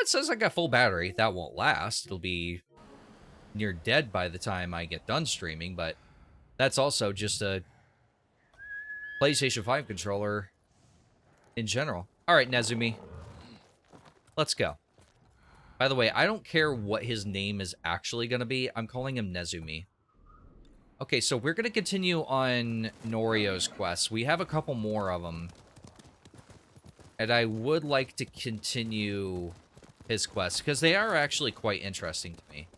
it says I got full battery. That won't last. It'll be near dead by the time I get done streaming, but that's also just a PlayStation 5 controller in general. All right, Nezumi, let's go. By the way, I don't care what his name is actually going to be. I'm calling him Nezumi. Okay, so we're going to continue on Norio's quests. We have a couple more of them. And I would like to continue his quests, because they are actually quite interesting to me.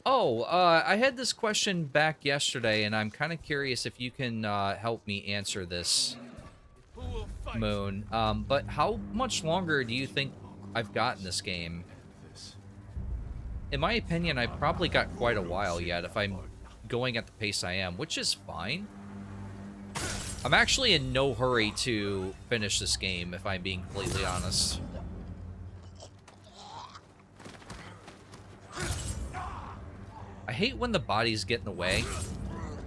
Oh, I had this question back yesterday, and I'm kind of curious if you can help me answer this, Moon. But how much longer do you think I've got in this game? In my opinion, I probably got quite a while yet if I'm going at the pace I am, which is fine. I'm actually in no hurry to finish this game, if I'm being completely honest. I hate when the bodies get in the way.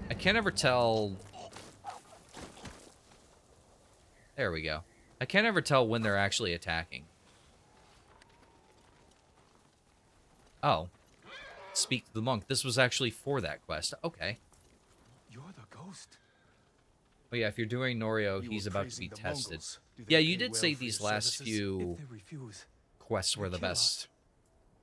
I can't ever tell... There we go. I can't ever tell when they're actually attacking. Oh. Speak to the monk. This was actually for that quest. Okay. You're the ghost. Oh yeah, if you're doing Norio, he's about to be tested. Yeah, you did say these last few quests were the best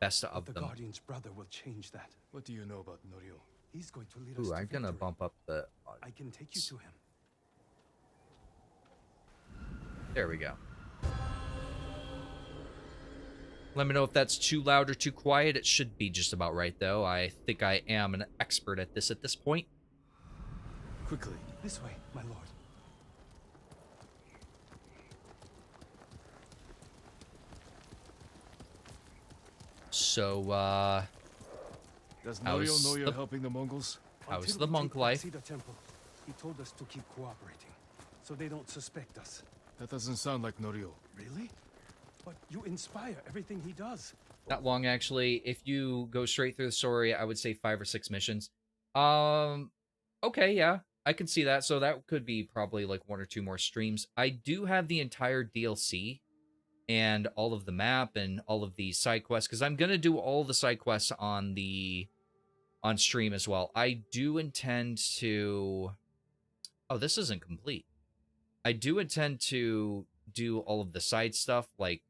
of the them. Guardian's brother will change that. What do you know about Norio? He's going to lead us Ooh, to I'm gonna victory. bump up the... I can take you to him. There we go. Let me know if that's too loud or too quiet. It should be just about right, though. I think I am an expert at this point. Quickly. This way, my lord. So, Does how's Norio know you're the- helping the Mongols? how's Until the we monk take life? Cedar Temple, he told us to keep cooperating, so they don't suspect us. That doesn't sound like Norio. Really? But you inspire everything he does. Not long, actually. If you go straight through the story, I would say 5 or 6 missions. Okay, yeah. I can see that. So that could be probably like 1 or 2 more streams. I do have the entire DLC and all of the map and all of the side quests, because I'm going to do all the side quests on stream as well. I do intend to... Oh, this isn't complete. I do intend to do all of the side stuff, like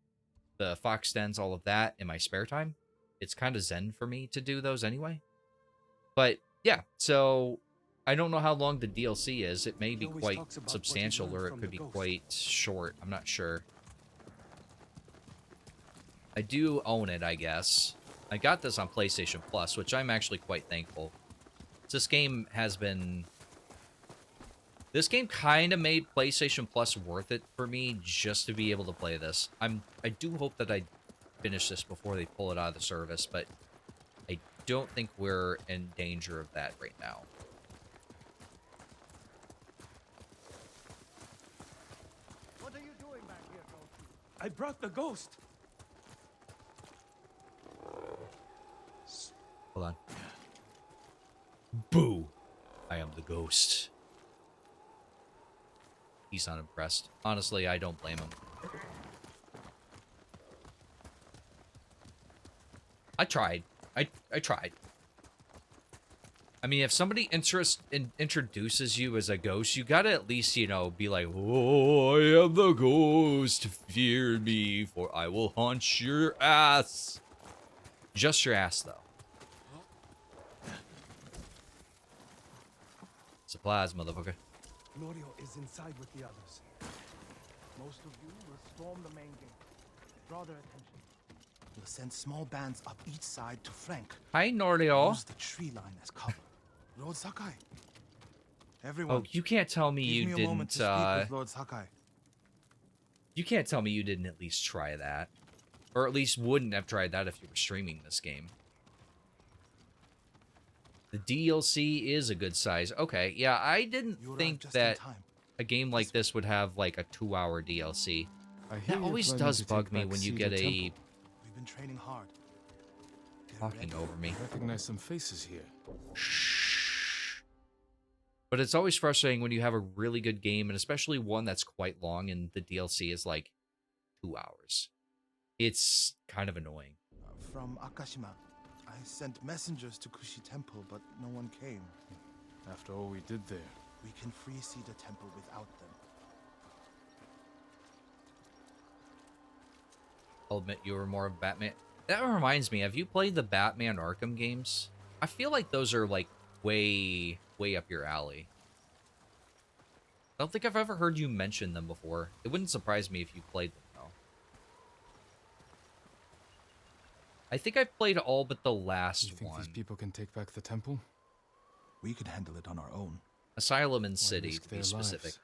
the fox dens, all of that, in my spare time. It's kind of zen for me to do those anyway. But yeah, so I don't know how long the DLC is. It may be quite substantial, or it could be quite short. I'm not sure. I do own it, I guess. I got this on PlayStation Plus, which I'm actually quite thankful. This game has been... This game kind of made PlayStation Plus worth it for me just to be able to play this. I do hope that I finish this before they pull it out of the service, but I don't think we're in danger of that right now. What are you doing back here, ghost? I brought the ghost. Hold on. Boo! I am the ghost. He's not impressed. Honestly, I don't blame him. I tried. I tried. I mean, if somebody introduces you as a ghost, you gotta at least, you know, be like, "Oh, I am the ghost. Fear me, for I will haunt your ass." Just your ass, though. Supplies, motherfucker. Norio is inside with the others. Most of you will storm the main gate. Draw their attention. We'll send small bands up each side to flank. Hi, Norio. Use the tree line as cover. Lord Sakai. Everyone, Oh, you can't tell me give you me a moment didn't, to speak with Lord Sakai. You can't tell me you didn't at least try that. Or at least wouldn't have tried that if you were streaming this game. The DLC is a good size. Okay, yeah, I didn't You arrived think just in that time. a game like this would have, like, a 2-hour DLC. I hear That you're always planning does to take bug me back when you Cedar get a... Temple. We've been training hard. Get talking ready. over me. I recognize some faces here. Shh. But it's always frustrating when you have a really good game, and especially one that's quite long, and the DLC is like 2 hours. It's kind of annoying. From Akashima, I sent messengers to Kushi Temple, but no one came. After all we did there. We can free Cedar Temple without them. I'll admit you were more of Batman. That reminds me, have you played the Batman Arkham games? I feel like those are like way up your alley. I don't think I've ever heard you mention them before. It wouldn't surprise me if you played them, though. I think I've played all but the You last think one. these people can take back the temple? We could handle it on our own. Asylum and Why City, risk to be their specific. lives?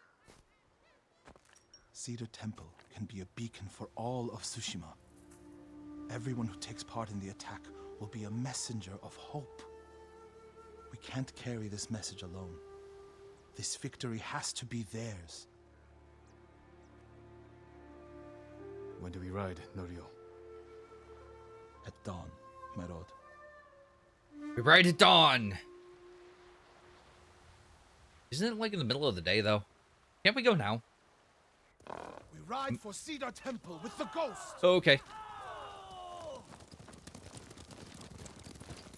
Cedar Temple can be a beacon for all of Tsushima. Everyone who takes part in the attack will be a messenger of hope. We can't carry this message alone. This victory has to be theirs. When do we ride, Norio? At dawn, my lord. We ride at dawn! Isn't it like in the middle of the day, though? Can't we go now? We ride for Cedar Temple with the ghost! Oh, okay.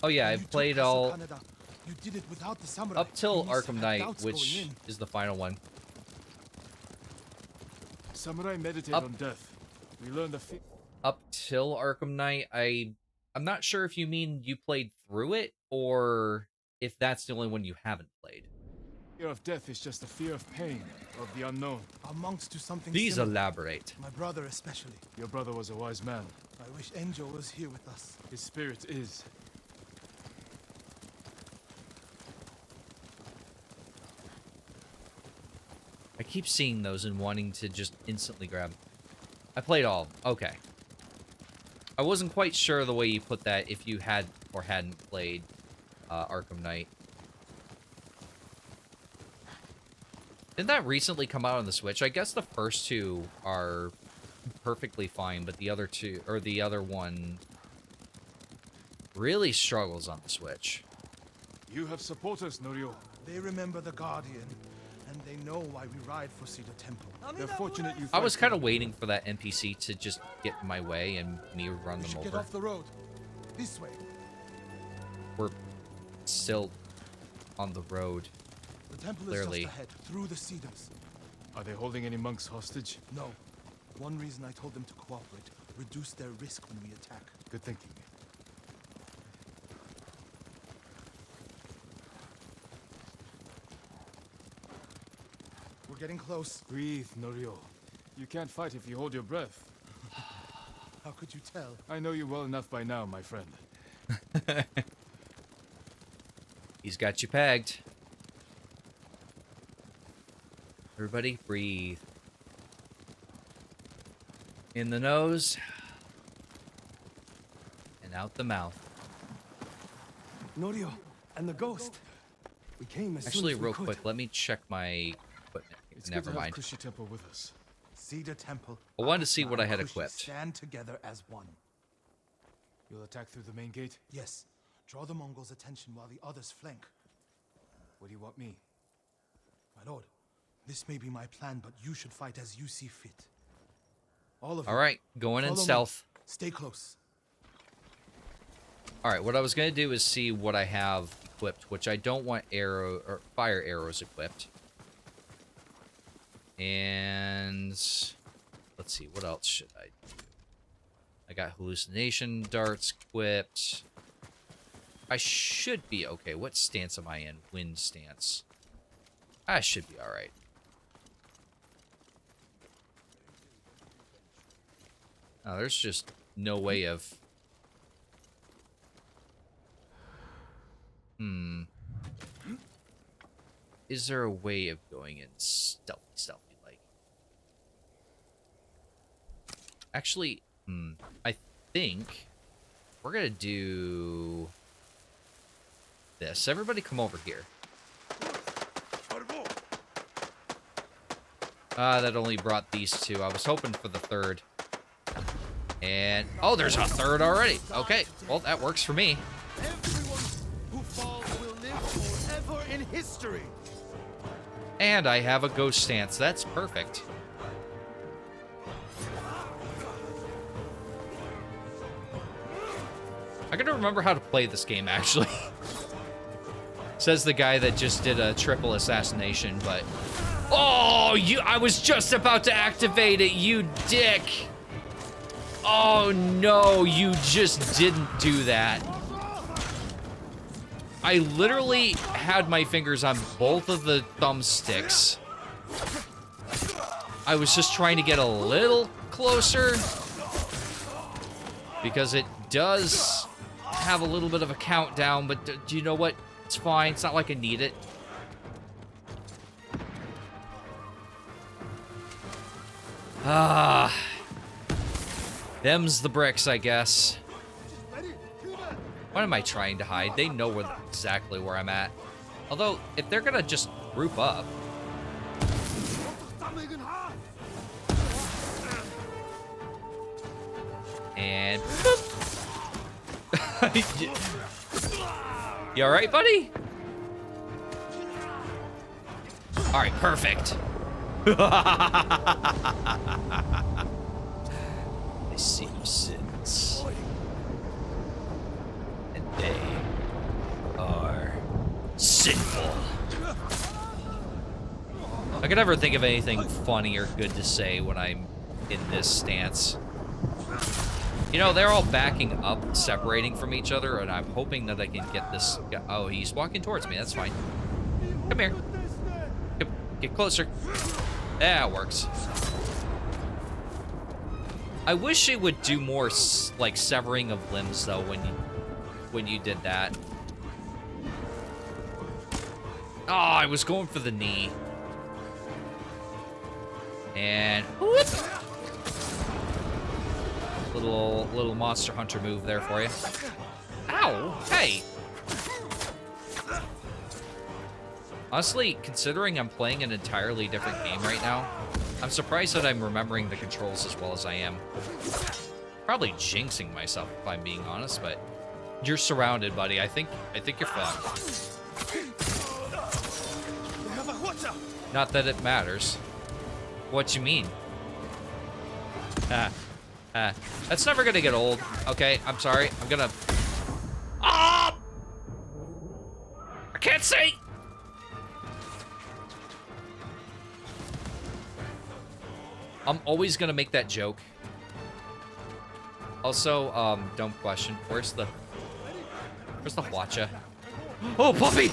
Oh yeah, When I've you took played Castle all Kaneda, you did it without the samurai. up till You must have Arkham had Knight, doubts which going in. is the final one. Samurai meditate Up- on death. We learned the Up till Arkham Knight, I'm not sure if you mean you played through it or if that's the only one you haven't played. fear of death is just the fear of pain, of the unknown. Our monks do something Please similar. elaborate. My brother especially. Your brother was a wise man. I wish Angel was here with us. His spirit is. I keep seeing those and wanting to just instantly grab. I played all. Okay. I wasn't quite sure the way you put that if you had or hadn't played Arkham Knight. Didn't that recently come out on the Switch? I guess the first two are perfectly fine, but the other two, or the other one, really struggles on the Switch. You have supporters, Norio. They remember the Guardian, and they know why we ride for Cedar Temple. They're fortunate you I was fight kind them. of waiting for that NPC to just get in my way and me run We them should get over. off the road. This way. We're still on the road. The temple Clearly. is just ahead, through the cedars. Are they holding any monks hostage? No. One reason I told them to cooperate, reduce their risk when we attack. Good thinking. We're getting close. Breathe, Norio. You can't fight if you hold your breath. How could you tell? I know you well enough by now, my friend. He's got you pegged. Everybody, breathe. In the nose. And out the mouth. Norio and the ghost. We came as Actually, soon as we real could. quick, let me check my equipment. It's Never good to mind. have Kushi Temple with us. Cedar Temple. I wanted to see Akashima what I and had Kushi equipped. Stand together as one. You'll attack through the main gate? Yes. Draw the Mongols' attention while the others flank. What do you want me? My lord, this may be my plan, but you should fight as you see fit. All of you. All right, going in Follow me. stealth. Stay close. All right, what I was going to do is see what I have equipped, which I don't want arrow or fire arrows equipped. And let's see, what else should I do? I got hallucination darts equipped. I should be okay. What stance am I in? Wind stance. I should be all right. Oh, there's just no way of... Is there a way of going in stealthy like? Actually, I think we're gonna do this. Everybody come over here. That only brought these two. I was hoping for the third. And, oh, there's a third already. Okay, well, that works for me. Everyone who falls will live forever in history. And I have a ghost stance. That's perfect. I gotta remember how to play this game, actually. Says the guy that just did a triple assassination, but... Oh, I was just about to activate it, you dick! Oh no, you just didn't do that. I literally had my fingers on both of the thumbsticks. I was just trying to get a little closer because it does have a little bit of a countdown, but do you know what? It's fine. It's not like I need it. Ah. Them's the bricks, I guess. What am I trying to hide? They know exactly where I'm at. Although, if they're gonna just group up... And... You alright, buddy? Alright, perfect. I see your sins. And they are sinful. I could never think of anything funny or good to say when I'm in this stance. You know, they're all backing up, separating from each other, and I'm hoping that I can get this... Oh, he's walking towards me. That's fine. Come here. Get closer. Yeah, it works. I wish it would do more, like, severing of limbs, though, when you did that. Oh, I was going for the knee. And... Whoop! Little Monster Hunter move there for you. Ow! Hey! Honestly, considering I'm playing an entirely different game right now, I'm surprised that I'm remembering the controls as well as I am. Probably jinxing myself if I'm being honest, but you're surrounded, buddy. I think you're fucked. Not that it matters. What you mean? That's never gonna get old. Okay, I'm sorry. I'm gonna... Ah! I can't see! I'm always gonna make that joke. Also, dumb question. Where's the Hwacha? Oh, puppy!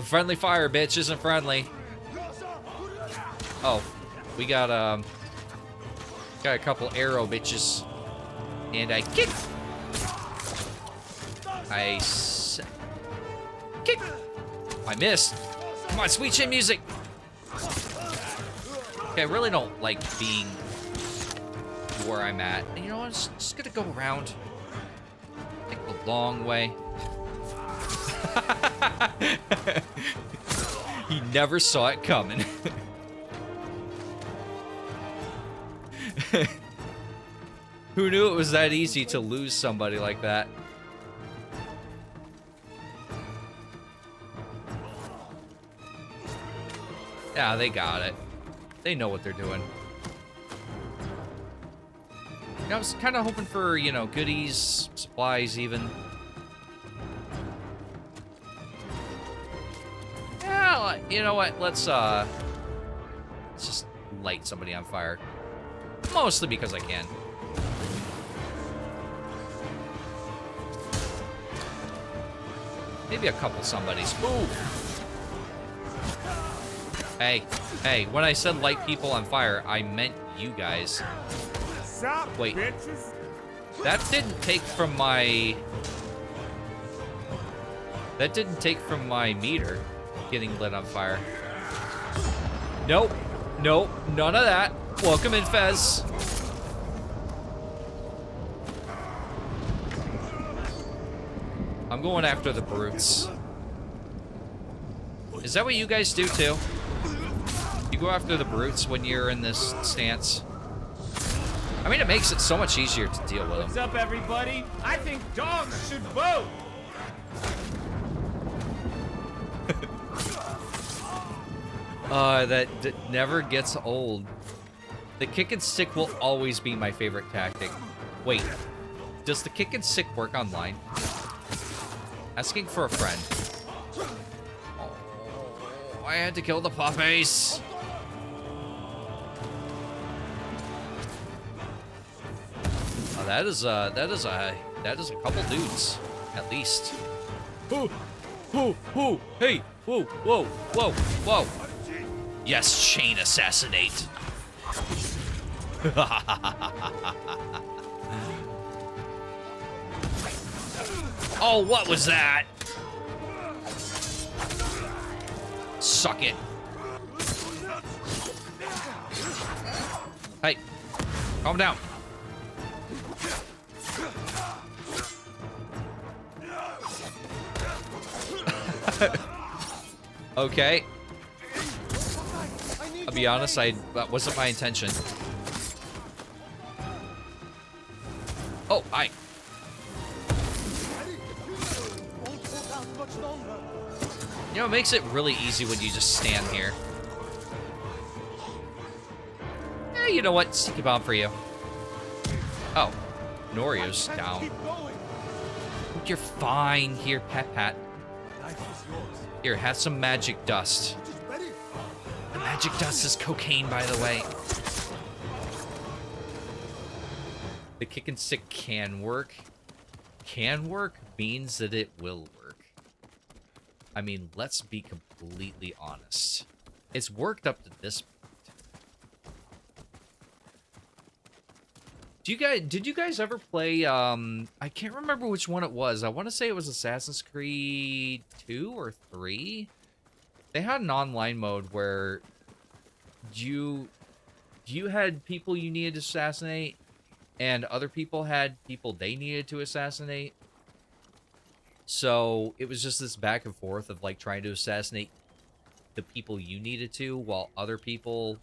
Friendly fire, bitch, isn't friendly. Oh, we got a couple arrow bitches. And I kick. Kick. I missed. Come on, sweet chin music. Okay, I really don't like being where I'm at. And you know what? I'm just gonna go around. Take the long way. He never saw it coming. Who knew it was that easy to lose somebody like that? Yeah, they got it. They know what they're doing. I was kind of hoping for, you know, goodies, supplies even. Yeah, you know what? Let's just light somebody on fire. Mostly because I can. Maybe a couple somebodies. Ooh! Hey, when I said light people on fire, I meant you guys. Wait. That didn't take from my... That didn't take from my meter getting lit on fire. Nope. Nope. None of that. Welcome in, Fez. I'm going after the brutes. Is that what you guys do too? You go after the brutes when you're in this stance? I mean, it makes it so much easier to deal with them. What's up, everybody? I think dogs should vote. That never gets old. The kick and stick will always be my favorite tactic. Wait, does the kick and stick work online? Asking for a friend. Oh, I had to kill the puppies. Oh, that is a couple dudes, at least. Whoa, hey, whoa. Yes, chain assassinate. Oh, what was that? Suck it. Hey, calm down. Okay. I'll be honest, that wasn't my intention. Oh, hi. You know, it makes it really easy when you just stand here. Eh, you know what? Sticky bomb for you. Oh, Norio's down. You're fine. Here, pat. Here, have some magic dust. The magic dust is cocaine, by the way. The kick and stick can work. Can work means that it will work. I mean, let's be completely honest. It's worked up to this point. Did you guys ever play, I can't remember which one it was. I want to say it was Assassin's Creed 2 or 3. They had an online mode where you had people you needed to assassinate, and other people had people they needed to assassinate. So it was just this back and forth of like trying to assassinate the people you needed to, while other people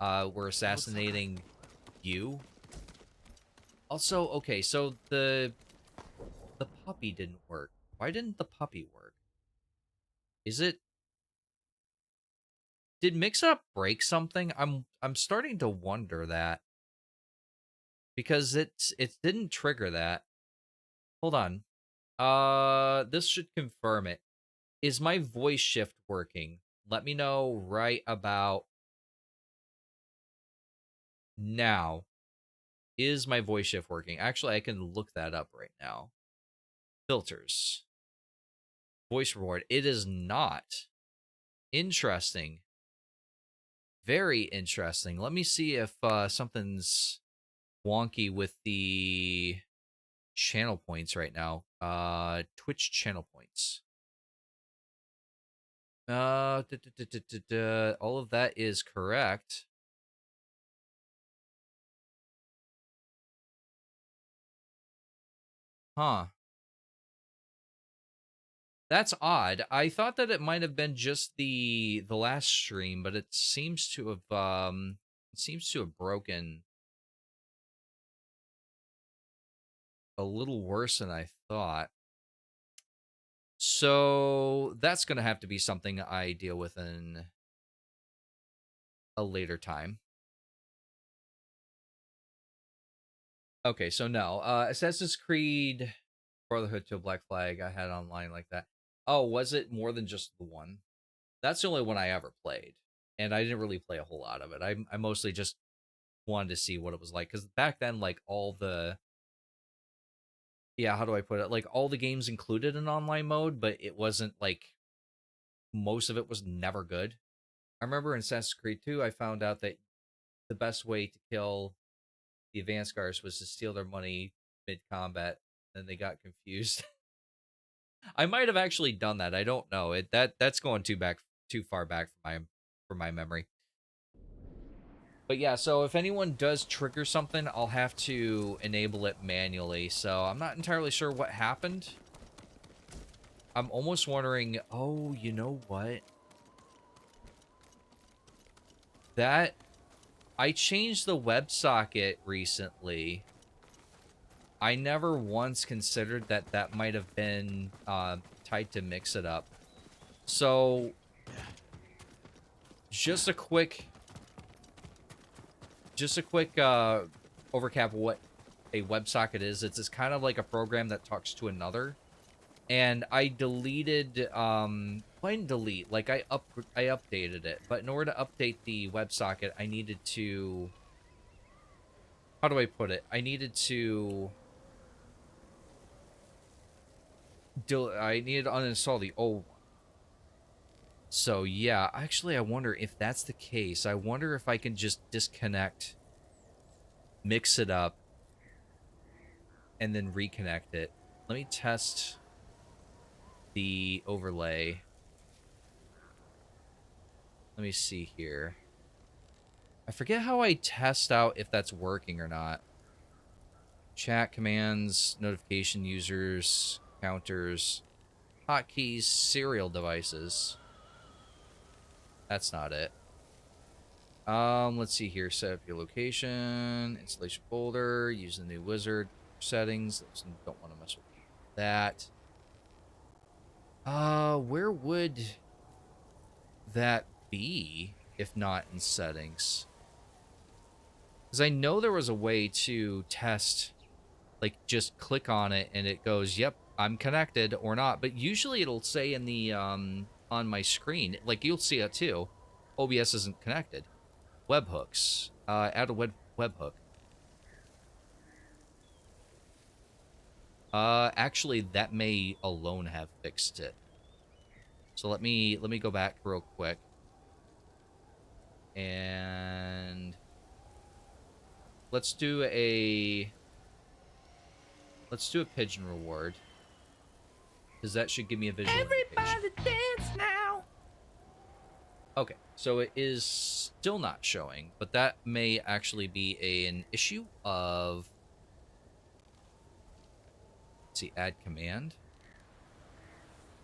were assassinating you. Also, okay, so the puppy didn't work. Why didn't the puppy work? Did Mix-Up break something? I'm starting to wonder that. Because it didn't trigger that. Hold on. This should confirm it. Is my voice shift working? Let me know right about now. Is my voice shift working? Actually, I can look that up right now. Filters. Voice reward. It is not. Interesting. Very interesting. Let me see if something's wonky with the channel points right now. Twitch channel points. All of that is correct. Huh. That's odd. I thought that it might have been just the last stream, but it seems to have broken a little worse than I thought. So that's gonna have to be something I deal with in a later time. Okay, so no. Assassin's Creed Brotherhood to Black Flag I had online like that. Oh, was it more than just the one? That's the only one I ever played. And I didn't really play a whole lot of it. I mostly just wanted to see what it was like. Because back then, like, all the... Yeah, how do I put it? Like, all the games included an online mode, but it wasn't, like... Most of it was never good. I remember in Assassin's Creed 2, I found out that the best way to kill the advanced guards was to steal their money mid-combat. And they got confused. I might have actually done that. I don't know. That's going too far back for my memory. But yeah, so if anyone does trigger something, I'll have to enable it manually. So I'm not entirely sure what happened. I'm almost wondering, oh, you know what? I changed the WebSocket recently. I never once considered that might have been tied to Mix It Up. So just a quick overcap of what a WebSocket is. It's kind of like a program that talks to another. And I deleted, well, I didn't delete, like I updated it. But in order to update the WebSocket, I needed to, how do I put it? I needed to, I needed to uninstall the old one. So yeah, actually I wonder if that's the case. I wonder if I can just disconnect, mix it up, and then reconnect it. Let me test the overlay. Let me see here. I forget how I test out if that's working or not. Chat commands, notification users, counters, hotkeys, serial devices. That's not it. Let's see here. Set up your location, installation folder, use the new wizard settings. Don't want to mess with that. Where would that be if not in settings? Because I know there was a way to test, like just click on it and it goes, yep, I'm connected or not. But usually it'll say in the, on my screen, like you'll see it too, OBS isn't connected. Webhooks, add a webhook. Actually that may alone have fixed it. So let me go back real quick. And let's do a pigeon reward. Because that should give me a visual indication. Everybody dance now. Okay, so it is still not showing, but that may actually be an issue of... Let's see, add command.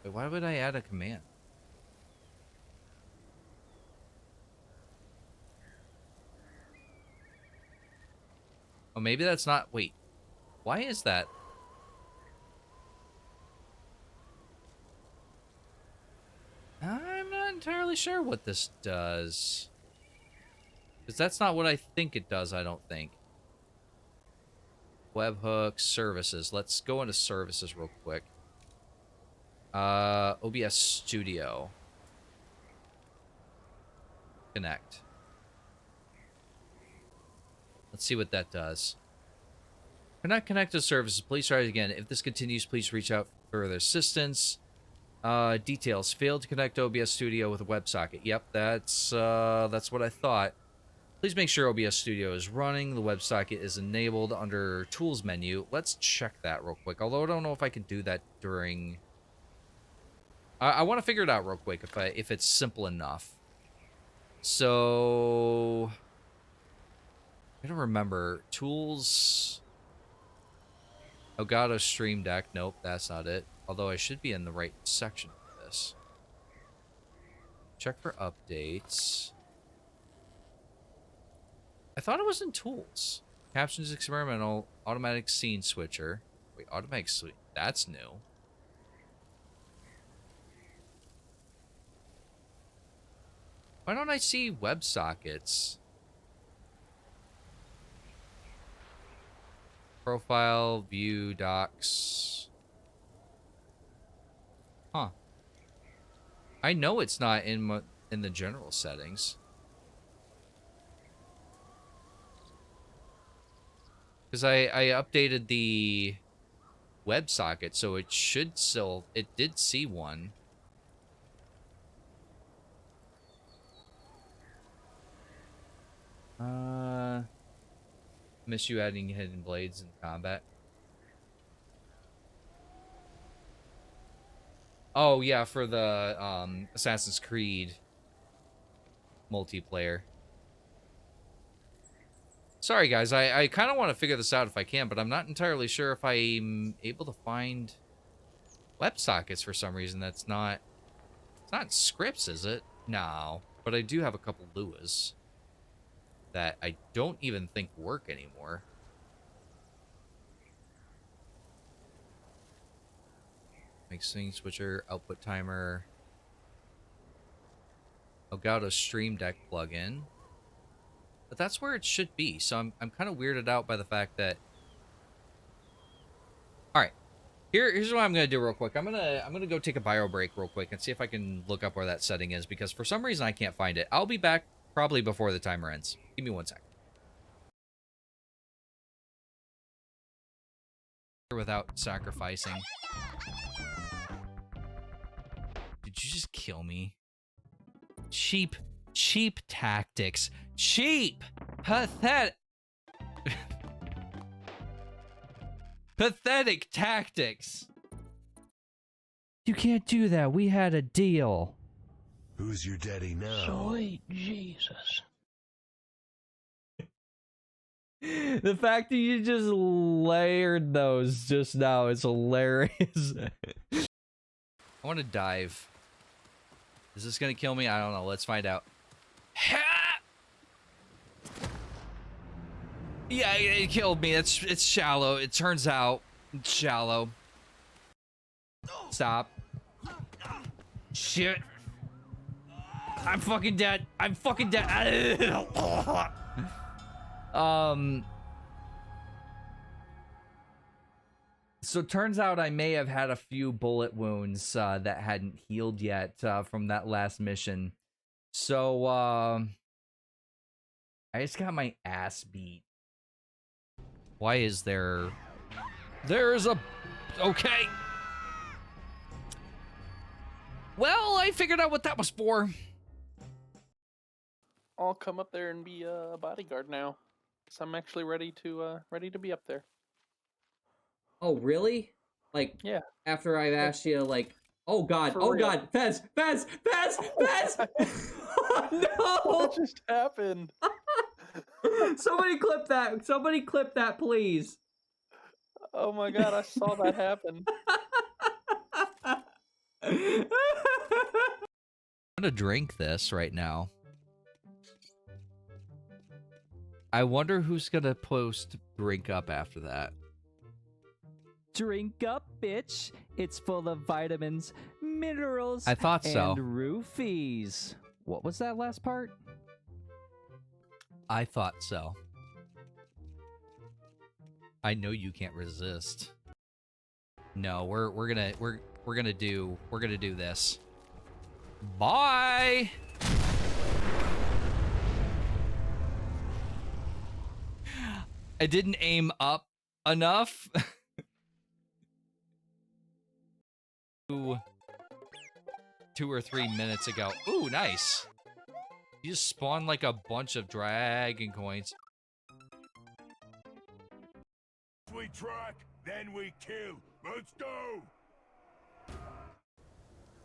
Wait, why would I add a command? Oh, maybe that's not... Wait, why is that? I'm not entirely sure what this does. Because that's not what I think it does, I don't think. Webhook, services. Let's go into services real quick. OBS Studio. Connect. Let's see what that does. Cannot connect to services. Please try it again. If this continues, please reach out for further assistance. Details. Failed to connect OBS Studio with a WebSocket. Yep, that's what I thought. Please make sure OBS Studio is running. The WebSocket is enabled under Tools menu. Let's check that real quick. Although I don't know if I can do that during... I want to figure it out real quick if it's simple enough. So... I don't remember. Tools... Elgato Stream Deck. Nope, that's not it. Although I should be in the right section for this. Check for updates. I thought it was in Tools. Captions experimental. Automatic scene switcher. Wait, automatic switch. That's new. Why don't I see WebSockets? Profile, view, docs. Huh. I know it's not in the general settings. Because I updated the WebSocket, so it should still... It did see one. Miss you adding hidden blades in combat. Oh, yeah, for the Assassin's Creed multiplayer. Sorry, guys. I kind of want to figure this out if I can, but I'm not entirely sure if I'm able to find WebSockets for some reason. That's not... It's not in scripts, is it? No. But I do have a couple Luas that I don't even think work anymore. Make swing switcher, output timer. Elgato Stream Deck plugin. But that's where it should be. So I'm kind of weirded out by the fact that. All right, here's what I'm gonna do real quick. I'm gonna go take a bio break real quick and see if I can look up where that setting is, because for some reason I can't find it. I'll be back probably before the timer ends. Give me 1 sec. Without sacrificing. Did you just kill me? Cheap tactics. Cheap! Pathetic. Pathetic tactics. You can't do that. We had a deal. Who's your daddy now? Sweet Jesus. The fact that you just layered those just now is hilarious. I want to dive. Is this gonna kill me? I don't know. Let's find out. Yeah, it killed me. It's shallow. It turns out it's shallow. Stop. Shit. I'm fucking dead. I'm fucking dead. So it turns out I may have had a few bullet wounds that hadn't healed yet from that last mission. So I just got my ass beat. Why is there... There's a... Okay. Well, I figured out what that was for. I'll come up there and be a bodyguard now. So I'm actually ready to be up there. Oh, really? Like, Yeah. after I've asked you, like, oh god, For oh real. god, Fez! Oh, no! What just happened? Somebody clip that, please. Oh my god, I saw that happen. I'm gonna drink this right now. I wonder who's gonna post drink up after that. Drink up, bitch. It's full of vitamins, minerals, I thought so. and roofies. What was that last part? I thought so. I know you can't resist. No, we're gonna do this. Bye. I didn't aim up enough. 2 or 3 minutes ago. Ooh, nice. You just spawned like a bunch of dragon coins. We track, then we kill. Let's go.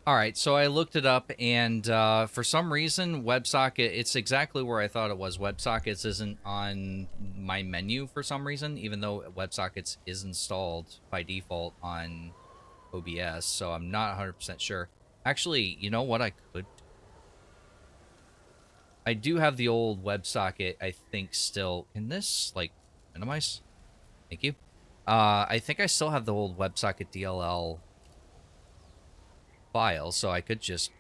All right, so I looked it up, and for some reason, WebSocket, it's exactly where I thought it was. WebSockets isn't on my menu for some reason, even though WebSockets is installed by default on OBS, so I'm not 100% sure. Actually, you know what I could do? I do have the old WebSocket, I think, still. Can this, like, minimize? Thank you. I think I still have the old WebSocket DLL file, so I could just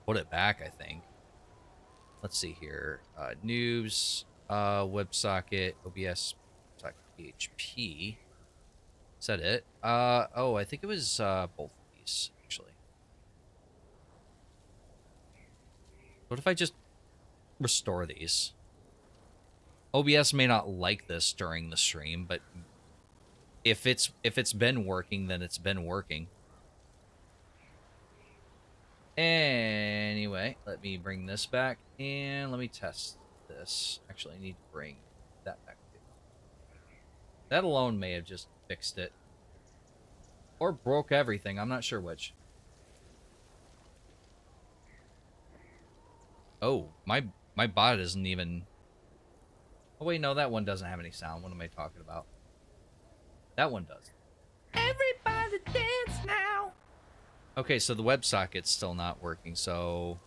put it back, I think. Let's see here. News, WebSocket, OBS, PHP. Is that it? Oh, I think it was both of these, actually. What if I just restore these? OBS may not like this during the stream, but if it's been working, then it's been working. Anyway, let me bring this back and let me test this. Actually, I need to bring that back too. That alone may have just fixed it. Or broke everything, I'm not sure which. Oh, my bot isn't even... Oh wait, no, that one doesn't have any sound. What am I talking about? That one does. Everybody dance now. Okay, so the WebSocket's still not working, so...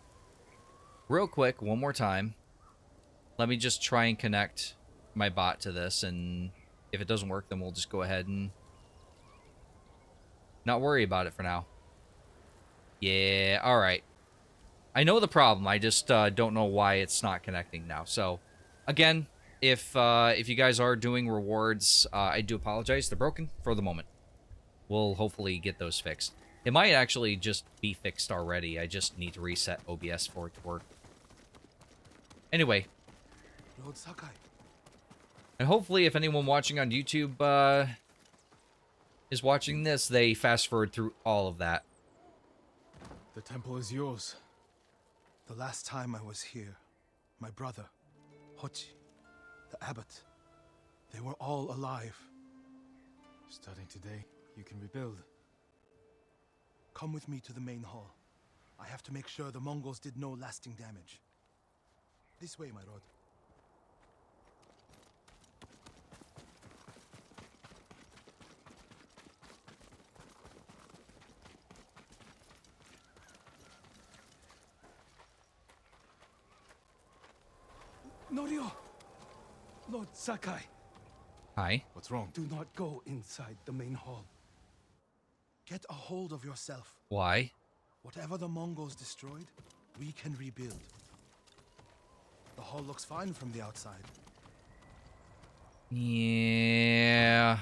Real quick, one more time. Let me just try and connect my bot to this, and if it doesn't work, then we'll just go ahead and not worry about it for now. Yeah, alright. I know the problem. I just don't know why it's not connecting now. So, again, if you guys are doing rewards, I do apologize. They're broken for the moment. We'll hopefully get those fixed. It might actually just be fixed already. I just need to reset OBS for it to work. Anyway, Lord Sakai. and hopefully if anyone watching on YouTube is watching this, they fast forward through all of that. The temple is yours. The last time I was here, my brother, Hochi, the abbot, they were all alive. Starting today, you can rebuild. Come with me to the main hall. I have to make sure the Mongols did no lasting damage. This way, my lord. Norio! Lord Sakai, Hi. What's wrong? do not go inside the main hall. Get a hold of yourself. Why? Whatever the Mongols destroyed, we can rebuild. The hall looks fine from the outside. Yeah.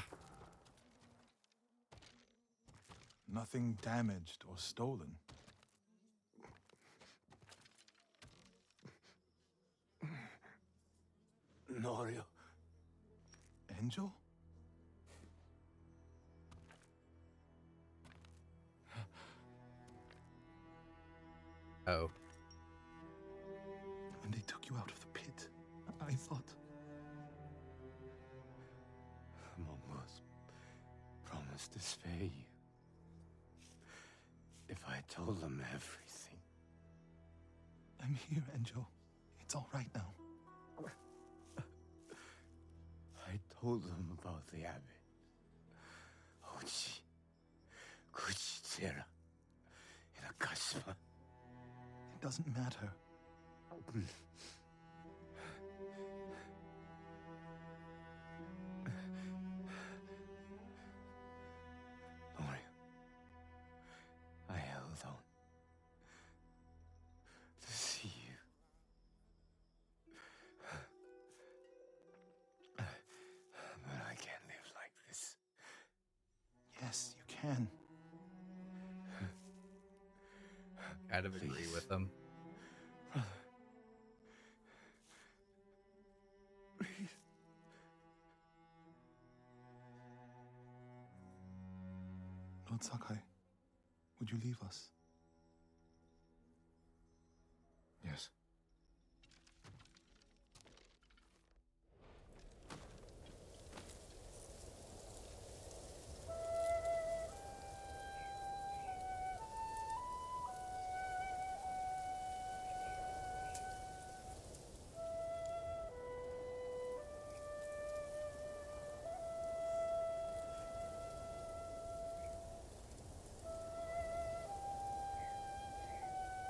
Nothing damaged or stolen. Norio. Angel? Oh. When they took you out of the pit, I thought... The Mongols promised to spare you. If I told them everything. I'm here, Angel. It's all right now. I told them about the abbot. Hochi. Kuchitsera. In Akashima. It doesn't matter. Lord, I held on to see you. But I can't live like this. Yes, you can. Kind of agree Please. with them. Brother. Please. Lord Sakai, would you leave us? Yes.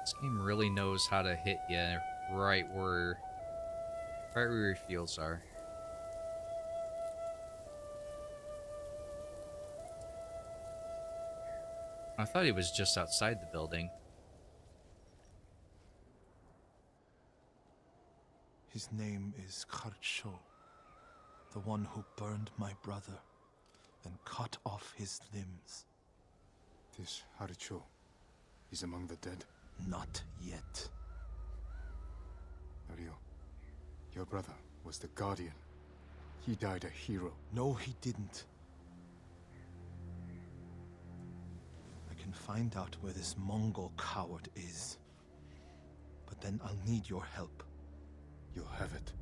This game really knows how to hit you right where your feels are. I thought he was just outside the building. His name is Kharcho, the one who burned my brother and cut off his limbs. This Haricho is among the dead. Not yet. Norio, your brother was the Guardian. He died a hero. No, he didn't. I can find out where this Mongol coward is. But then I'll need your help. You'll have it.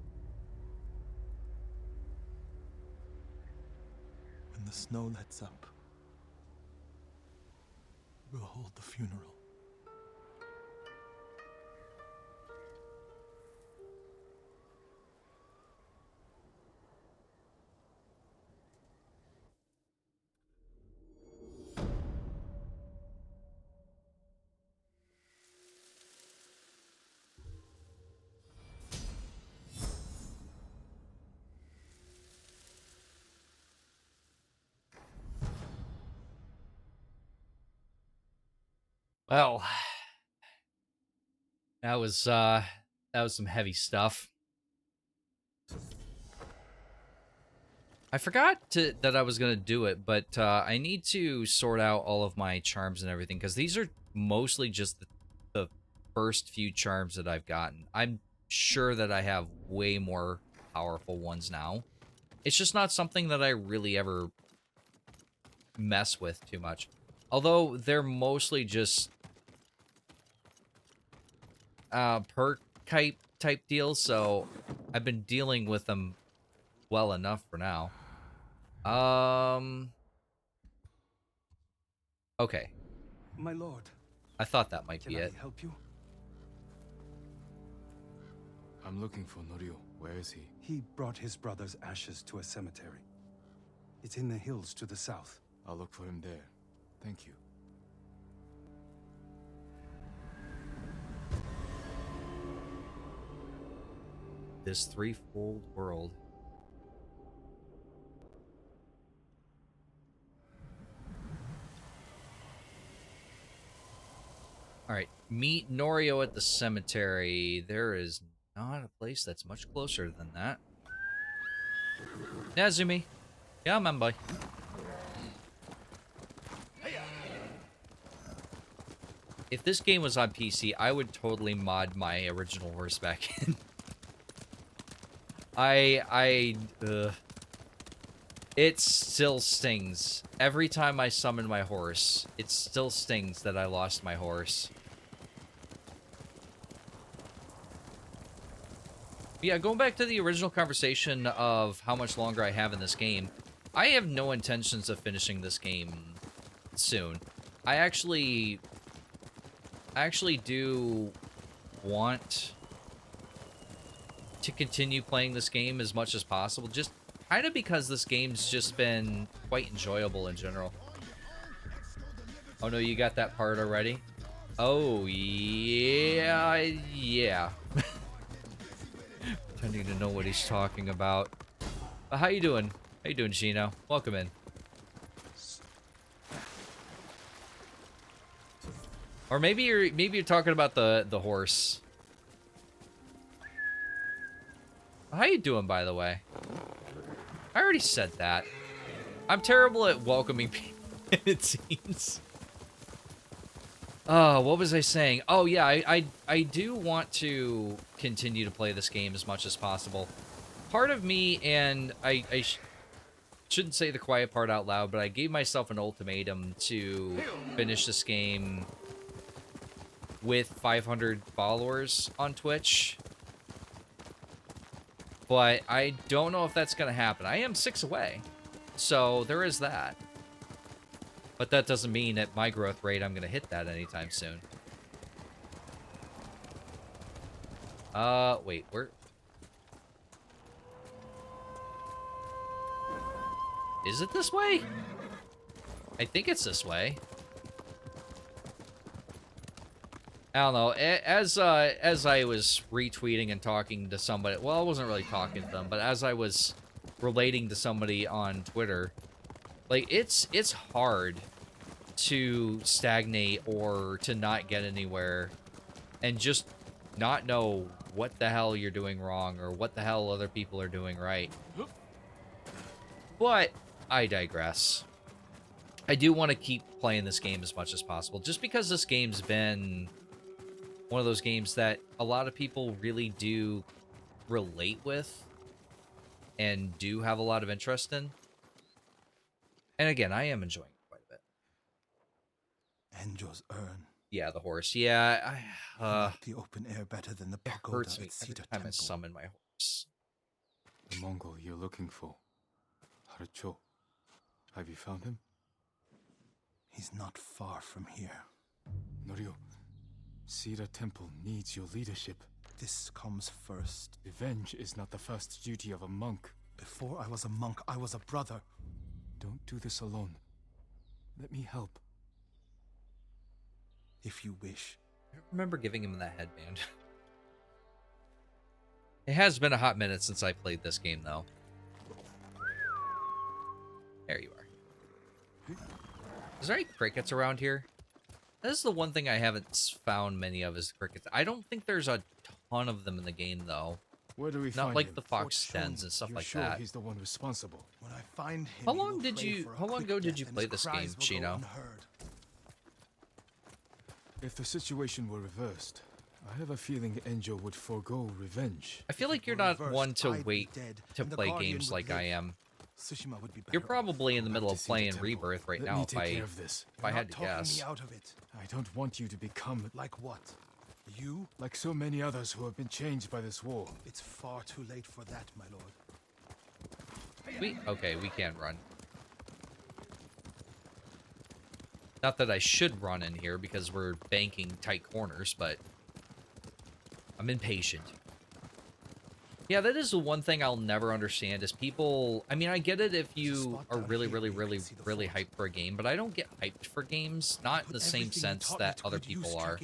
When the snow lets up, we'll hold the funeral. Well, That was some heavy stuff. I forgot that I was gonna do it, but I need to sort out all of my charms and everything because these are mostly just the first few charms that I've gotten. I'm sure that I have way more powerful ones now. It's just not something that I really ever mess with too much. Although they're mostly just perk type deals, so I've been dealing with them well enough for now. Okay. My lord, I thought that might can be I it. help you? I'm looking for Norio. Where is he? He brought his brother's ashes to a cemetery. It's in the hills to the south. I'll look for him there. Thank you. This threefold world. Alright, meet Norio at the cemetery. There is not a place that's much closer than that. Nazumi. Yeah, man, boy. If this game was on PC, I would totally mod my original horse back in. It still stings. Every time I summon my horse, it still stings that I lost my horse. Yeah, going back to the original conversation of how much longer I have in this game, I have no intentions of finishing this game soon. I actually do want to continue playing this game as much as possible, just kind of because this game's just been quite enjoyable in general. Oh no, you got that part already? Oh, yeah. Pretending to know what he's talking about. But how you doing? How you doing, Shino? Welcome in. Or maybe you're talking about the horse. How you doing, by the way? I already said that. I'm terrible at welcoming people, it seems. What was I saying? Oh, yeah, I do want to continue to play this game as much as possible. Part of me, and I shouldn't say the quiet part out loud, but I gave myself an ultimatum to finish this game with 500 followers on Twitch. But I don't know if that's going to happen. I am 6 away, so there is that. But that doesn't mean at my growth rate I'm going to hit that anytime soon. Wait, where? Is it this way? I think it's this way. I don't know. As I was retweeting and talking to somebody, well, I wasn't really talking to them, but as I was relating to somebody on Twitter, like it's hard to stagnate or to not get anywhere and just not know what the hell you're doing wrong or what the hell other people are doing right. But I digress. I do want to keep playing this game as much as possible, just because this game's been one of those games that a lot of people really do relate with and do have a lot of interest in. And again, I am enjoying it quite a bit. Enjo's urn. Yeah, the horse. Yeah, He liked the open air better than the it pagoda hurts me at every Cedar time I Temple. summon my horse. The Mongol you're looking for. Harucho. Have you found him? He's not far from here. Norio, Cedar Temple needs your leadership. This comes first. Revenge is not the first duty of a monk. Before I was a monk, I was a brother. Don't do this alone. Let me help. If you wish. I don't remember giving him that headband. It has been a hot minute since I played this game, though. There you are. Is there any crickets around here? That is the one thing I haven't found many of is crickets. I don't think there's a ton of them in the game, though. Where do we Not find like him? the fox Fortune, dens and stuff You're like sure that. he's the one responsible? When I find him, How he long will did pray you? for a How long quick ago did death you and play his this cries game, will go Chino? unheard. If the situation were reversed, I have a feeling Enjo would forego revenge. I feel If like it you're were not reversed, one to I'd be wait dead, to and the play Guardian games would like I live. am. Tsushima would be better You're off. probably in the I'll middle have of to see the playing temple. Rebirth right Let now. me If take I care of this. if I You're had not to talking guess. me out of it. I don't want you to become Like what? You? like so many others who have been changed by this war. It's far too late for that, my lord. Okay, we can run. Not that I should run in here because we're banking tight corners, but I'm impatient. Yeah, that is the one thing I'll never understand is people... I mean, I get it if you are really, really, really, really hyped for a game, but I don't get hyped for games, not in the same sense that other people are.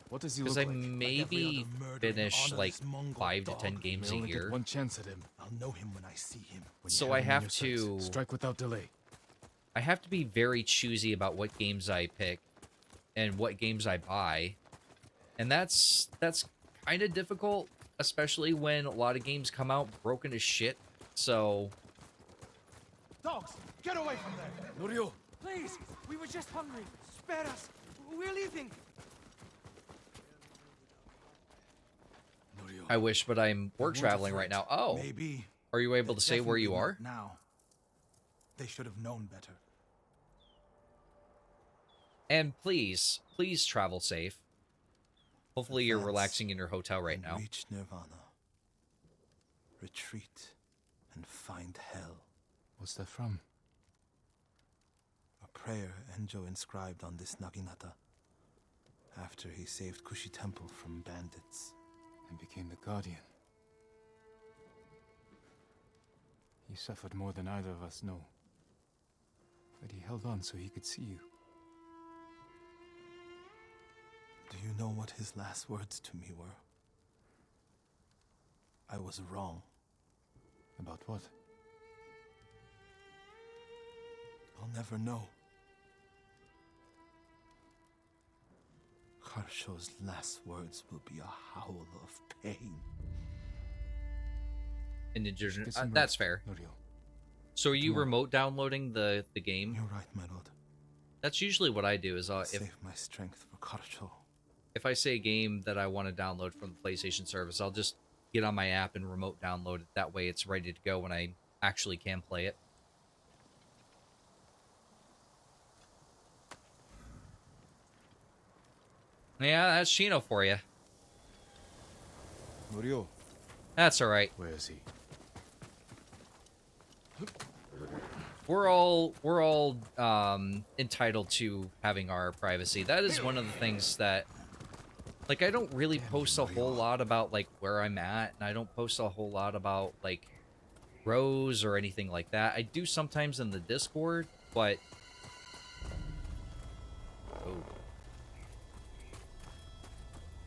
What does he Because look I like? maybe finish like 5 to 10 You games may a only year. get one chance at him. I'll know him when I see him. When you So him I in have your sights, to... strike without delay. I have to be very choosy about what games I pick and what games I buy. And that's kind of difficult, especially when a lot of games come out broken as shit. So, Dogs, get away from there! Norio! Please, we were just hungry. Spare us. We're leaving. Norio. I wish, but we're weren't traveling right afraid. now. Oh, Maybe. are you able but to say where you definitely are? not now. They should have known better. And please travel safe. Hopefully you're Advance relaxing in your hotel right and now. reach Nirvana. Retreat and find hell. What's that from? A prayer Enjo inscribed on this Naginata after he saved Kushi Temple from bandits. And became the Guardian. He suffered more than either of us know. But he held on so he could see you. Do you know what his last words to me were? I was wrong. About what? I'll never know. Harsho's last words will be a howl of pain. Indigenous. Get some That's rest, fair. Norio. So are you Come on. remote downloading the game? You're right, my lord. That's usually what I do. Is if Save my strength for Harsho. if I say a game that I want to download from the PlayStation service, I'll just get on my app and remote download it. That way it's ready to go when I actually can play it. Yeah, that's Chino for you. Norio. That's all right. Where is he? We're all entitled to having our privacy. That is one of the things that, like, I don't really post a whole lot about like where I'm at, and I don't post a whole lot about like rows or anything like that. I do sometimes in the Discord, but oh,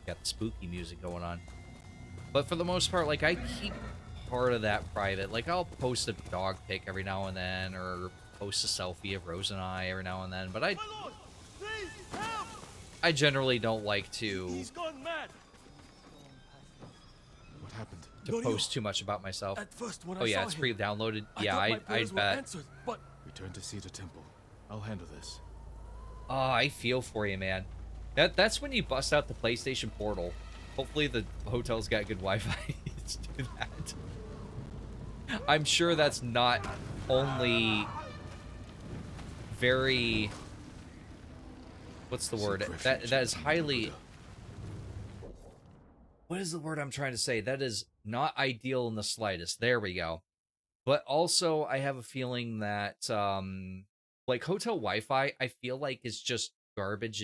got the spooky music going on. But for the most part, like, I keep part of that private. Like, I'll post a dog pic every now and then, or post a selfie of Rose and I every now and then, but My lord, please help! I generally don't like to He's gone mad. What happened? post too much about myself. At first, when Oh I yeah, saw it's him, pre-downloaded. I Yeah, thought my I prayers were bet. answered, but Return to Cedar Temple. I'll handle this. Oh, I feel for you, man. That's when you bust out the PlayStation Portal. Hopefully the hotel's got good Wi-Fi to do that. I'm sure that's not only very... What's the word? That is highly... What is the word I'm trying to say? That is not ideal in the slightest. There we go. But also, I have a feeling that, like, hotel Wi-Fi, I feel like is just garbage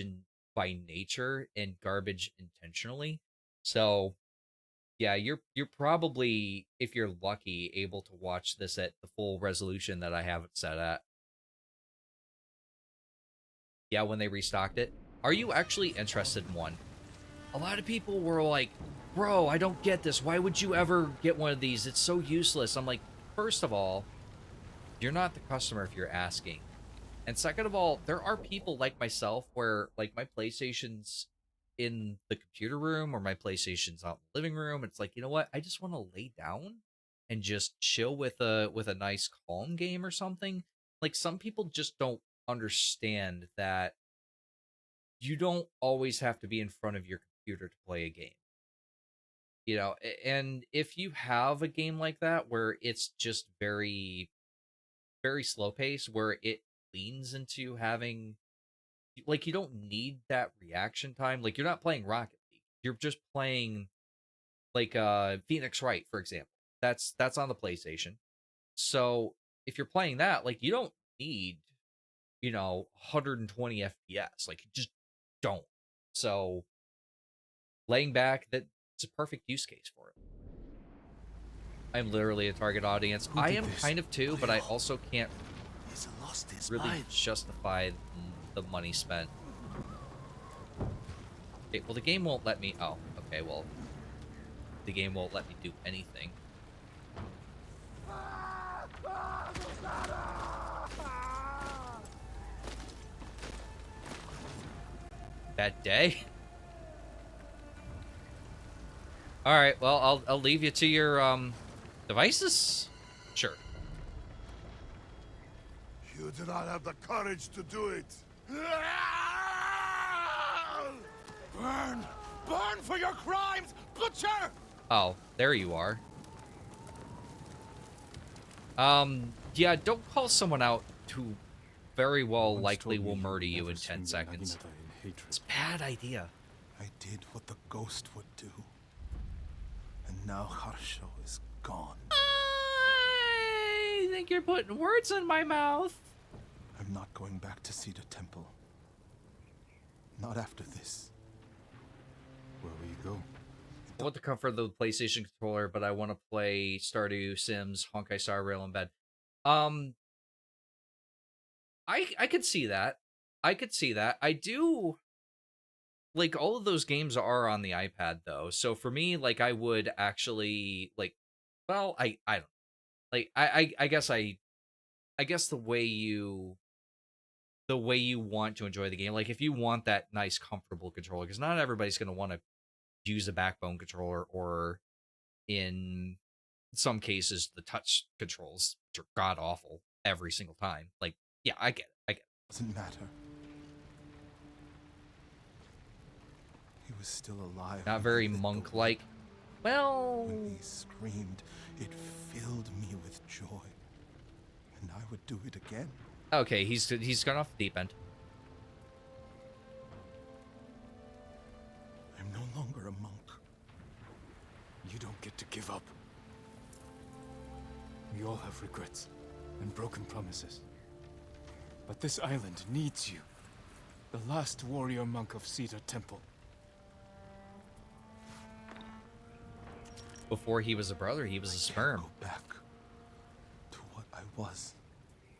by nature and garbage intentionally. So, yeah, you're probably, if you're lucky, able to watch this at the full resolution that I have it set at. Yeah, when they restocked it. Are you actually interested in one? A lot of people were like, bro, I don't get this. Why would you ever get one of these? It's so useless. I'm like, first of all, you're not the customer if you're asking. And second of all, there are people like myself where like my PlayStation's in the computer room or my PlayStation's out in the living room. It's like, you know what? I just want to lay down and just chill with a nice calm game or something. Like some people just don't understand that you don't always have to be in front of your computer to play a game. You know, and if you have a game like that where it's just very slow pace, where it leans into having like you don't need that reaction time. Like you're not playing Rocket League. You're just playing like Phoenix Wright, for example. That's on the PlayStation. So if you're playing that, like you don't need, 120 FPS. Like you just don't. So laying back, that's a perfect use case for it. I'm literally a target audience. Who I did am this? kind of too, but I also can't He's lost his really mind. justify the money spent. Okay, well, the game won't let me. Oh, okay. Well, the game won't let me do anything. Bad day. All right. Well, I'll leave you to your devices. Sure. You do not have the courage to do it. Burn! Burn for your crimes, butcher! Oh, there you are. Yeah. Don't call someone out who very well Once likely told me will you murder would you never in 10 swing the seconds. Naginata in hatred. It's a bad idea. I did what the ghost would do. And now Harsho is gone. I think you're putting words in my mouth. I'm not going back to Cedar Temple. Not after this. Where will you go? I want the comfort of the PlayStation controller, but I want to play Stardew, Sims, Honkai Star Rail in bed. I could see that. I could see that. I do like all of those games are on the iPad though. So for me, like I would actually like well, I don't like I guess the way you want to enjoy the game. Like if you want that nice comfortable controller, because not everybody's gonna want to use a backbone controller or in some cases the touch controls, which are god awful every single time. Like, yeah, I get it. I get it. Doesn't matter. He was still alive. Not when very I lit the monk wood. like. Well, When he screamed, it filled me with joy. And I would do it again. okay, he's gone off the deep end. I'm no longer a monk. You don't get to give up. We all have regrets and broken promises. But this island needs you. The last warrior monk of Cedar Temple. Before he was a brother, he was a sperm. Go back to what I was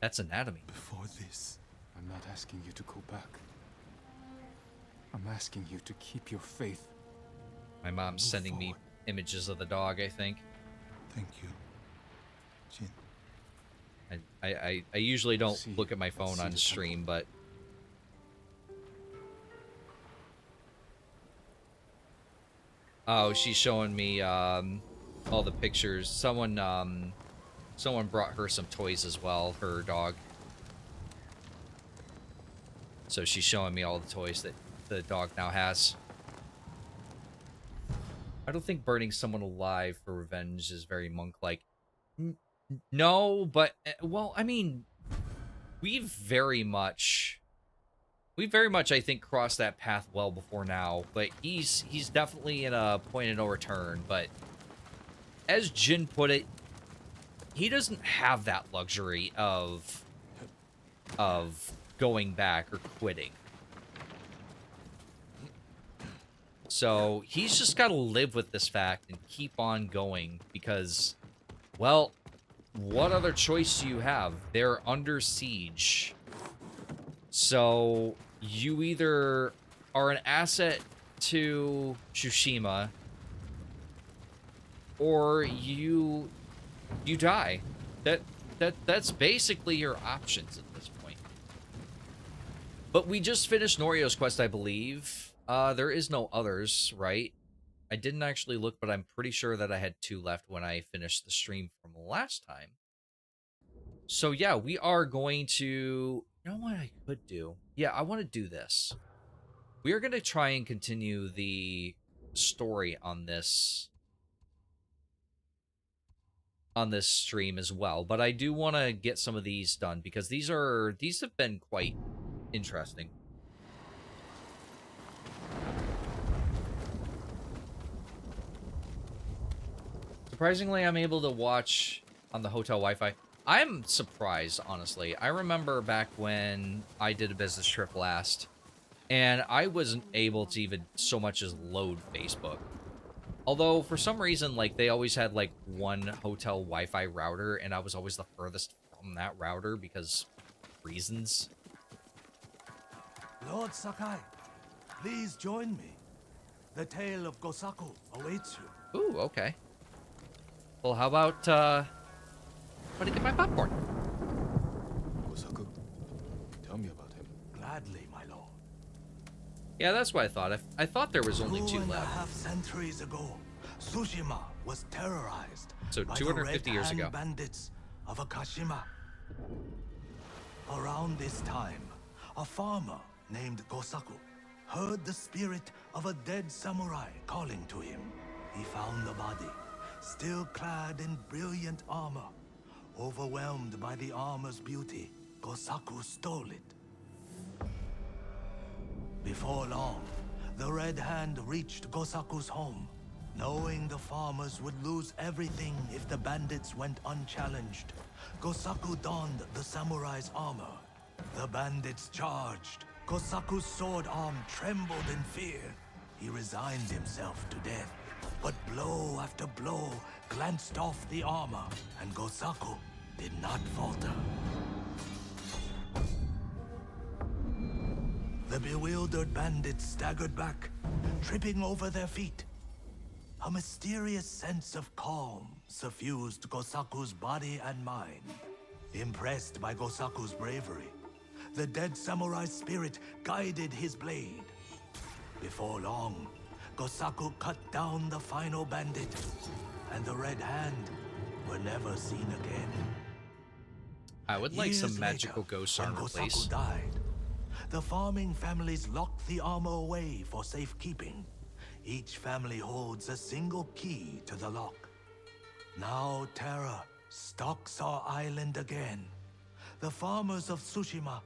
That's anatomy. before this. I'm not asking you to go back. I'm asking you to keep your faith. My mom's sending me forward. images of the dog, I think. Thank you, Jin. I usually don't See, look at my let's phone see on the stream, but oh, she's showing me all the pictures. Someone brought her some toys as well, her dog. So she's showing me all the toys that the dog now has. I don't think burning someone alive for revenge is very monk-like. No, but well, I mean, we've very much, I think, crossed that path well before now. But he's definitely in a point of no return. But as Jin put it, he doesn't have that luxury of going back or quitting. So he's just got to live with this fact and keep on going because, well, what other choice do you have? They're under siege. So you either are an asset to Tsushima or you die. That's basically your options at this point. But we just finished Norio's quest, I believe. There is no others, right? I didn't actually look, but I'm pretty sure that I had 2 left when I finished the stream from last time. So yeah, we are going to... You know what I could do? Yeah, I want to do this. We are going to try and continue the story on this stream as well, but I do want to get some of these done because these have been quite interesting. Surprisingly, I'm able to watch on the hotel Wi-Fi. I'm surprised, honestly. I remember back when I did a business trip last, and I wasn't able to even so much as load Facebook. Although, for some reason, like, they always had, like, one hotel Wi-Fi router, and I was always the furthest from that router because reasons. Lord Sakai, please join me. The tale of Gosaku awaits you. Ooh, okay. Well, how about to get my popcorn? Kosaku, tell me about him. Gladly, my lord. Yeah, that's what I thought. I thought there was only 2 2.5 left. centuries ago, Tsushima was terrorized So by 250 the years Red ago. Hand bandits of Akashima. Around this time, a farmer named Gosaku heard the spirit of a dead samurai calling to him. He found the body, still clad in brilliant armor. Overwhelmed by the armor's beauty, Gosaku stole it. Before long, the Red Hand reached Gosaku's home. Knowing the farmers would lose everything if the bandits went unchallenged, Gosaku donned the samurai's armor. The bandits charged. Gosaku's sword arm trembled in fear. He resigned himself to death. But blow after blow glanced off the armor, and Gosaku did not falter. The bewildered bandits staggered back, tripping over their feet. A mysterious sense of calm suffused Gosaku's body and mind. Impressed by Gosaku's bravery, the dead samurai's spirit guided his blade. Before long, Gosaku cut down the final bandit, and the Red Hand were never seen again. I would like Years some magical later, ghost when armor, Gosaku please. died, the farming families locked the armor away for safekeeping. Each family holds a single key to the lock. Now terror stalks our island again. The farmers of Tsushima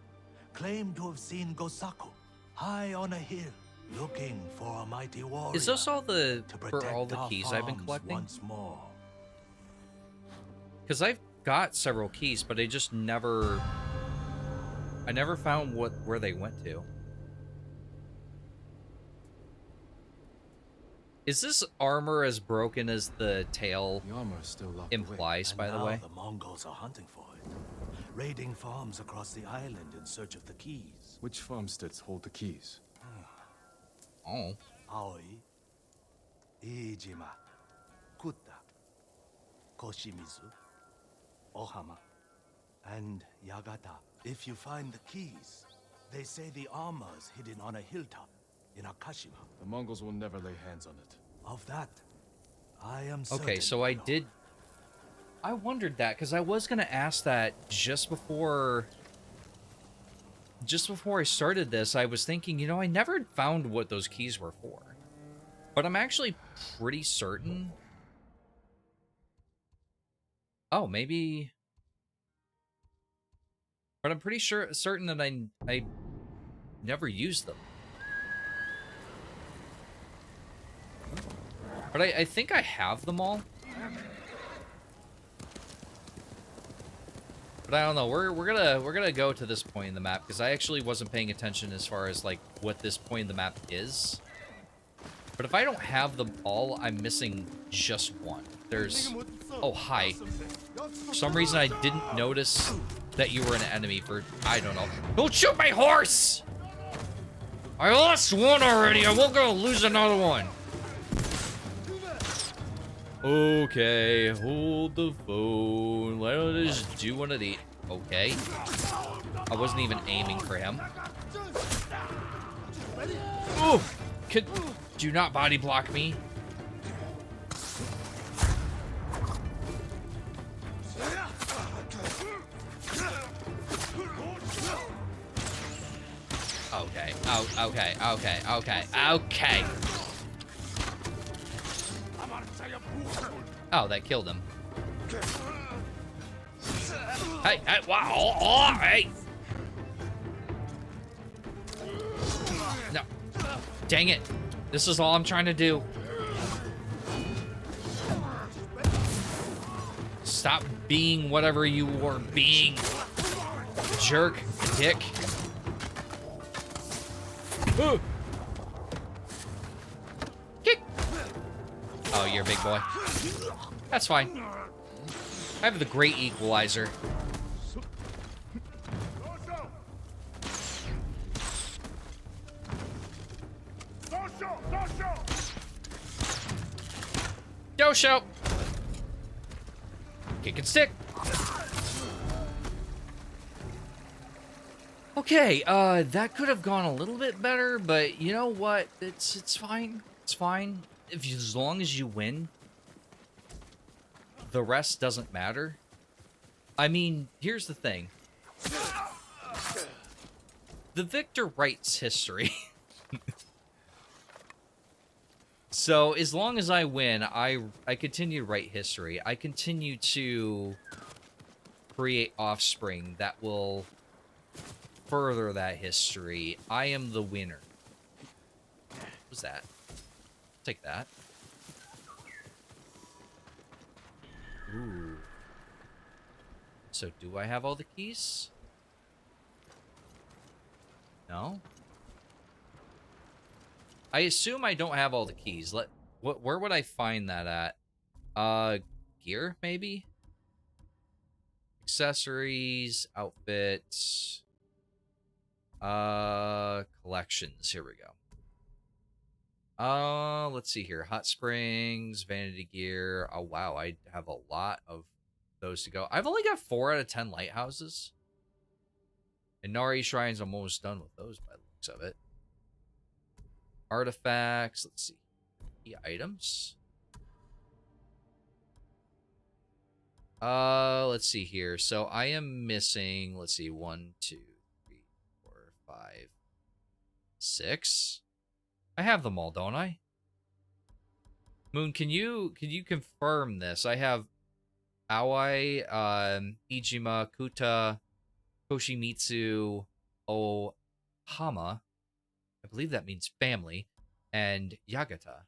claim to have seen Gosaku high on a hill, looking for a mighty warrior. Is this all the to for protect all the our keys I've been farms collecting? once more. Because I've got several keys, but I just never found where they went to. Is this armor as broken as the tale The armor is still locked away. implies, And by the now way? the Mongols are hunting for it, raiding farms across the island in search of the keys. Which farmsteads hold the keys? Oh. Aoi, Iijima, Kutta, Koshimizu, Ohama, and Yagata. If you find the keys, they say the armor is hidden on a hilltop in Akashima. The Mongols will never lay hands on it. Of that, I am certain. Okay, so my I lord. did... I wondered that, because I was going to ask that just before I started this. I was thinking, you know, I never found what those keys were for. But I'm actually pretty certain... Oh, maybe... But I'm pretty certain that I never used them. But I think I have them all. But I don't know. We're gonna go to this point in the map because I actually wasn't paying attention as far as like what this point in the map is. But if I don't have them all, I'm missing just one. There's... Oh, hi. For some reason, I didn't notice that you were an enemy for... I don't know. Don't shoot my horse! I lost one already. I won't go lose another one. Okay, hold the phone. Let us do one of the... Okay. I wasn't even aiming for him. Ooh! Could do not body block me. Okay. Oh, okay. Okay. Okay. Okay. Oh, that killed him. Hey, hey, wow, oh, hey. No. Dang it. This is all I'm trying to do. Stop being whatever you were being. Jerk, dick. Ooh. Kick. Oh, you're a big boy. That's fine. I have the great equalizer. Dosho. Kick and stick. Okay, that could have gone a little bit better, but you know what? It's fine. It's fine. As long as you win, the rest doesn't matter. I mean, here's the thing. The victor writes history. So, as long as I win, I continue to write history. I continue to create offspring that will further that history. I am the winner. What was that? Take that. Ooh. So, do I have all the keys? No? I assume I don't have all the keys. Where would I find that at? Gear, maybe? Accessories, outfits. Collections. Here we go. Let's see here. Hot Springs, Vanity Gear. Oh, wow. I have a lot of those to go. I've only got 4 out of 10 lighthouses. And Nari Shrines, I'm almost done with those by the looks of it. Artifacts. Let's see. The items. Let's see here. So I am missing, let's see, 1, 2, 3, 4, 5, 6. I have them all, don't I? Moon, can you confirm this? I have Aoi, Ijima, Kuta, Koshimitsu, Ohama. I believe that means family, and Yagata.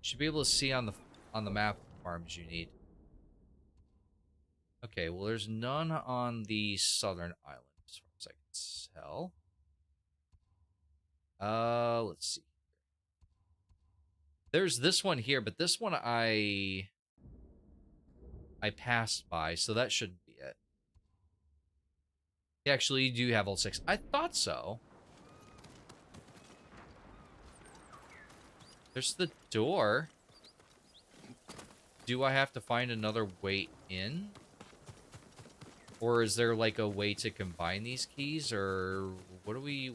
Should be able to see on the map the farms you need. Okay, well there's none on the southern island as far as I can tell. Let's see. There's this one here, but this one I passed by, so that shouldn't be it. Actually, you do have all 6. I thought so. There's the door. Do I have to find another way in? Or is there like a way to combine these keys, or what are we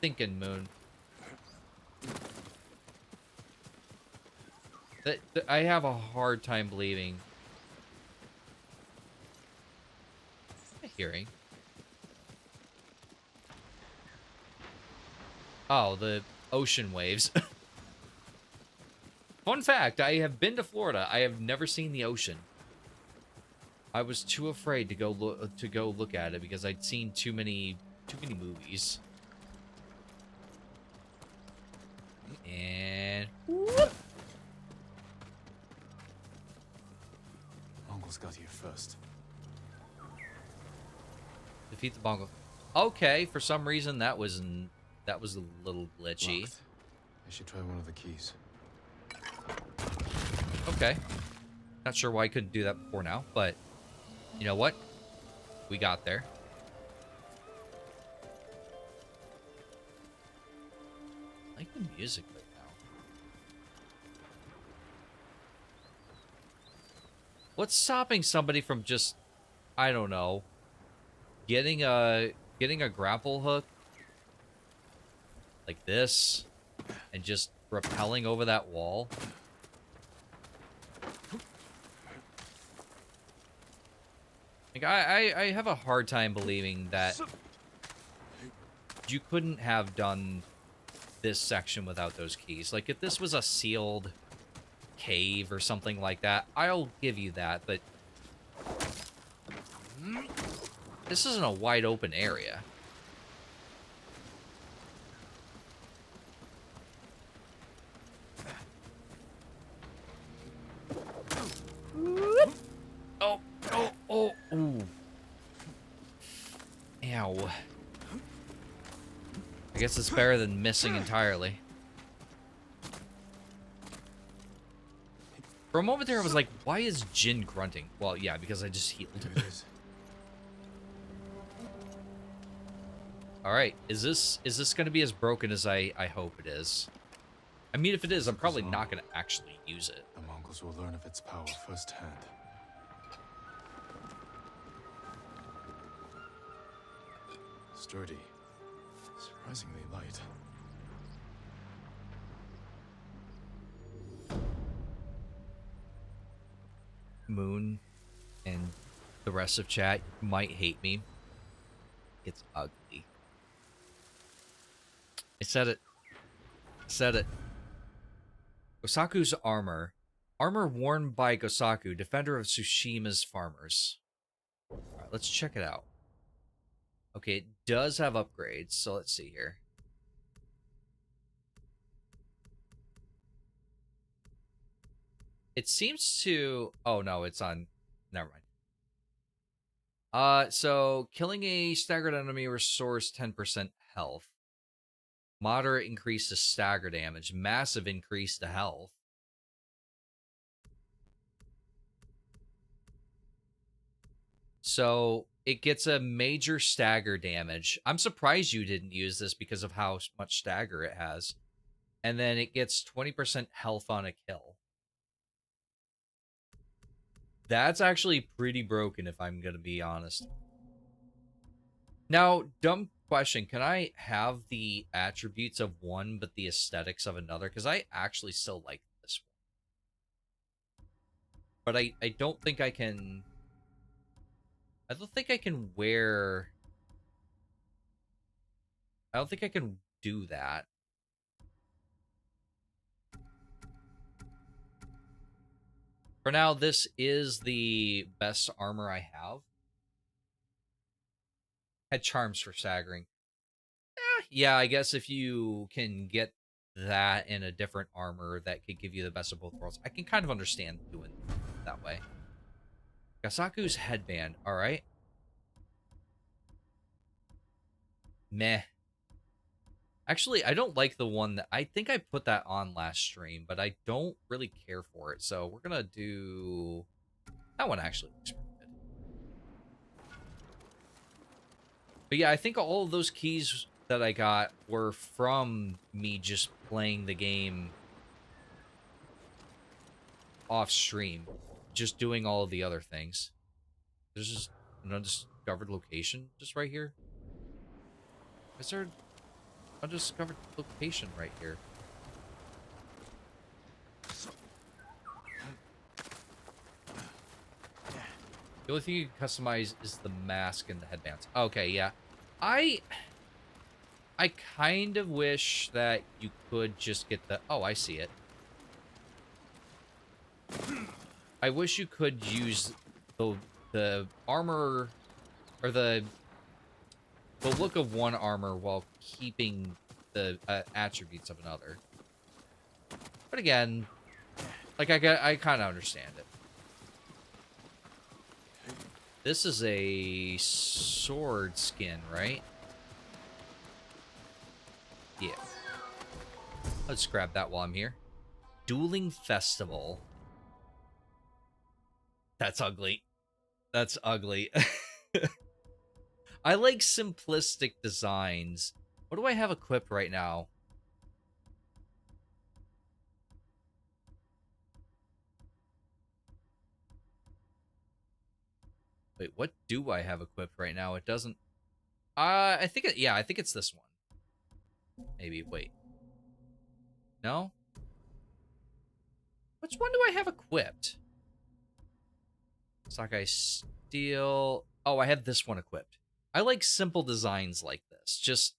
thinking, Moon? That I have a hard time believing. Hearing. Oh, the ocean waves. Fun fact, I have been to Florida. I have never seen the ocean. I was too afraid to go look at it because I'd seen too many movies. And whoop. Mongols got here first. Defeat the Bongo. Okay, for some reason that was a little glitchy. Locked. I should try one of the keys. Okay. Not sure why I couldn't do that before now, but you know what? We got there. I like the music right now. What's stopping somebody from just, I don't know, getting a grapple hook like this and just rappelling over that wall. Like I have a hard time believing that you couldn't have done this section without those keys. Like if this was a sealed cave or something like that, I'll give you that, but this isn't a wide open area. Oh, oh, oh, ooh. Ow. I guess it's better than missing entirely. For a moment there, I was like, why is Jin grunting? Well, yeah, because I just healed. Here it is. Alright, is this going to be as broken as I hope it is? I mean, if it is, I'm probably not going to actually use it. The Mongols will learn of its power firsthand. Sturdy. Surprisingly light. Moon and the rest of chat might hate me. It's ugly. I said it. Said it. Gosaku's armor. Armor worn by Gosaku, defender of Tsushima's farmers. Alright, let's check it out. Okay, it does have upgrades, so let's see here. It seems to... Oh, no, it's on... Never mind. So, killing a staggered enemy restores 10% health. Moderate increase to stagger damage. Massive increase to health. So, it gets a major stagger damage. I'm surprised you didn't use this because of how much stagger it has. And then it gets 20% health on a kill. That's actually pretty broken, if I'm going to be honest. Now, dumb question. Can I have the attributes of one, but the aesthetics of another? Because I actually still like this one. But I don't think I can... I don't think I can wear... I don't think I can do that. For now, this is the best armor I have. Had charms for staggering. Yeah, I guess if you can get that in a different armor that could give you the best of both worlds, I can kind of understand doing it that way. Gasaku's headband, alright. Meh. Actually, I don't like the one that... I think I put that on last stream, but I don't really care for it. So we're gonna do... That one actually looks pretty good. But yeah, I think all of those keys that I got were from me just playing the game off stream. Just doing all of the other things. There's just an undiscovered location just right here. Is there an undiscovered location right here? The only thing you can customize is the mask and the headbands. Okay, yeah. I kind of wish that you could just get the... Oh, I see it. I wish you could use the armor... Or the look of one armor while keeping the attributes of another. But again, like I kind of understand it. This is a sword skin, right? Yeah. Let's grab that while I'm here. Dueling Festival. That's ugly. That's ugly. I like simplistic designs. What do I have equipped right now? Wait, what do I have equipped right now? It doesn't... I think yeah, I think it's this one. Maybe, wait. No? Which one do I have equipped? Sockeye Steel. Oh, I have this one equipped. I like simple designs like this. Just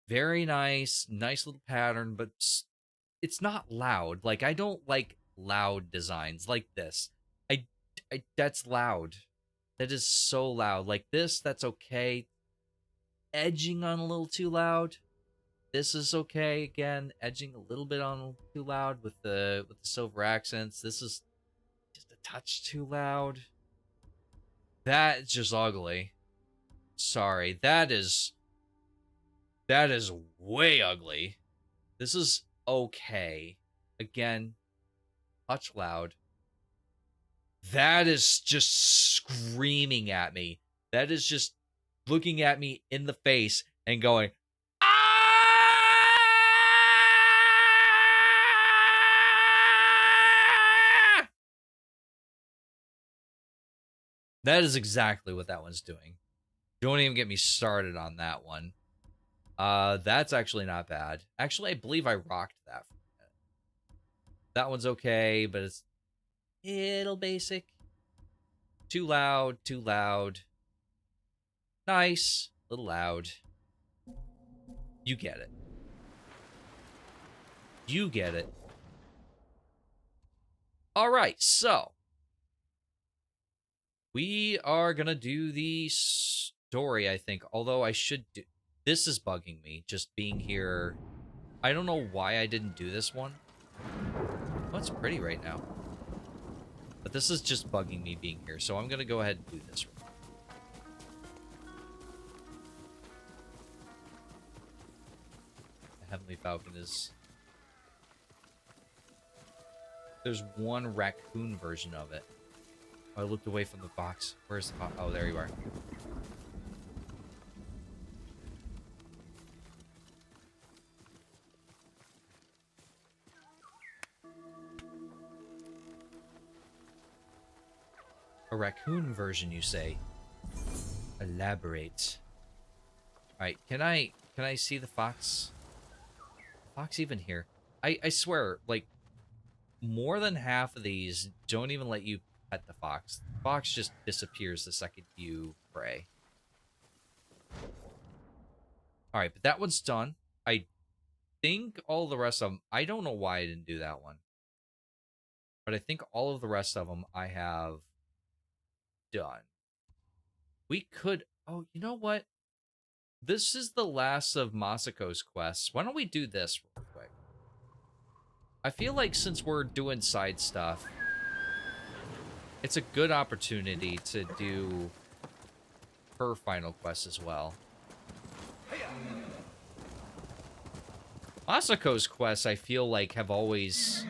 very nice, nice little pattern, but it's not loud. Like, I don't like loud designs like this. That's loud. That is so loud. Like this, that's okay. Edging on a little too loud. This is okay. Again, edging a little bit on too loud with the silver accents. This is just a touch too loud. That's just ugly. Sorry, that is way ugly. This is okay. Again, touch loud. That is just screaming at me. That is just looking at me in the face and going, ah! That is exactly what that one's doing. Don't even get me started on that one. That's actually not bad. Actually, I believe I rocked that for a minute. That one's okay, but it's a little basic. Too loud, too loud. Nice, a little loud. You get it. You get it. All right, so we are gonna do the story, I think. Although I should do... This is bugging me, just being here. I don't know why I didn't do this one. Oh, it's pretty right now. But this is just bugging me being here, so I'm gonna go ahead and do this one. The Heavenly Falcon is... There's one raccoon version of it. Oh, I looked away from the box. Where's the box? Oh, there you are. A raccoon version, you say? Elaborate. Alright, can I see the fox? Fox even here? I swear, like, more than half of these don't even let you pet the fox. The fox just disappears the second you pray. Alright, but that one's done. I think all the rest of them... I don't know why I didn't do that one. But I think all of the rest of them I have done. We could... Oh, you know what? This is the last of Masako's quests. Why don't we do this real quick? I feel like since we're doing side stuff, it's a good opportunity to do her final quest as well. Masako's quests, I feel like, have always...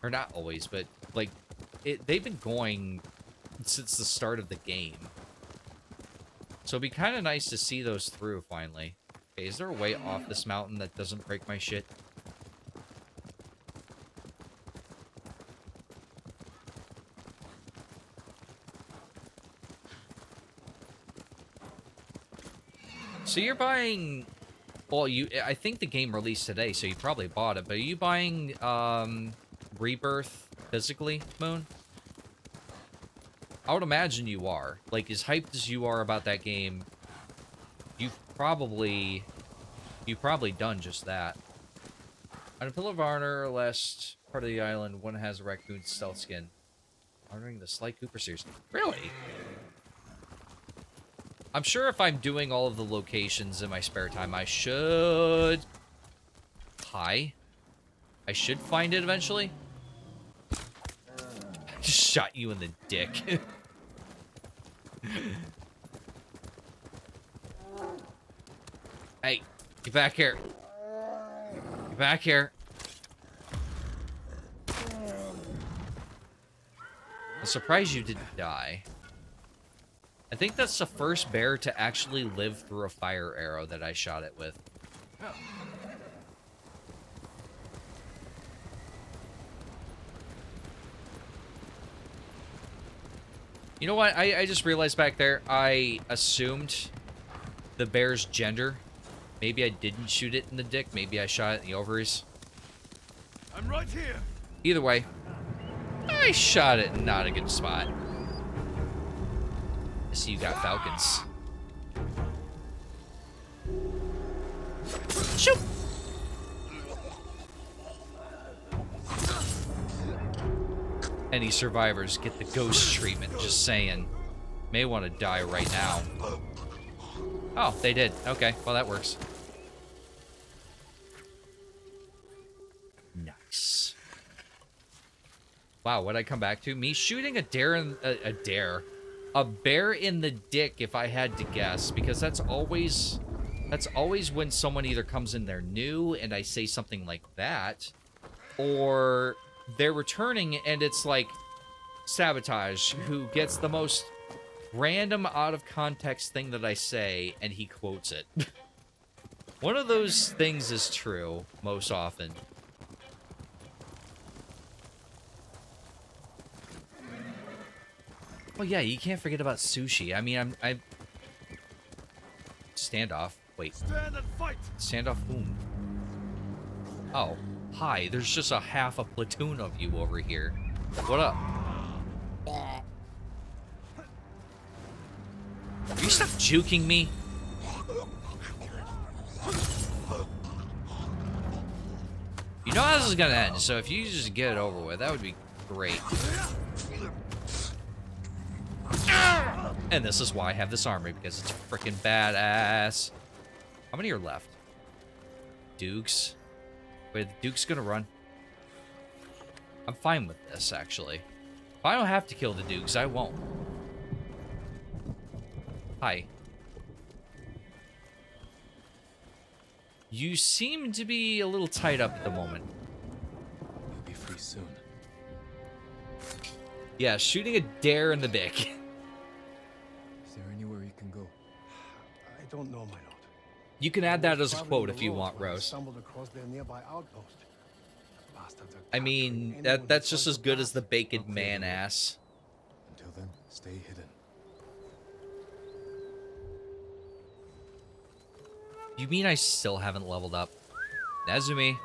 Or not always, but, like, they've been going since the start of the game. So it'd be kind of nice to see those through, finally. Okay, is there a way off this mountain that doesn't break my shit? So you're buying... Well, I think the game released today, so you probably bought it. But are you buying, Rebirth physically, Moon? I would imagine you are. Like, as hyped as you are about that game, you've probably done just that. On a Pillar of Honor, last part of the island, one has a raccoon stealth skin. Honoring the Sly Cooper series. Really? I'm sure if I'm doing all of the locations in my spare time, I should... Hi. I should find it eventually. I just shot you in the dick. Hey, get back here. Get back here. I'm surprised you didn't die. I think that's the first bear to actually live through a fire arrow that I shot it with. You know what? I just realized back there, I assumed the bear's gender. Maybe I didn't shoot it in the dick. Maybe I shot it in the ovaries. I'm right here. Either way, I shot it in not a good spot. I see you got falcons. Shoot! Any survivors get the ghost treatment, just saying. May want to die right now. Oh, they did. Okay, well that works. Nice. Wow, what'd I come back to? Me shooting a bear in the dick, if I had to guess, because that's always when someone either comes in there new and I say something like that, or they're returning and it's like Sabotage, who gets the most random out of context thing that I say and he quotes it. One of those things is true most often. Well, yeah, you can't forget about sushi. I mean, I'm standoff. Wait. Stand and fight. Standoff whom? Oh, hi. There's just a half a platoon of you over here. What up? Will you stop juking me? You know how this is gonna end, so if you just get it over with, that would be great. And this is why I have this armor, because it's freaking badass. How many are left? Dukes. Wait, the Duke's gonna run. I'm fine with this, actually. If I don't have to kill the Dukes, I won't. Hi. You seem to be a little tied up at the moment. You'll be free soon. Yeah, shooting a dare in the dick. Is there anywhere you can go? I don't know, my lord. You can add that as a quote if you want, When I Rose. stumbled across their nearby outpost. The bastards are I mean, capturing anyone that's who just tries as to good pass as the it. bacon man ass. Until then, stay hidden. You mean I still haven't leveled up? Nezumi.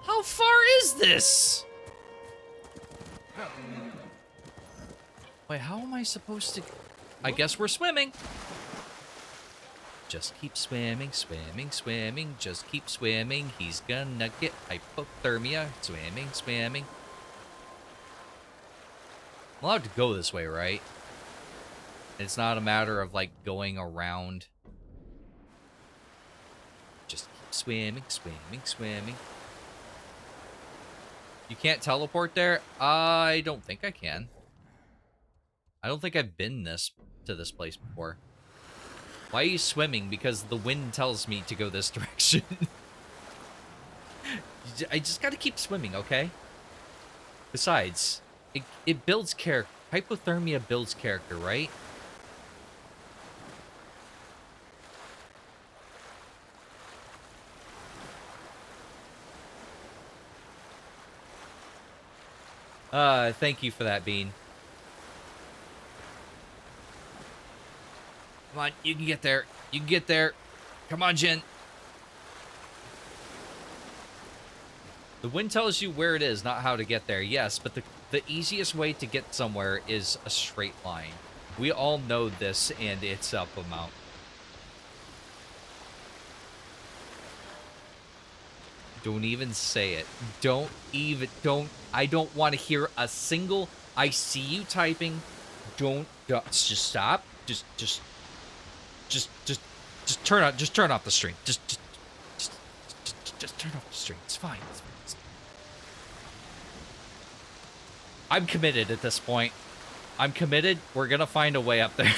How far is this? Wait, how am I supposed to... I guess we're swimming. Just keep swimming, swimming, swimming. Just keep swimming. He's gonna get hypothermia. Swimming, swimming. I'm allowed to go this way, right? It's not a matter of, like, going around. Just keep swimming, swimming, swimming. You can't teleport there? I don't think I can. I don't think I've been to this place before. Why are you swimming? Because the wind tells me to go this direction. I just gotta keep swimming, okay? Besides... It builds character. Hypothermia builds character, right? Thank you for that, Bean. Come on, you can get there. You can get there. Come on, Jin. The wind tells you where it is, not how to get there. Yes, but the easiest way to get somewhere is a straight line. We all know this, and it's up a mountain. Don't even say it. I don't want to hear a single, I see you typing. Just stop. Just turn off the stream. Just turn off the stream. It's fine. It's fine. I'm committed at this point. I'm committed. We're gonna find a way up there.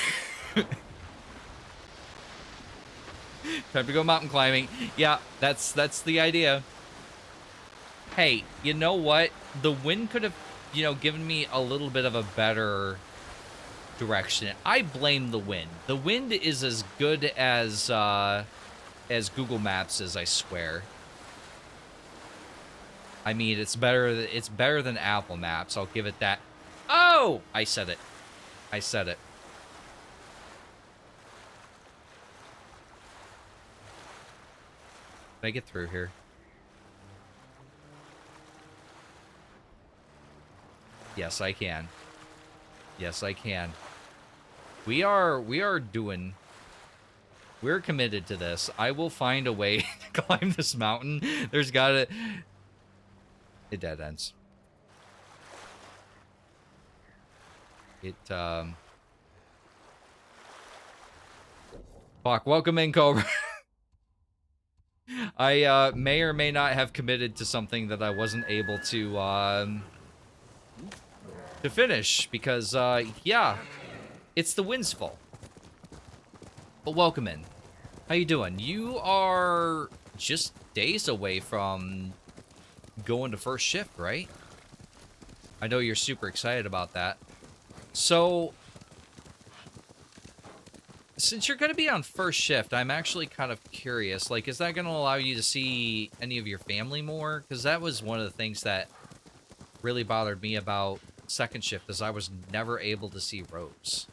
Time to go mountain climbing. Yeah, that's the idea. Hey, you know what? The wind could have, given me a little bit of a better direction. I blame the wind. The wind is as good as Google Maps is, I swear. I mean, it's better than Apple Maps. I'll give it that. Oh, I said it. I said it. Can I get through here? Yes, I can. Yes, I can. We're committed to this. I will find a way to climb this mountain. There's gotta... It dead ends. Fuck, welcome in, Cobra. I may or may not have committed to something that I wasn't able to finish because yeah, it's the wind's fault. But welcome in. How you doing? You are just days away from going to first shift, right? I know you're super excited about that. So, since you're going to be on first shift, I'm actually kind of curious. Like, is that going to allow you to see any of your family more? Because that was one of the things that really bothered me about second shift, is I was never able to see Rose.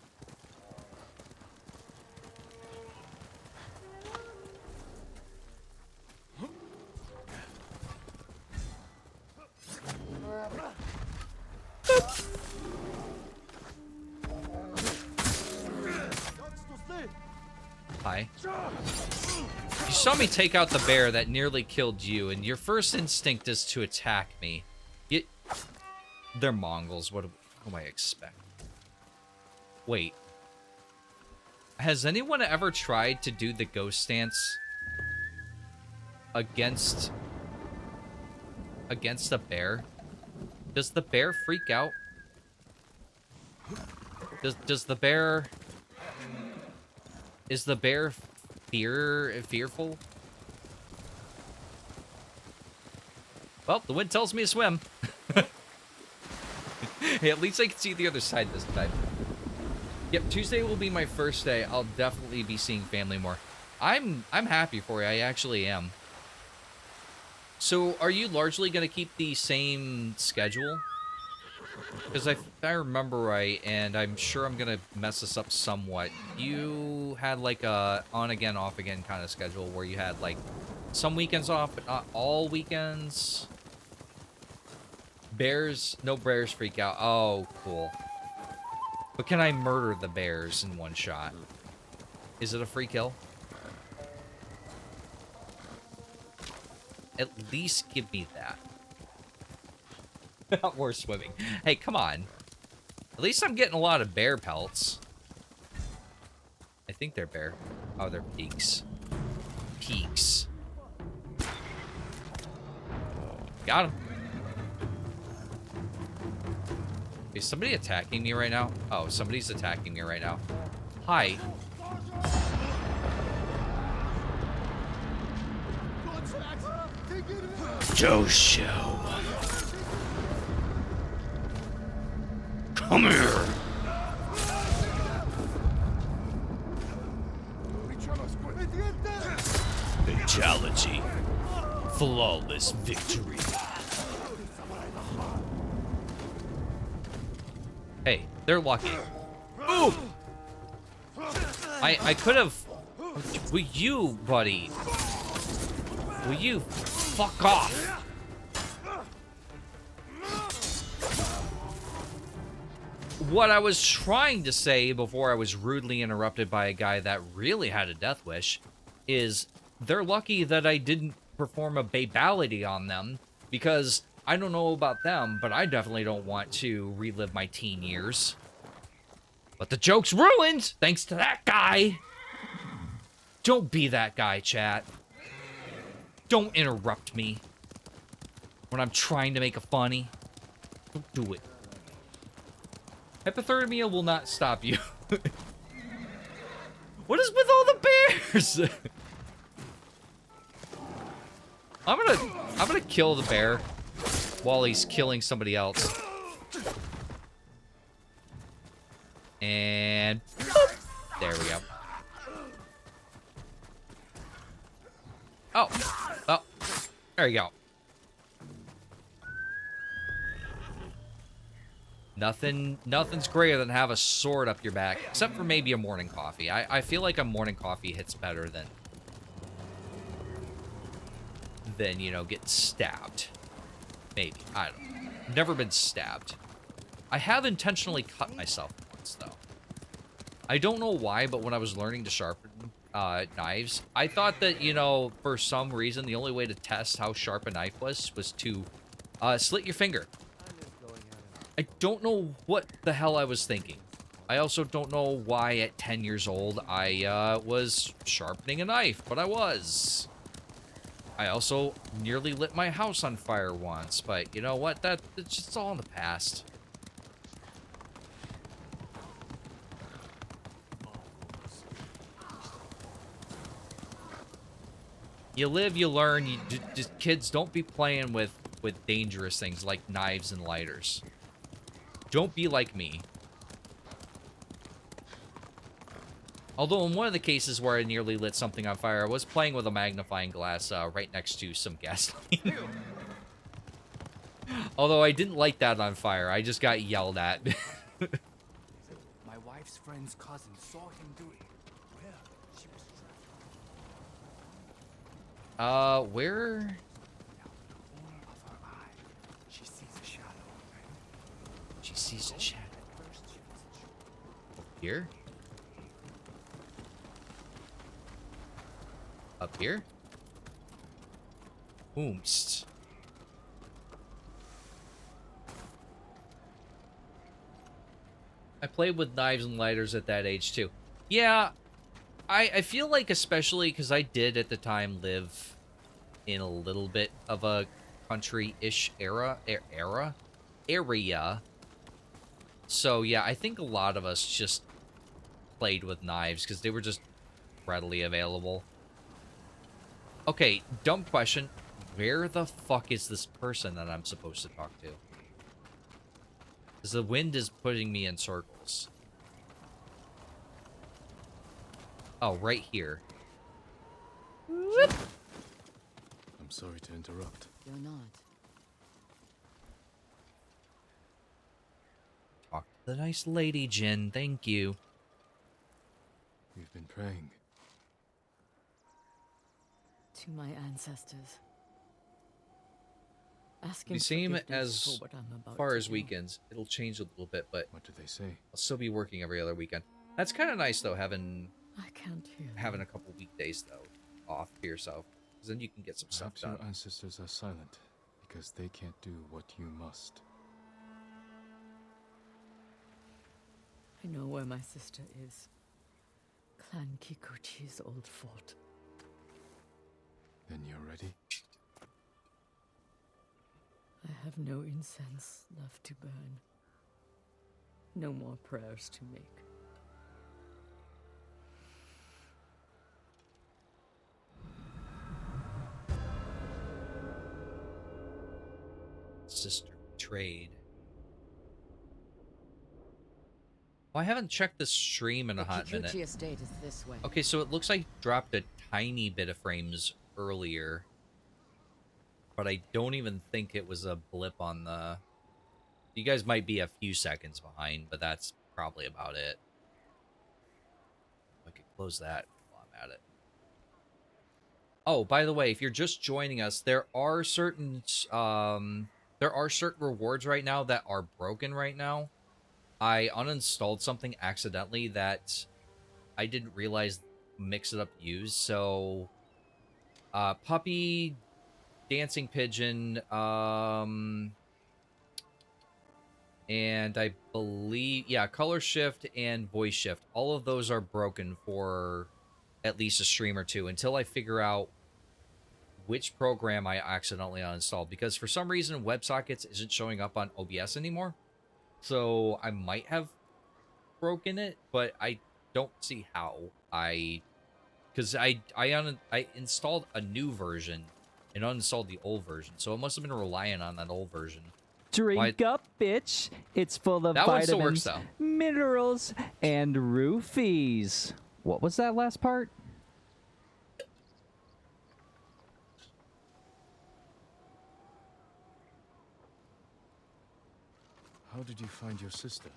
Hi. You saw me take out the bear that nearly killed you, and your first instinct is to attack me. They're Mongols. What do I expect? Wait. Has anyone ever tried to do the ghost stance against a bear? Does the bear freak out? Does the bear... Is the bear fearful? Well, the wind tells me to swim. Hey, at least I can see the other side this time. Yep, Tuesday will be my first day. I'll definitely be seeing family more. I'm happy for you. I actually am. So, are you largely going to keep the same schedule? Because if I remember right, and I'm sure I'm going to mess this up somewhat, you had like a on-again, off-again kind of schedule where you had like some weekends off, but not all weekends. Bears, no bears freak out. Oh, cool. But can I murder the bears in one shot? Is it a free kill? At least give me that. Or swimming. Hey, come on. At least I'm getting a lot of bear pelts. I think they're bear. Oh, they're peaks. Peaks. Got him. Is somebody attacking me right now? Oh, somebody's attacking me right now. Hi. Joshua. Come here. Fatality. Flawless victory. Hey, they're lucky. Ooh! I could have... Will you, buddy? Will you fuck off? What I was trying to say before I was rudely interrupted by a guy that really had a death wish is they're lucky that I didn't perform a babality on them, because I don't know about them, but I definitely don't want to relive my teen years. But the joke's ruined thanks to that guy. Don't be that guy, chat. Don't interrupt me when I'm trying to make a funny. Don't do it. Hypothermia will not stop you. What is with all the bears? I'm gonna kill the bear while he's killing somebody else. And boop. There we go. Oh, there you go. Nothing's greater than have a sword up your back, except for maybe a morning coffee. I feel like a morning coffee hits better than you know, getting stabbed. Maybe. I don't know. Never been stabbed. I have intentionally cut myself once, though. I don't know why, but when I was learning to sharpen knives, I thought that, you know, for some reason, the only way to test how sharp a knife was to slit your finger. I don't know what the hell I was thinking. I also don't know why at 10 years old I was sharpening a knife, but I was. I also nearly lit my house on fire once, but you know what? It's just all in the past. You live, you learn. You just kids, don't be playing with dangerous things like knives and lighters. Don't be like me. Although in one of the cases where I nearly lit something on fire, I was playing with a magnifying glass right next to some gasoline. Although I didn't light that on fire, I just got yelled at. My wife's friend's cousin saw him do it. Where? She was trapped. Where? Out the corner of her eye, she sees a shadow. She sees a shadow. Here? Up here? Oomst. I played with knives and lighters at that age too. Yeah, I feel like especially because I did at the time live in a little bit of a country-ish area. So yeah, I think a lot of us just played with knives because they were just readily available. Okay, dumb question. Where the fuck is this person that I'm supposed to talk to? Because the wind is putting me in circles. Oh, right here. I'm sorry to interrupt. You're not. Talk to the nice lady, Jin. Thank you. We've been praying. To my ancestors. Asking The same forgiveness for as what I'm about far to as do. weekends. It'll change a little bit, but What do they say? I'll still be working every other weekend. That's kind of nice, though, having I can't hear a them. couple weekdays, though, off to yourself. Because then you can get some stuff Perhaps done. your ancestors are silent because they can't do what you must. I know where my sister is. Clan Kikuchi's old fort. Then you're ready? I have no incense left to burn. No more prayers to make. Sister betrayed. Well, I haven't checked the stream in a The hot minute. Kikuchi estate is this way. Okay, so it looks like I dropped a tiny bit of frames earlier. But I don't even think it was a blip on the... You guys might be a few seconds behind, but that's probably about it. I could close that while I'm at it. Oh, by the way, if you're just joining us, there are certain rewards right now that are broken right now. I uninstalled something accidentally that I didn't realize Mix It Up used. So, puppy, dancing pigeon, and I believe, yeah, color shift and voice shift. All of those are broken for at least a stream or two until I figure out which program I accidentally uninstalled. Because for some reason, WebSockets isn't showing up on OBS anymore. So I might have broken it, but I don't see how. Because I installed a new version and uninstalled the old version. So it must have been relying on that old version. Drink up, bitch. It's full of That one still works, vitamins, though. minerals, and roofies. What was that last part? How How did you find your sister?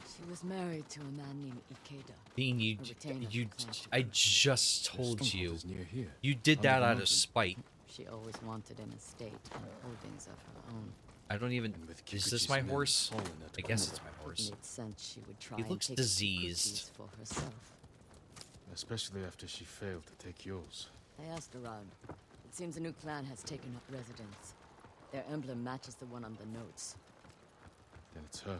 She was married to a man named Ikeda. Bean, a retainer for Clan I Kikuchi. just Their told stronghold you. is near here, You did under that the out of mountain. spite. She always wanted an estate and holdings of her own. I don't even. And with Is this Kikuchi's my men horse? fallen at I guess Konoha, it's my It horse. made sense she would try He and looks take diseased. Kikuchi's for herself. especially after she failed to take yours. I asked around. It seems a new clan has taken up residence. Their emblem matches the one on the notes. Then it's her.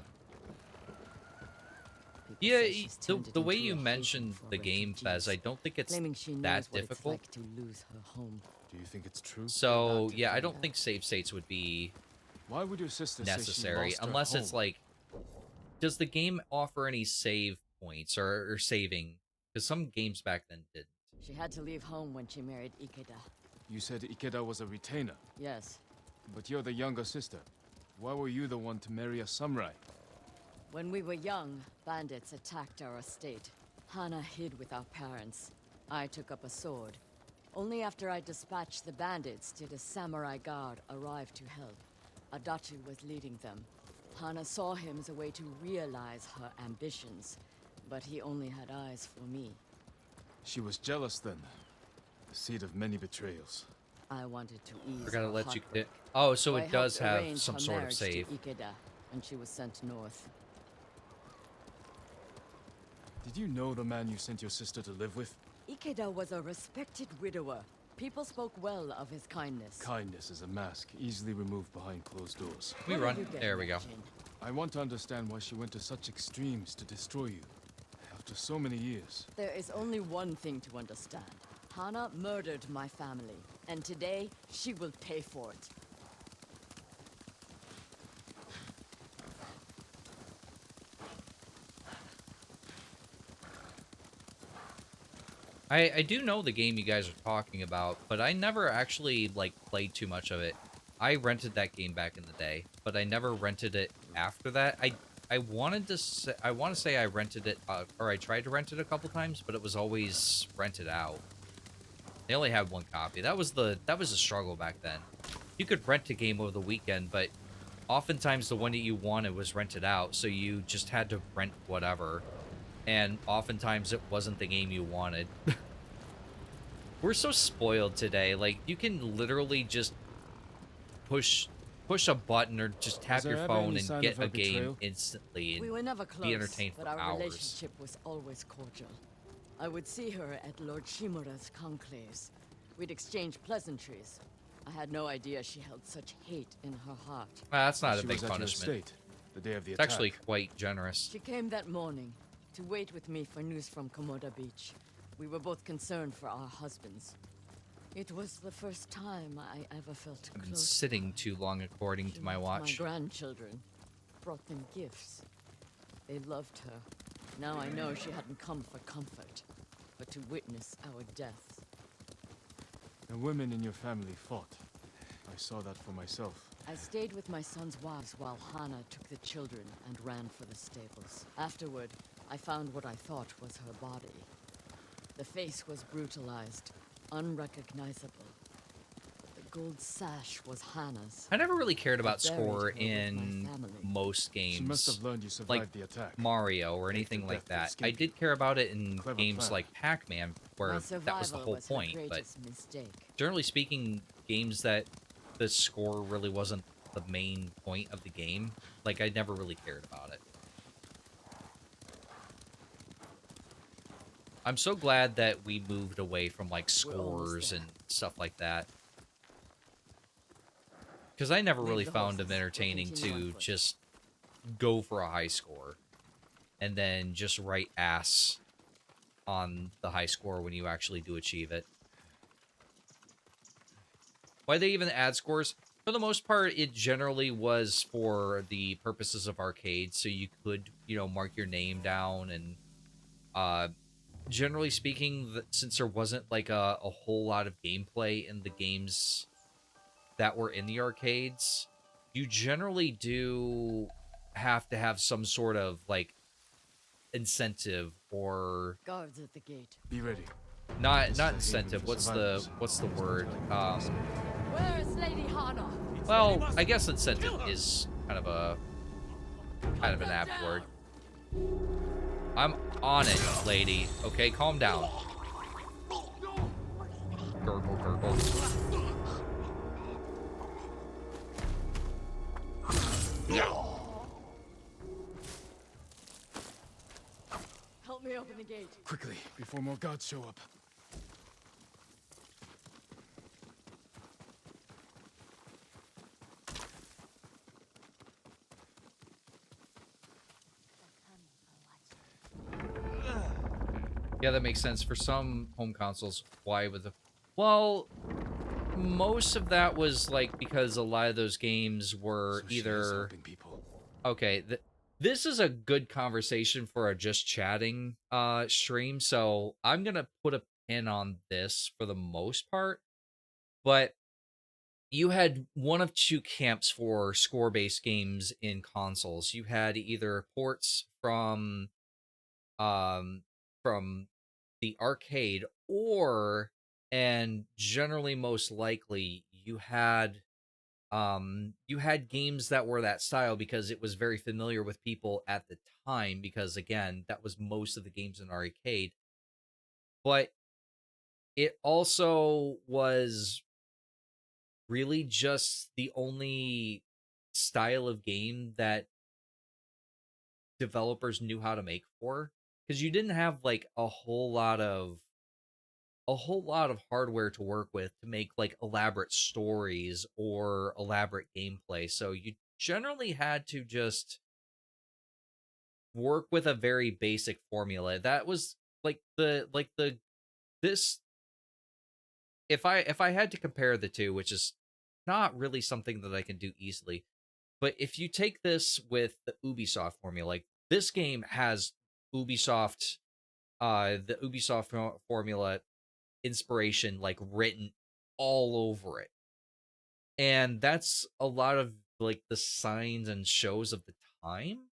People Yeah, say she's turned it the way into you a haven mentioned for the game, Fez, refugees, I don't think it's claiming she knows that what difficult. it's like to lose her home. Do you think it's true? So, about to yeah, I find don't out. think save states would be Why would your sister say necessary she lost unless her it's home? like, does the game offer any save points or saving? Because some games back then didn't. She had to leave home when she married Ikeda. You said Ikeda was a retainer, Yes. but you're the younger sister. Why were you the one to marry a samurai? When we were young, bandits attacked our estate. Hana hid with our parents. I took up a sword. Only after I dispatched the bandits did a samurai guard arrive to help. Adachi was leading them. Hana saw him as a way to realize her ambitions, but he only had eyes for me. She was jealous then. The seed of many betrayals. I wanted to ease We're gonna her let you. heartbreak. Oh, so I it does helped have arrange some her sort of marriage save. to Ikeda, and she was sent north. Did you know the man you sent your sister to live with? Ikeda was a respected widower. People spoke well of his kindness. Kindness is a mask, easily removed behind closed doors. We What are run. you getting There we at, go. Jin? I want to understand why she went to such extremes to destroy you. After so many years. There is only one thing to understand. Hana murdered my family, and today she will pay for it. I do know the game you guys are talking about, but I never actually like played too much of it. I rented that game back in the day, but I never rented it after that. I wanted to say, I want to say I rented it or I tried to rent it a couple times, but it was always rented out. They only had one copy. That was the struggle back then. You could rent a game over the weekend, but oftentimes the one that you wanted was rented out, so you just had to rent whatever. And oftentimes it wasn't the game you wanted. We're so spoiled today. Like, you can literally just push a button or just tap Was there your ever phone any and sign get of her a game betrayal? instantly We and were never close, be entertained but for our hours. relationship was always cordial. I would see her at Lord Shimura's conclaves. We'd exchange pleasantries. I had no idea she held such hate in her heart. That's not a She big was at your punishment. estate, the day of the It's attack. actually quite generous. She came that morning to wait with me for news from Komoda Beach. We were both concerned for our husbands. It was the first time I ever felt I've been close. sitting too long according She to my met watch. My grandchildren brought them gifts. They loved her. Now I know she hadn't come for comfort, but to witness our deaths. The women in your family fought. I saw that for myself. I stayed with my son's wives while Hana took the children and ran for the stables. Afterward, I found what I thought was her body. The face was brutalized, unrecognizable. The gold sash was Hana's. I never really cared about buried score her with my in family. most games. She must have learned you survived like the attack. Mario or Faked anything her like death to that. escape I you. did care about it in Clever games plan. like Pac-Man, where My that was the survival whole was her point. But greatest mistake. generally speaking, games that the score really wasn't the main point of the game, like I never really cared about it. I'm so glad that we moved away from like We're almost scores there. and stuff like that. Because I never Leave really the found horses. them We'll entertaining continue on to foot. just go for a high score and then just write ass on the high score when you actually do achieve it. Why they even add scores? For the most part, it generally was for the purposes of arcade, so you could, you know, mark your name down and generally speaking, since there wasn't like a whole lot of gameplay in the games that were in the arcades, you generally do have to have some sort of like incentive or Guards at the gate. Be ready. not This is a haven incentive. for What's the survivors. word? Where is Lady Hana? Well, I guess incentive is kind of a Kind of an apt word. I'm on it, lady. Okay, calm down. Gurgle, gurgle. Help me open the gate. Quickly, before more gods show up. Yeah, that makes sense. For some home consoles, why would the... Well, most of that was, like, because a lot of those games were Tsushima is either... helping people. Okay, this is a good conversation for a just chatting stream, so I'm gonna put a pin on this for the most part. But you had one of two camps for score-based games in consoles. You had either ports um from the arcade, or, and generally most likely, you had games that were that style because it was very familiar with people at the time, because again, that was most of the games in arcade. But it also was really just the only style of game that developers knew how to make for, because you didn't have like a whole lot of hardware to work with to make like elaborate stories or elaborate gameplay. So you generally had to just work with a very basic formula. That was like the this if I had to compare the two, which is not really something that I can do easily, but if you take this with the Ubisoft formula, like this game has Ubisoft the Ubisoft formula inspiration like written all over it. And that's a lot of like the signs and shows of the time,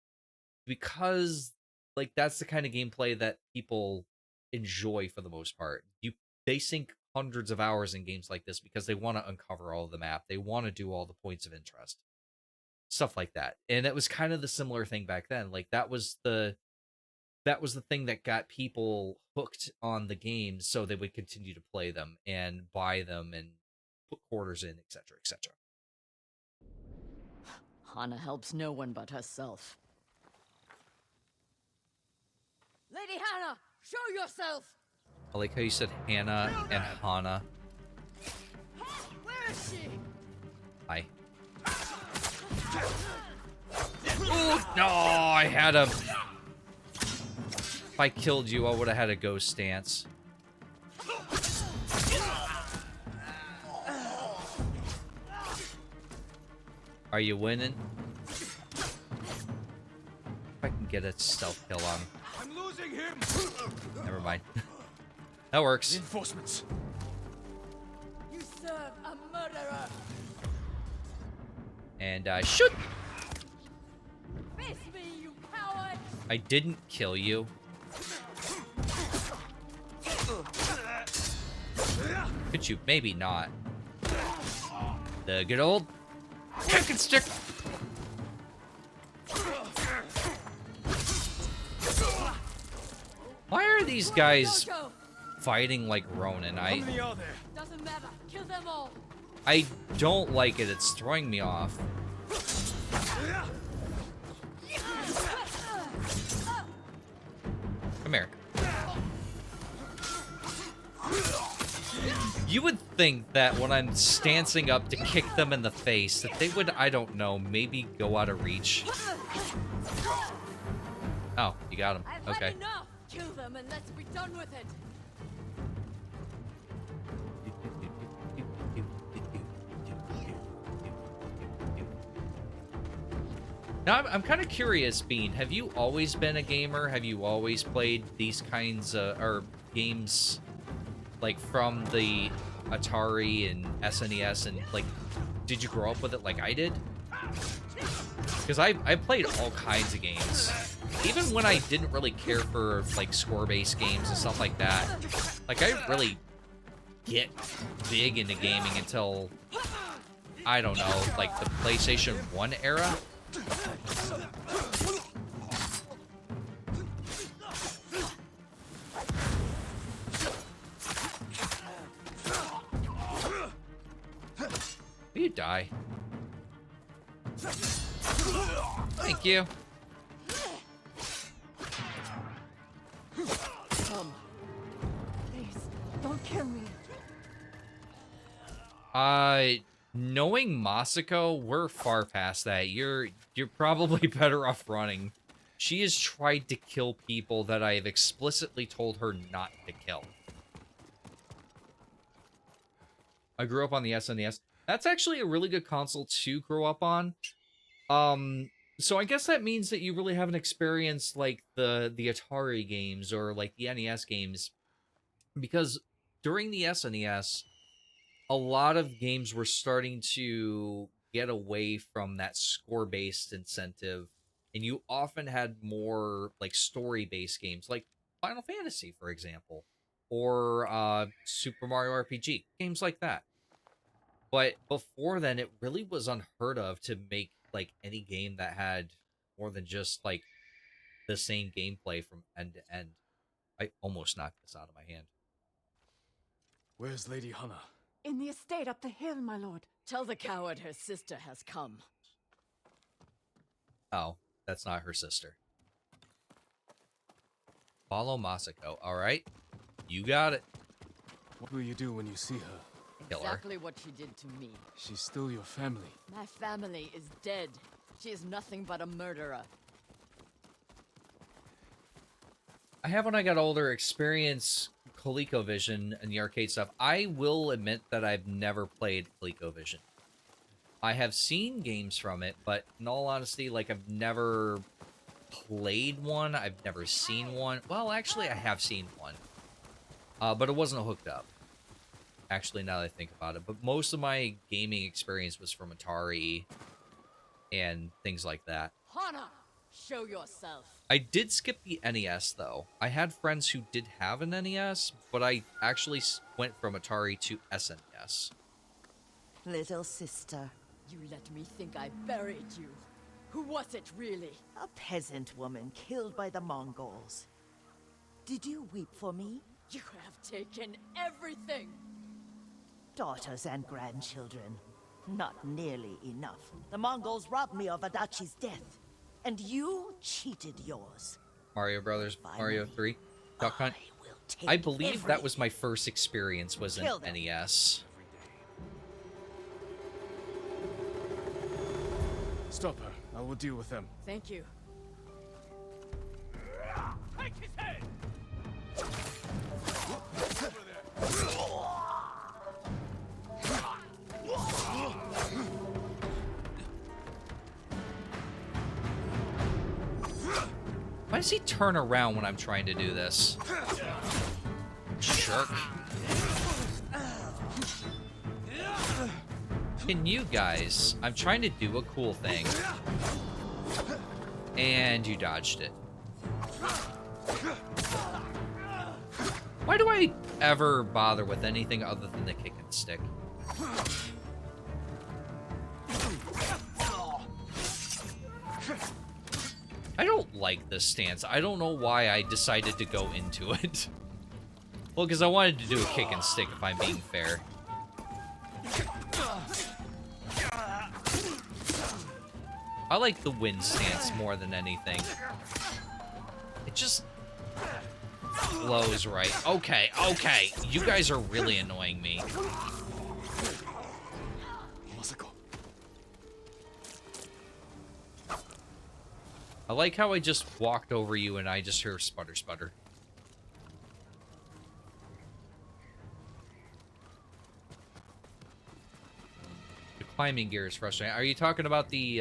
because like that's the kind of gameplay that people enjoy for the most part. They sink hundreds of hours in games like this because they want to uncover all of the map. They want to do all the points of interest. Stuff like that. And it was kind of the similar thing back then. Like that was the thing that got people hooked on the games, so they would continue to play them and buy them and put quarters in, etc., etc. Hana helps no one but herself. Lady Hana, show yourself! I like how you said Hannah and Hana. Where is she? Hi. Ooh, no, I had a... If I killed you, I would have had a ghost stance. Are you winning? If I can get a stealth kill on him. I'm losing him. Never mind. That works. Reinforcements. You serve a murderer! And shoot! Face me, you coward! I didn't kill you. Could you? Maybe not. The good old kick and stick. Why are these guys fighting like Ronin? How many are there? Doesn't matter. Kill them all. I don't like it. It's throwing me off. Come here. You would think that when I'm stancing up to kick them in the face, that they would, I don't know, maybe go out of reach. Oh, you got him. I've Okay. had enough. Kill them and let's be done with it. Now, I'm kind of curious, Bean. Have you always been a gamer? Have you always played these kinds of or games, like from the Atari and SNES, and like, did you grow up with it like I did? Because I played all kinds of games, even when I didn't really care for like score-based games and stuff like that. Like I didn't really get big into gaming until, I don't know, like the PlayStation 1 era. Will you die? Thank you. Come. Please, don't kill me. Knowing Masako, we're far past that. You're probably better off running. She has tried to kill people that I have explicitly told her not to kill. I grew up on the SNES. That's actually a really good console to grow up on. So I guess that means that you really haven't experienced like the Atari games or like the NES games, because during the SNES, a lot of games were starting to get away from that score-based incentive, and you often had more like story-based games, like Final Fantasy, for example, or Super Mario RPG, games like that. But before then, it really was unheard of to make like any game that had more than just like the same gameplay from end to end. I almost knocked this out of my hand. Where's Lady Hana? In the estate up the hill, my lord. Tell the coward her sister has come. Oh, that's not her sister. Follow Masako, all right? You got it. What will you do when you see her? Kill her. Exactly what she did to me. She's still your family. My family is dead. She is nothing but a murderer. I have, when I got older, experienced ColecoVision and the arcade stuff. I will admit that I've never played ColecoVision. I have seen games from it, but in all honesty, like, I've never played one. I've never seen one. Well, actually, I have seen one. But it wasn't hooked up. Actually, now that I think about it. But most of my gaming experience was from Atari and things like that. Hana, show yourself. I did skip the NES, though. I had friends who did have an NES, but I actually went from Atari to SNES. Little sister. You let me think I buried you. Who was it, really? A peasant woman killed by the Mongols. Did you weep for me? You have taken everything. Daughters and grandchildren. Not nearly enough. The Mongols robbed me of Adachi's death. And you cheated yours. Mario Brothers, Mario 3, Duck Hunt. Take I believe that was my first experience, was in Kill them. NES. Stop her. I will deal with them. Thank you. Take his head! Why does he turn around when I'm trying to do this? Jerk. Can you guys... I'm trying to do a cool thing. And you dodged it. Why do I ever bother with anything other than the kick and stick? I don't like this stance. I don't know why I decided to go into it. Well, because I wanted to do a kick and stick, if I'm being fair. I like the wind stance more than anything. It just flows right. Okay, okay. You guys are really annoying me. Masako. I like how I just walked over you and I just hear sputter sputter. The climbing gear is frustrating. Are you talking about the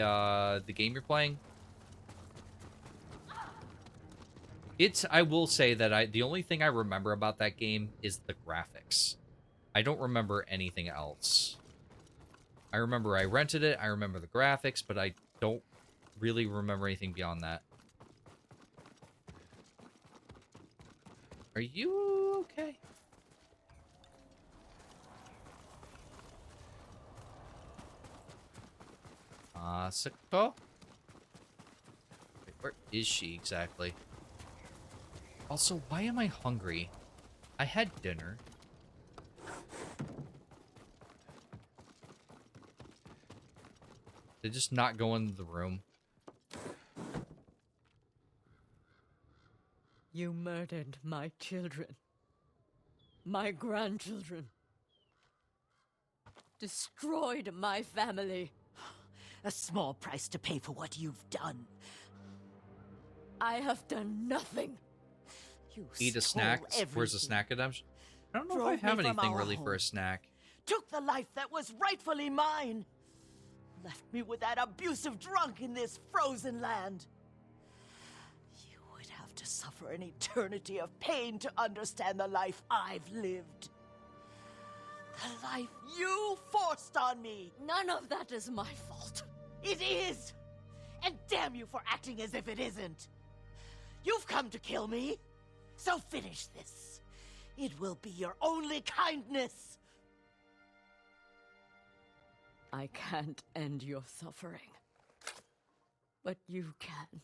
game you're playing? I will say that the only thing I remember about that game is the graphics. I don't remember anything else. I remember I rented it, I remember the graphics, but I don't really remember anything beyond that. Are you okay? Masako? Where is she exactly? Also, why am I hungry? I had dinner. They just not go into the room. You murdered my children. My grandchildren. Destroyed my family. A small price to pay for what you've done. I have done nothing. You Eat a stole snack? Where's the everything. snack redemption? I don't know Drove if I have me from anything our really for a home. snack. Took the life that was rightfully mine. Left me with that abusive drunk in this frozen land. You would have to suffer an eternity of pain to understand the life I've lived. The life you forced on me. None of that is my fault. It is! And damn you for acting as if it isn't. You've come to kill me, so finish this. It will be your only kindness. I can't end your suffering. But you can.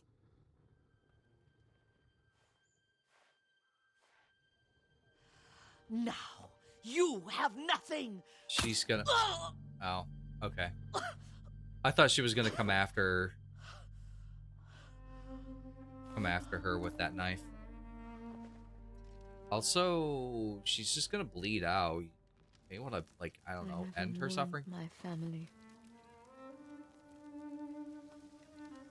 Now, you have nothing. She's gonna... Oh, okay. I thought she was gonna come after her with that knife. Also, she's just gonna bleed out. You want to, like, I don't know, end her suffering? My family.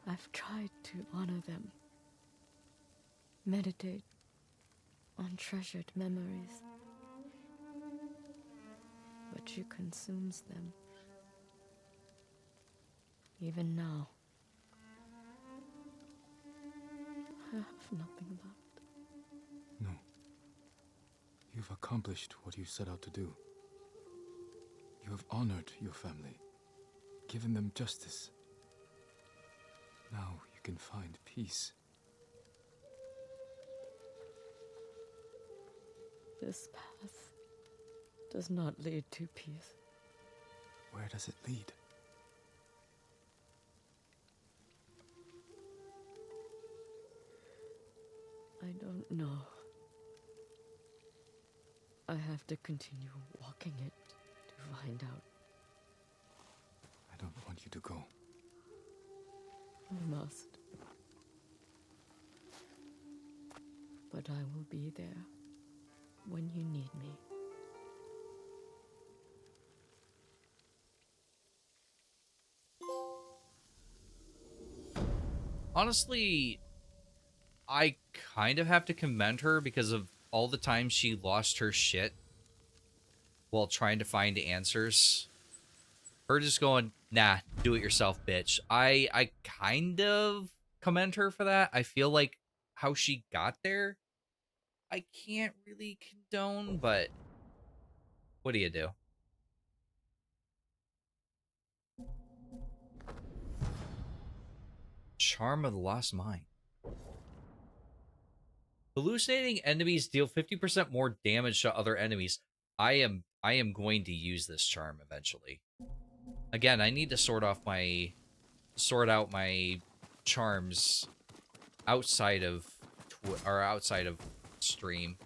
I've tried to honor them. Meditate on treasured memories. But she consumes them. Even now. I have nothing left. No. You've accomplished what you set out to do. You have honored your family, given them justice. Now you can find peace. This path does not lead to peace. Where does it lead? I don't know. I have to continue walking it to find out. I don't want you to go. I must. But I will be there when you need me. Honestly, I kind of have to commend her because of all the times she lost her shit while trying to find answers. Her just going, nah, do it yourself, bitch. I kind of commend her for that. I feel like how she got there, I can't really condone, but what do you do? Charm of the Lost Mine. Hallucinating enemies deal 50% more damage to other enemies. I am going to use this charm eventually. Again, I need to sort out my charms outside of stream.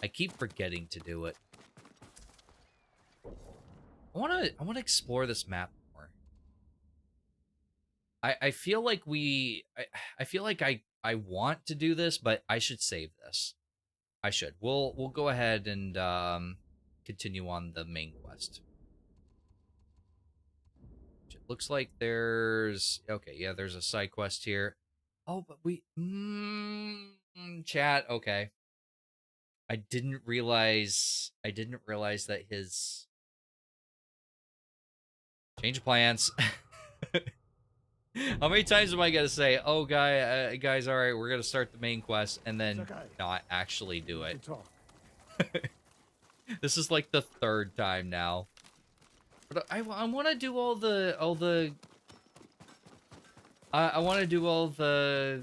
I keep forgetting to do it. I want to explore this map more. I feel like I feel like I want to do this, but I should save this. I should. We'll go ahead and continue on the main quest. It looks like there's okay, yeah, there's a side quest here. Oh, but we chat, okay. I didn't realize that his change of plans. How many times am I gonna say, "Oh, guys, all right, we're gonna start the main quest," and then not actually do it? This is like the third time now. But I want to do all the I want to do all the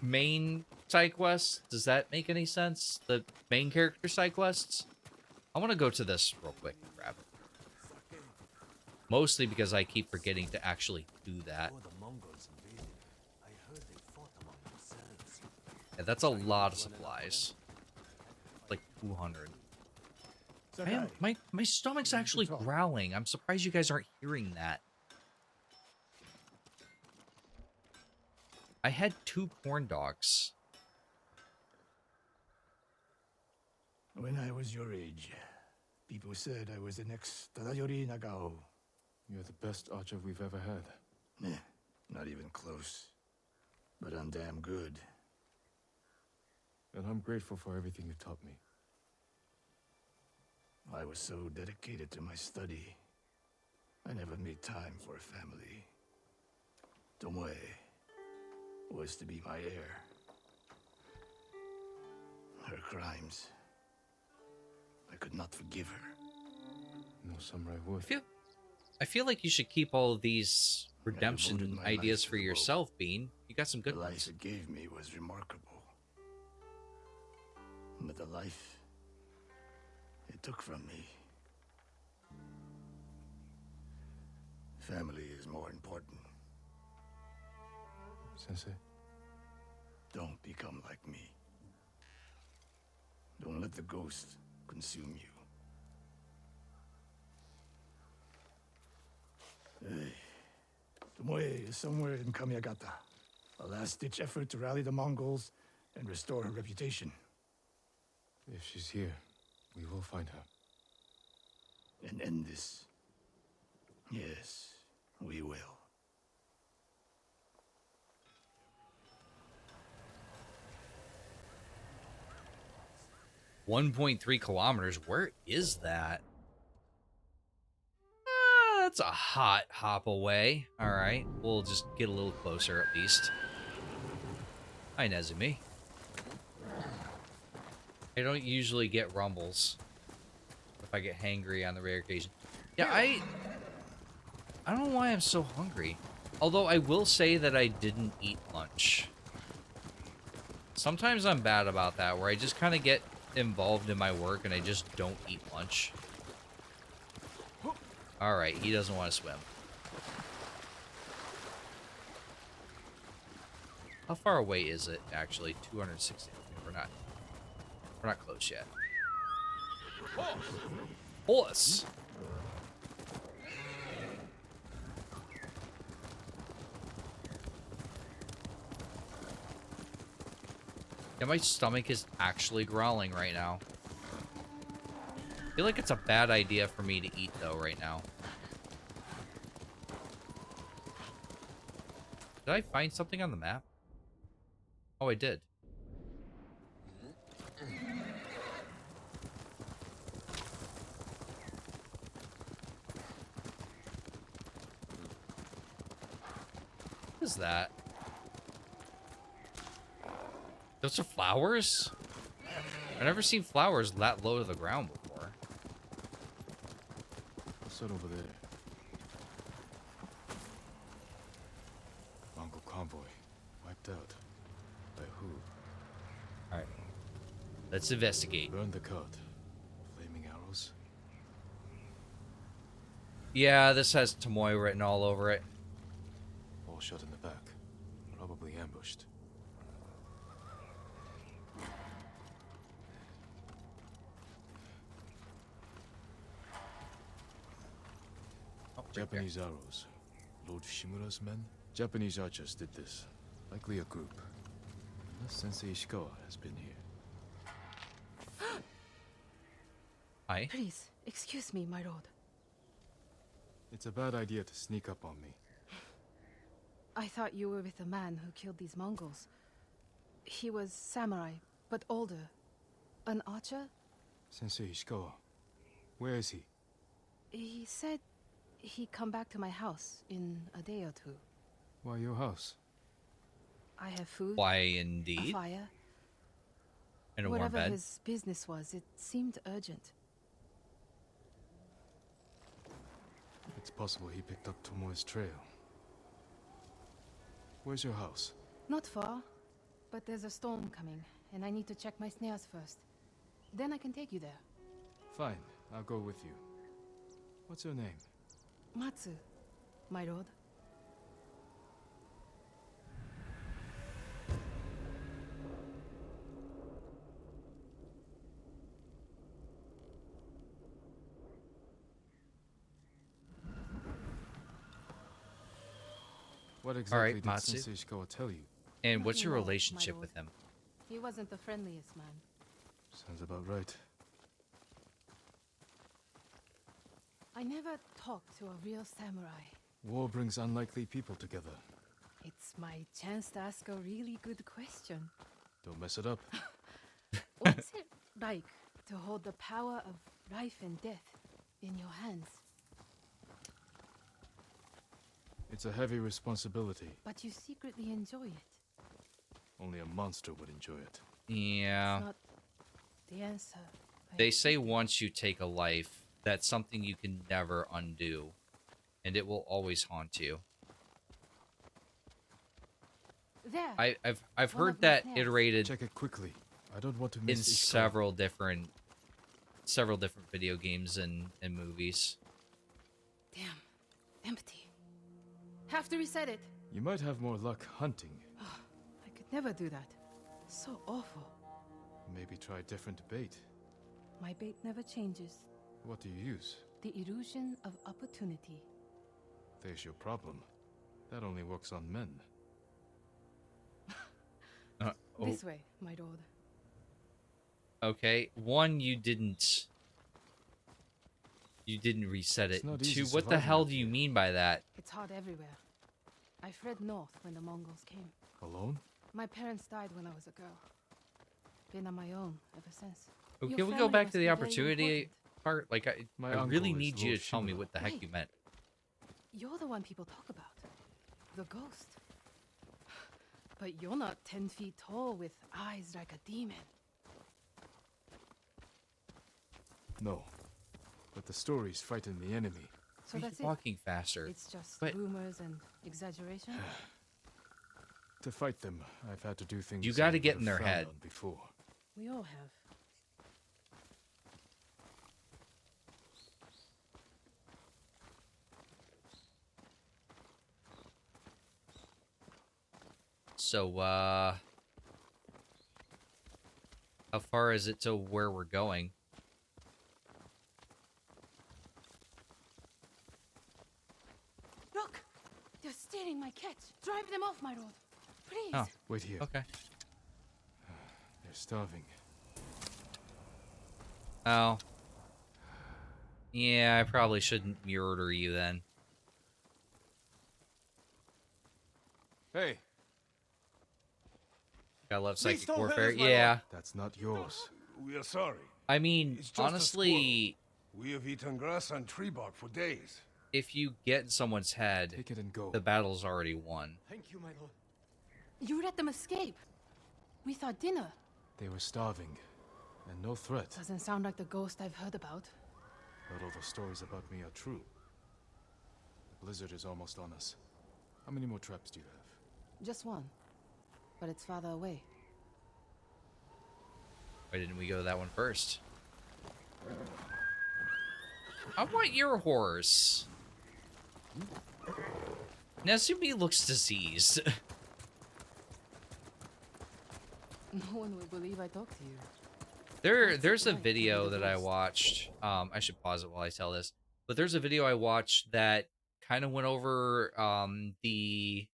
main side quests. Does that make any sense? The main character side quests. I want to go to this real quick and grab it. Mostly because I keep forgetting to actually do that. Before the Mongols invaded, I heard they fought among themselves. Yeah, that's a lot of supplies. Like 200. My stomach's actually growling. I'm surprised you guys aren't hearing that. I had 2 corn dogs. When I was your age, people said I was the next Tadayori Nagao. You're the best archer we've ever had. Not even close. But I'm damn good. And I'm grateful for everything you taught me. I was so dedicated to my study, I never made time for a family. Tomoe was to be my heir. Her crimes, I could not forgive her. No samurai would. I feel like you should keep all of these redemption devoted my ideas life for to the yourself, Bean. You got some good The life ones. it gave me was remarkable. But the life it took from me, family is more important. Sensei? Don't become like me. Don't let the ghost consume you. Hey, Tomoe is somewhere in Kamiagata. A last-ditch effort to rally the Mongols and restore her reputation. If she's here, we will find her. And end this. Yes, we will. 1.3 kilometers. Where is that? That's a hot hop away. All right, we'll just get a little closer at least. Hi, Nezumi. I don't usually get rumbles if I get hangry on the rare occasion. Yeah, I don't know why I'm so hungry. Although I will say that I didn't eat lunch. Sometimes I'm bad about that, where I just kind of get involved in my work and I just don't eat lunch. Alright, he doesn't want to swim. How far away is it, actually? 260. We're not close yet. Horse! Yeah, my stomach is actually growling right now. I feel like it's a bad idea for me to eat, though, right now. Did I find something on the map? Oh, I did. What is that? Those are flowers? I've never seen flowers that low to the ground before. What's that over there? Mongol convoy. Wiped out. By who? Alright. Let's investigate. Burn the cart. Flaming arrows? Yeah, this has Tomoe written all over it. All shot in the back. Probably ambushed. Oh, right Japanese arrows. Lord Shimura's men? Japanese archers did this. Likely a group. Unless Sensei Ishikawa has been here. Hi. Please, excuse me, my lord. It's a bad idea to sneak up on me. I thought you were with the man who killed these Mongols. He was samurai, but older. An archer? Sensei Ishikawa. Where is he? He said he'd come back to my house in a day or two. Why your house? I have food. Why, A indeed. fire. And a warm Whatever bed. his business was, it seemed urgent. It's possible he picked up Tomoe's trail. Where's your house? Not far, but there's a storm coming, and I need to check my snares first. Then I can take you there. Fine, I'll go with you. What's your name? Matsu, my lord. What All exactly right, did Matsu. Sensei Ishikawa tell you? And what's Nothing your more, my relationship lord. with him? He wasn't the friendliest man. Sounds about right. I never talked to a real samurai. War brings unlikely people together. It's my chance to ask a really good question. Don't mess it up. What's it like to hold the power of life and death in your hands? It's a heavy responsibility. But you secretly enjoy it. Only a monster would enjoy it. Yeah. It's not the answer. They say once you take a life, that's something you can never undo. And it will always haunt you. There. I've One heard of my that snares. iterated Check it quickly. I don't want to in miss Ishikawa. several different video games and movies. Damn. Empty. Have to reset it. You might have more luck hunting. I could never do that. So awful. Maybe try different bait. My bait never changes. What do you use? The illusion of opportunity. There's your problem. That only works on men. Oh, This way, my lord. okay. One, you didn't reset it. It's not easy Two, what the surviving hell out do you here. mean by that? It's hard everywhere. I fled north when the Mongols came. Alone? My parents died when I was a girl. Been on my own ever since. Oh, Your can we go family back must to be the very opportunity important. part? Like, My I really uncle is need you Lord to tell me Shimura. what the heck Wait. you meant. You're the one people talk about. The ghost. But you're not 10 feet tall with eyes like a demon. No. But the stories frighten the enemy. So Be that's it. walking faster. It's just But- rumors and exaggeration. To fight them, I've had to do things You gotta I get would in have their frowned head. on before. We all have. So, how far is it to where we're going? Look! They're stealing my catch. Drive them off, my lord. Please. Oh, Wait here. okay. They're starving. Oh. Yeah, I probably shouldn't murder you then. Hey! Gotta love Please psychic don't hurt warfare. us, my Yeah. lord. That's not yours. We are sorry. I mean, It's just a honestly, We have eaten grass and tree bark for days. if you get in someone's head, Take it and go. the battle's already won. Thank you, my lord. You let them escape. We thought dinner. They were starving. And no threat. Doesn't sound like the ghost I've heard about. Not all the stories about me are true. The blizzard is almost on us. How many more traps do you have? Just one. But it's farther away. Why didn't we go to that one first? I want your horse. Nezumi looks diseased. No one will believe I talked to you. There's a video that I watched. I should pause it while I tell this. But there's a video I watched that kind of went over the,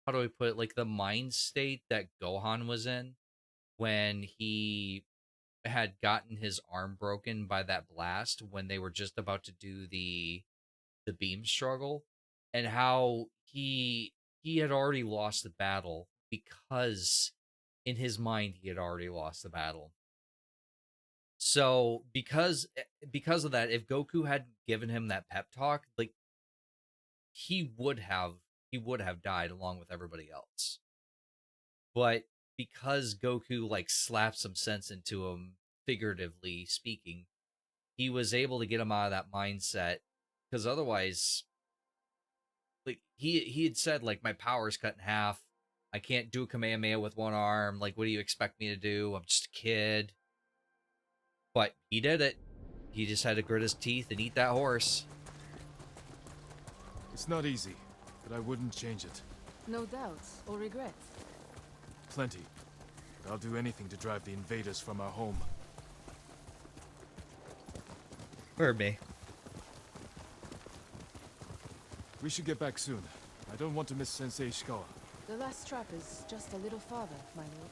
how do I put it, like the mind state that Gohan was in when he had gotten his arm broken by that blast when they were just about to do the beam struggle, and how he had already lost the battle because in his mind he had already lost the battle. So because of that, if Goku hadn't given him that pep talk, like he would have died along with everybody else. But because Goku like slapped some sense into him, figuratively speaking, he was able to get him out of that mindset, because otherwise, like he had said, like, my power's cut in half. I can't do a Kamehameha with one arm. Like, what do you expect me to do? I'm just a kid. But he did it. He just had to grit his teeth and eat that horse. It's not easy, but I wouldn't change it. No doubts or regrets. Plenty. But I'll do anything to drive the invaders from our home. Heard me. We should get back soon. I don't want to miss Sensei Ishikawa. The last trap is just a little farther, my lord.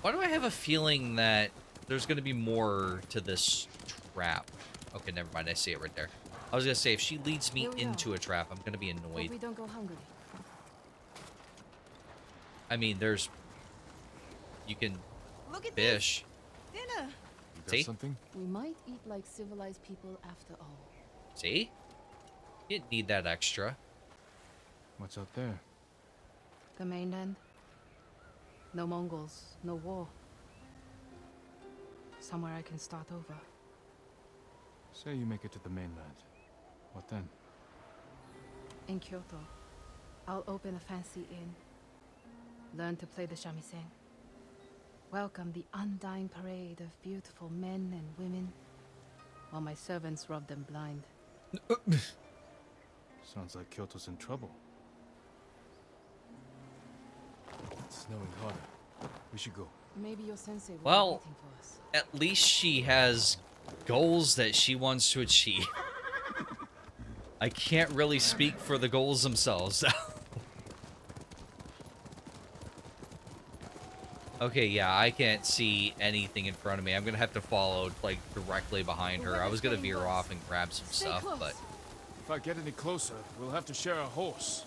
Why do I have a feeling that there's going to be more to this trap? Okay, never mind. I see it right there. I was going to say, if she leads me into a trap, I'm going to be annoyed. Hope we don't go hungry. I mean, there's... You can fish. Dinner. You got See? something? We might eat like civilized people after all. See? You didn't need that extra. What's out there? The mainland. No Mongols, no war. Somewhere I can start over. Say you make it to the mainland. What then? In Kyoto, I'll open a fancy inn. Learn to play the shamisen. Welcome the undying parade of beautiful men and women, while my servants rub them blind. Sounds like Kyoto's in trouble. It's snowing harder. We should go. Maybe your sensei will be Well, waiting for us. at least she has goals that she wants to achieve. I can't really speak for the goals themselves. Okay, yeah, I can't see anything in front of me. I'm gonna have to follow, like, directly behind her. I was gonna veer off and grab some stuff, but... If I get any closer, we'll have to share a horse.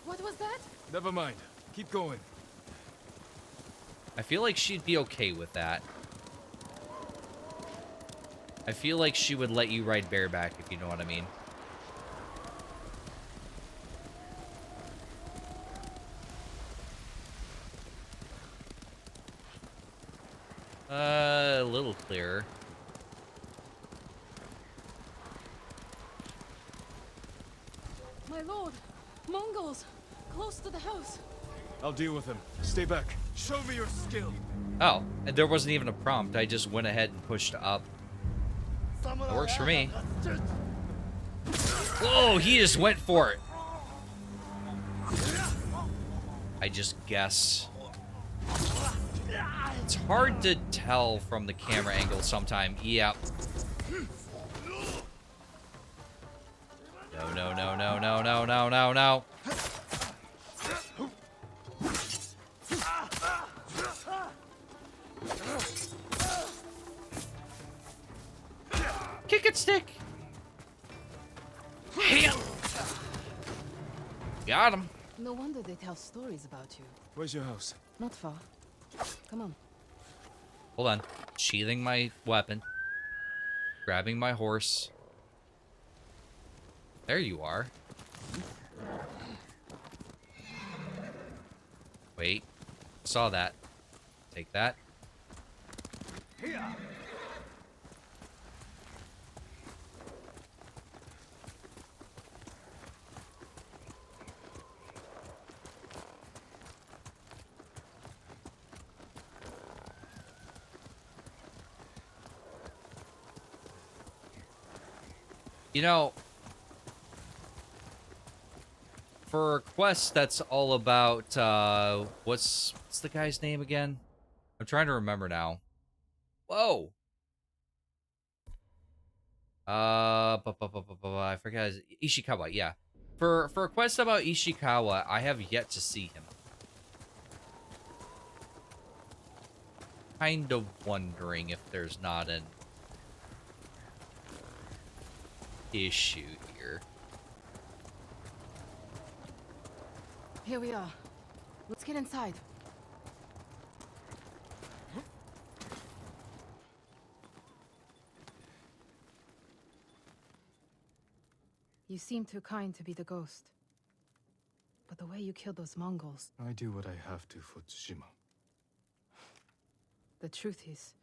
What was that? Never mind. Keep going. I feel like she'd be okay with that. I feel like she would let you ride bareback, if you know what I mean. A little clearer. My lord! Mongols! Close to the house! I'll deal with them. Stay back. Show me your skill. Oh, and there wasn't even a prompt. I just went ahead and pushed up. It works for me. Whoa, he just went for it. I just guess. It's hard to tell from the camera angle sometime. Yep. No, no, no, no, no, no, no, no, no. Kick it, stick. Got him. No wonder they tell stories about you. Where's your house? Not far. Come on. Hold on. Sheathing my weapon. Grabbing my horse. There you are. Wait. Saw that. Take that. You know, for a quest that's all about, what's the guy's name again? I'm trying to remember now. Whoa! I forgot his, Ishikawa, yeah. For a quest about Ishikawa, I have yet to see him. Kind of wondering if there's not an issue here. Here we are. Let's get inside. You seem too kind to be the ghost. But the way you killed those Mongols... I do what I have to for Tsushima. The truth is,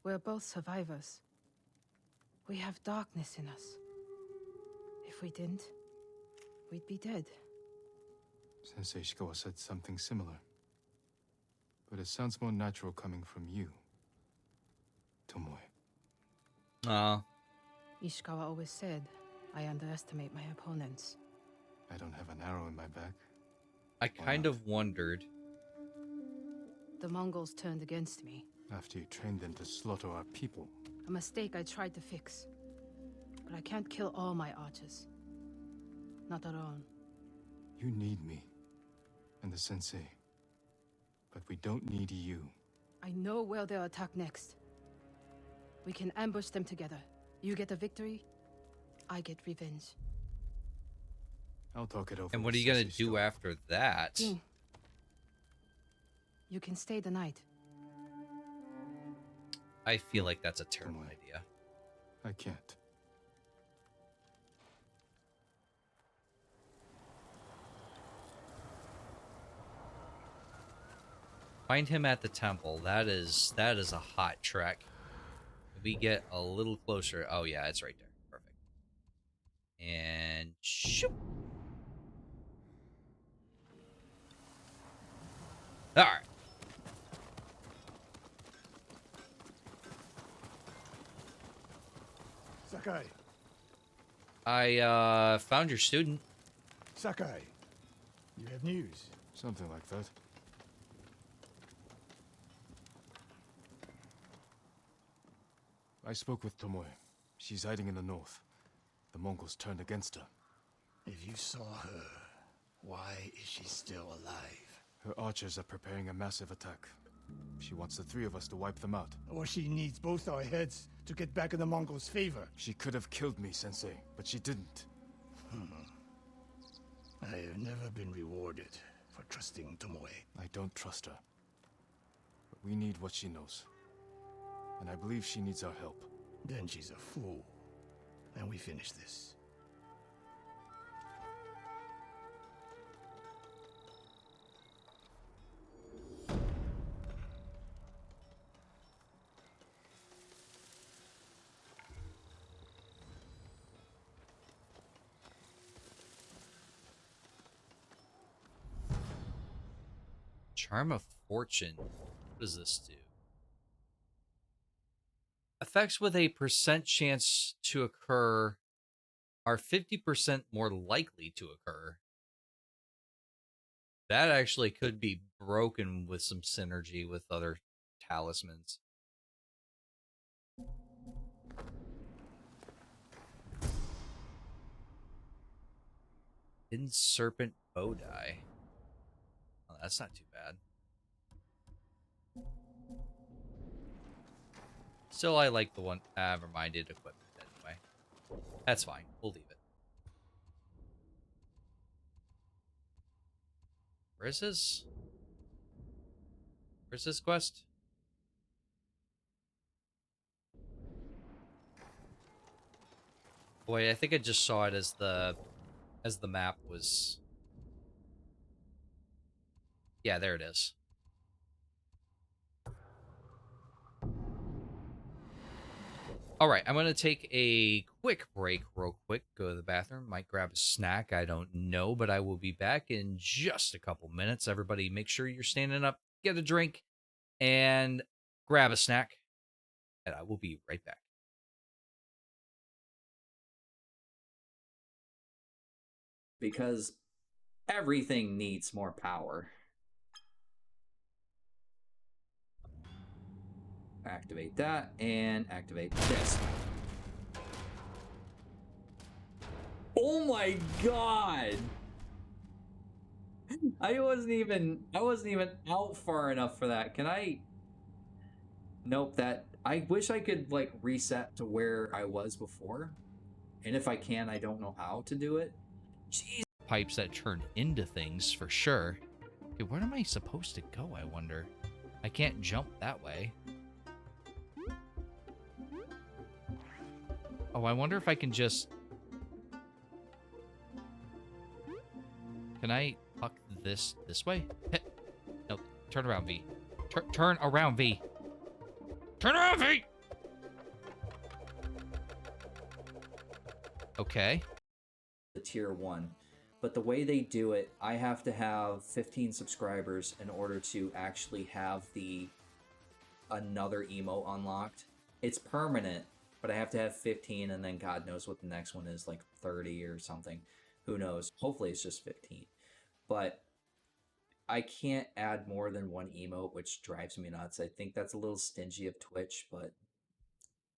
we're both survivors. We have darkness in us. If we didn't, we'd be dead. Sensei Ishikawa said something similar. But it sounds more natural coming from you, Tomoe. Ishikawa always said I underestimate my opponents. I don't have an arrow in my back. I kind of wondered. The Mongols turned against me. After you trained them to slaughter our people. A mistake I tried to fix. But I can't kill all my archers. Not alone. You need me. And the sensei. But we don't need you. I know where they'll attack next. We can ambush them together. You get a victory, I get revenge. I'll talk it over. And what are with you gonna Sensei do Stone. after that? King, you can stay the night. I feel like that's a terrible idea. I can't. Find him at the temple. That is a hot trek. We get a little closer. Oh yeah, it's right there. Perfect. And shoot. All right. Sakai. I found your student. Sakai. You have news. Something like that. I spoke with Tomoe. She's hiding in the north. The Mongols turned against her. If you saw her, why is she still alive? Her archers are preparing a massive attack. She wants the three of us to wipe them out. Or she needs both our heads to get back in the Mongols' favor. She could have killed me, Sensei, but she didn't. I have never been rewarded for trusting Tomoe. I don't trust her. But we need what she knows. And I believe she needs our help. Then she's a fool. And we finish this. Charm of Fortune. What does this do? Effects with a percent chance to occur are 50% more likely to occur. That actually could be broken with some synergy with other talismans. Hidden Serpent Bow Die. Oh, that's not too bad. Still, I like the one. Never mind, it equipment anyway. That's fine. We'll leave it. Where's his? Where's this quest? Boy, I think I just saw it as the map was. Yeah, there it is. All right, I'm going to take a quick break real quick, go to the bathroom, might grab a snack, I don't know, but I will be back in just a couple minutes. Everybody make sure you're standing up, get a drink, and grab a snack, and I will be right back. Because everything needs more power. Activate that and activate this. Oh my god! I wasn't even out far enough for that. Can I? Nope, that I wish I could like reset to where I was before. And if I can, I don't know how to do it. Jeez. Pipes that turn into things for sure. Okay, where am I supposed to go, I wonder? I can't jump that way. Oh, I wonder if I can just... Can I puck this way? No, turn around, V. Turn around, V. Turn around, V! Okay. The tier 1. But the way they do it, I have to have 15 subscribers in order to actually have the another emo unlocked. It's permanent, but I have to have 15, and then God knows what the next one is, like 30 or something. Who knows? Hopefully it's just 15. But I can't add more than one emote, which drives me nuts. I think that's a little stingy of Twitch, but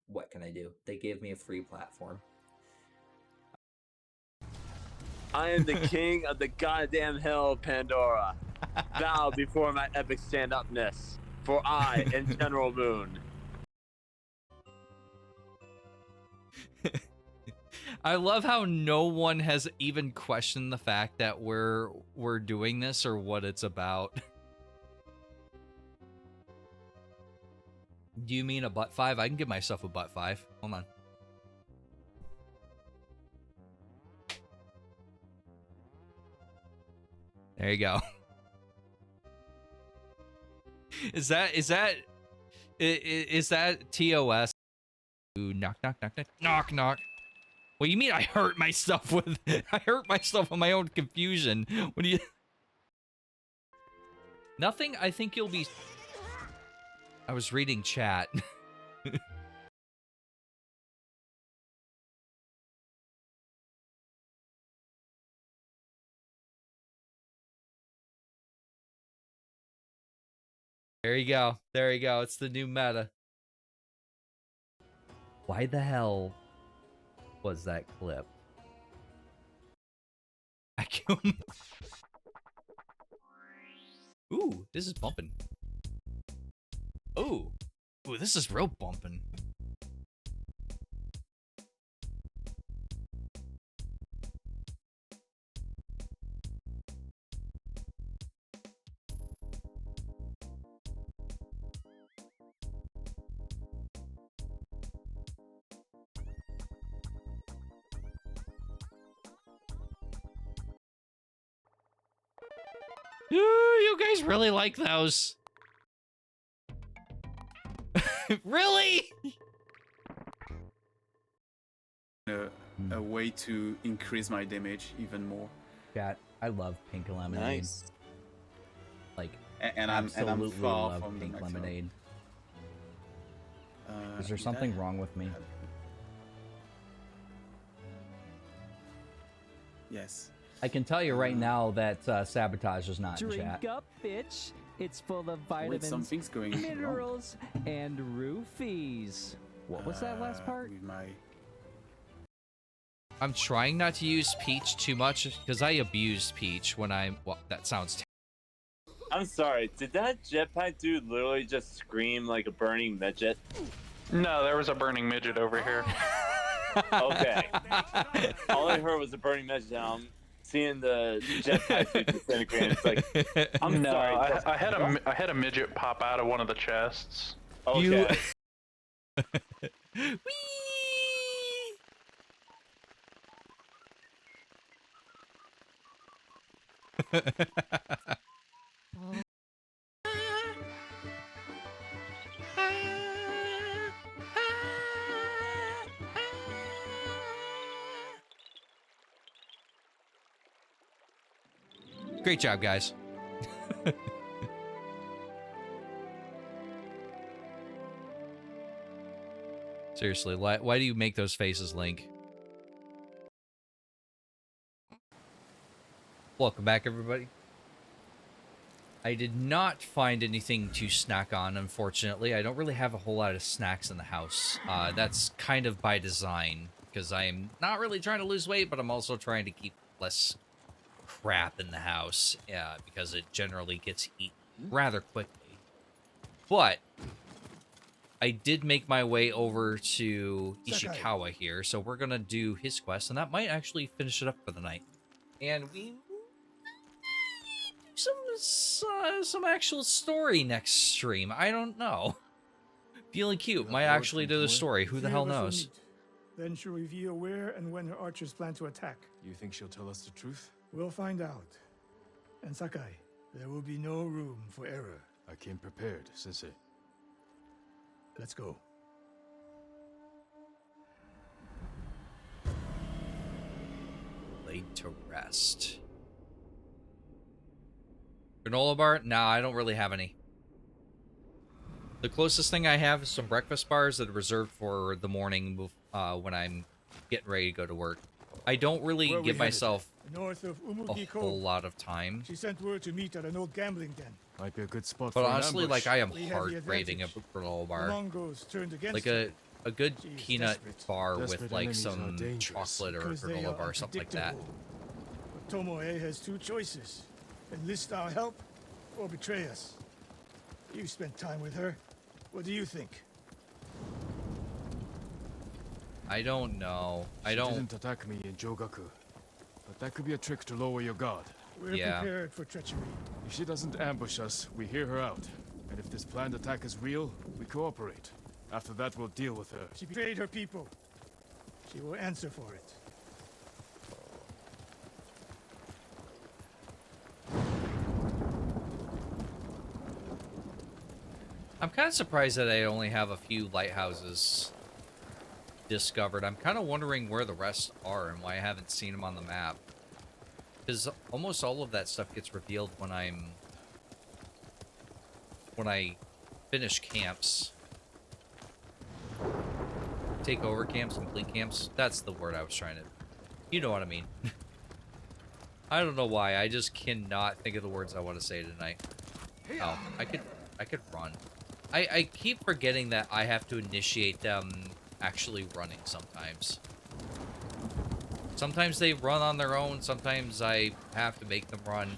what can I do? They gave me a free platform. I am the king of the goddamn hell of Pandora. Bow before my epic stand-upness, for I am General Moon. I love how no one has even questioned the fact that we're doing this or what it's about. Do you mean a butt 5? I can give myself a butt 5. Hold on. There you go. Is that TOS? Ooh, knock knock knock knock knock knock. What do you mean I hurt myself with I hurt myself with my own confusion? What do you Nothing? I think you'll be I was reading chat. There you go. There you go. It's the new meta. Why the hell was that clip? Vacuum. Ooh, this is bumping. Ooh. Ooh, this is real bumping. Ooh, you guys really like those. Really? A way to increase my damage even more. Chat, I love pink lemonade. Nice. Like, and I'm absolutely far love from the pink maximum. lemonade. Is there something wrong with me? Yes. I can tell you right now that Sabotage is not in chat. Drink up, bitch. It's full of Wait, vitamins, something's going wrong. minerals, and roofies. What was that last part? With my... I'm trying not to use Peach too much because I abuse Peach when I'm. Well, that sounds. I'm sorry, did that jetpack dude literally just scream like a burning midget? No, there was a burning midget over here. Okay. All I heard was a burning midget. I'm seeing the jetpack dude disintegrate. It's like, I'm no, sorry. I had a midget pop out of one of the chests. Okay. Great job, guys. Seriously, why do you make those faces, Link? Welcome back, everybody. I did not find anything to snack on, unfortunately. I don't really have a whole lot of snacks in the house. That's kind of by design, because I am not really trying to lose weight, but I'm also trying to keep less crap in the house, because it generally gets eaten rather quickly. But I did make my way over to Ishikawa here, so we're gonna do his quest, and that might actually finish it up for the night. And we some actual story next stream. I don't know. Feeling cute. Might actually do the story. Who the hell knows? Then she'll reveal where and when her archers plan to attack. You think she'll tell us the truth? We'll find out. And Sakai, there will be no room for error. I came prepared, Sensei. Let's go. Laid to rest. Granola bar? Nah, I don't really have any. The closest thing I have is some breakfast bars that are reserved for the morning when I'm getting ready to go to work. I don't really Where are we give headed? myself North of a Umugi whole Cove. lot of time. She sent word to meet at an old gambling den. Might be a good spot But for honestly, an ambush. like, I am We have the hard craving a advantage. granola The bar. Mongols turned against Like her. a good She is peanut desperate. bar with Desperate like enemies are some dangerous. chocolate or Because they granola are bar or something like that. unpredictable. But Tomoe has two choices. Enlist our help or betray us. You've spent time with her. What do you think? I don't know. I She don't. didn't attack me in Jogaku, but that could be a trick to lower your guard. We're prepared for treachery. If she doesn't ambush us, we hear her out. And if this planned attack is real, we cooperate. After that, we'll deal with her. She betrayed her people. She will answer for it. I'm kind of surprised that I only have a few lighthouses discovered. I'm kind of wondering where the rest are and why I haven't seen them on the map. Because almost all of that stuff gets revealed when I finish camps. Take over camps, complete camps. That's the word I was trying to... You know what I mean. I don't know why. I just cannot think of the words I want to say tonight. Oh, I could run. I keep forgetting that I have to initiate them actually running sometimes. Sometimes they run on their own. Sometimes I have to make them run.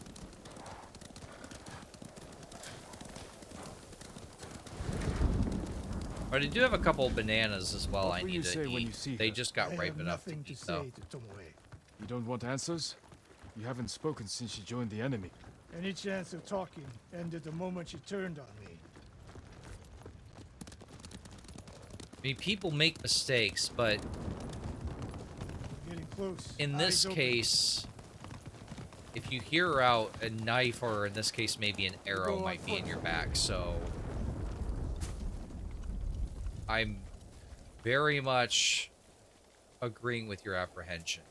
But I do have a couple of bananas as well. I need to eat. They just got ripe enough to eat, though. You don't want answers? You haven't spoken since she joined the enemy. Any chance of talking ended the moment she turned on me. I mean, people make mistakes, but Getting close. in this Eyes open. case, if you hear her out, a knife, or in this case, maybe an arrow Go on might be in foot. your back, so... I'm very much agreeing with your apprehension.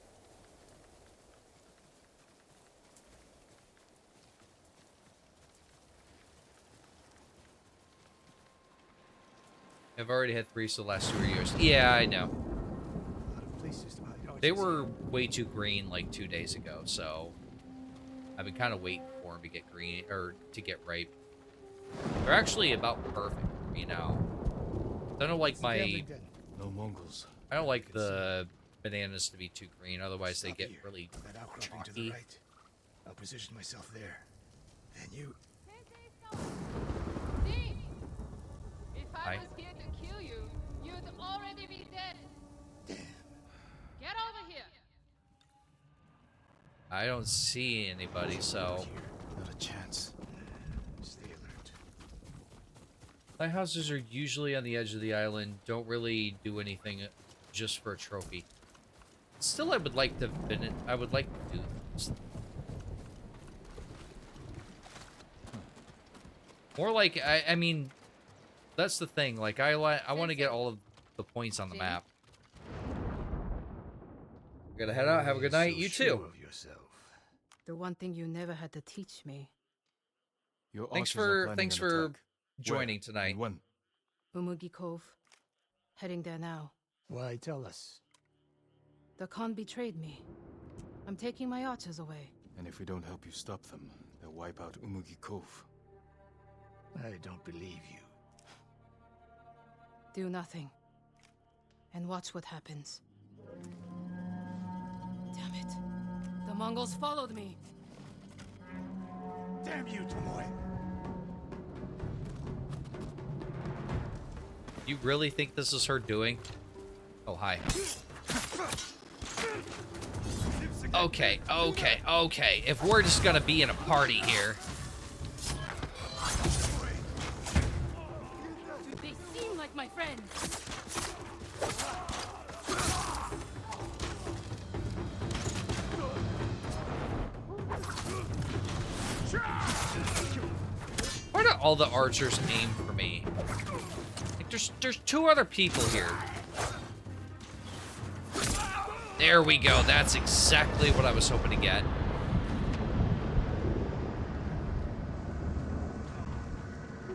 I've already had 3 so the last 2 years. Yeah, I know. They were way too green like 2 days ago, so I've been kind of waiting for them to get green or to get ripe. They're actually about perfect for me now. I don't like my No Mongols. I don't like the bananas to be too green, otherwise they get really That outcropping to the chalky. right. I'll position myself there. Then you. If Hi. I was here to kill you, you'd already be dead. Get over here. I don't see anybody, so Not a chance. Stay alert. lighthouses are usually on the edge of the island, don't really do anything just for a trophy. Still, I would like to do this. More like, I mean, that's the thing. Like, I want to get all of the points on the map. We're gonna head out. Have a good night. You too. The one thing you never had to teach me. Your Thanks archers are for planning an attack. joining Where tonight. and when? Umugi Cove. Heading there now. Why tell us? The Kahn betrayed me. I'm taking my archers away. And if we don't help you stop them, they'll wipe out Umugi Cove. I don't believe you. Do nothing. And watch what happens. Damn it. The Mongols followed me. Damn you, Tomoe! You really think this is her doing? Oh, hi. Okay. If we're just gonna be in a party here. They seem like my friends. Why do all the archers aim for me? Like, there's 2 other people here. There we go. That's exactly what I was hoping to get.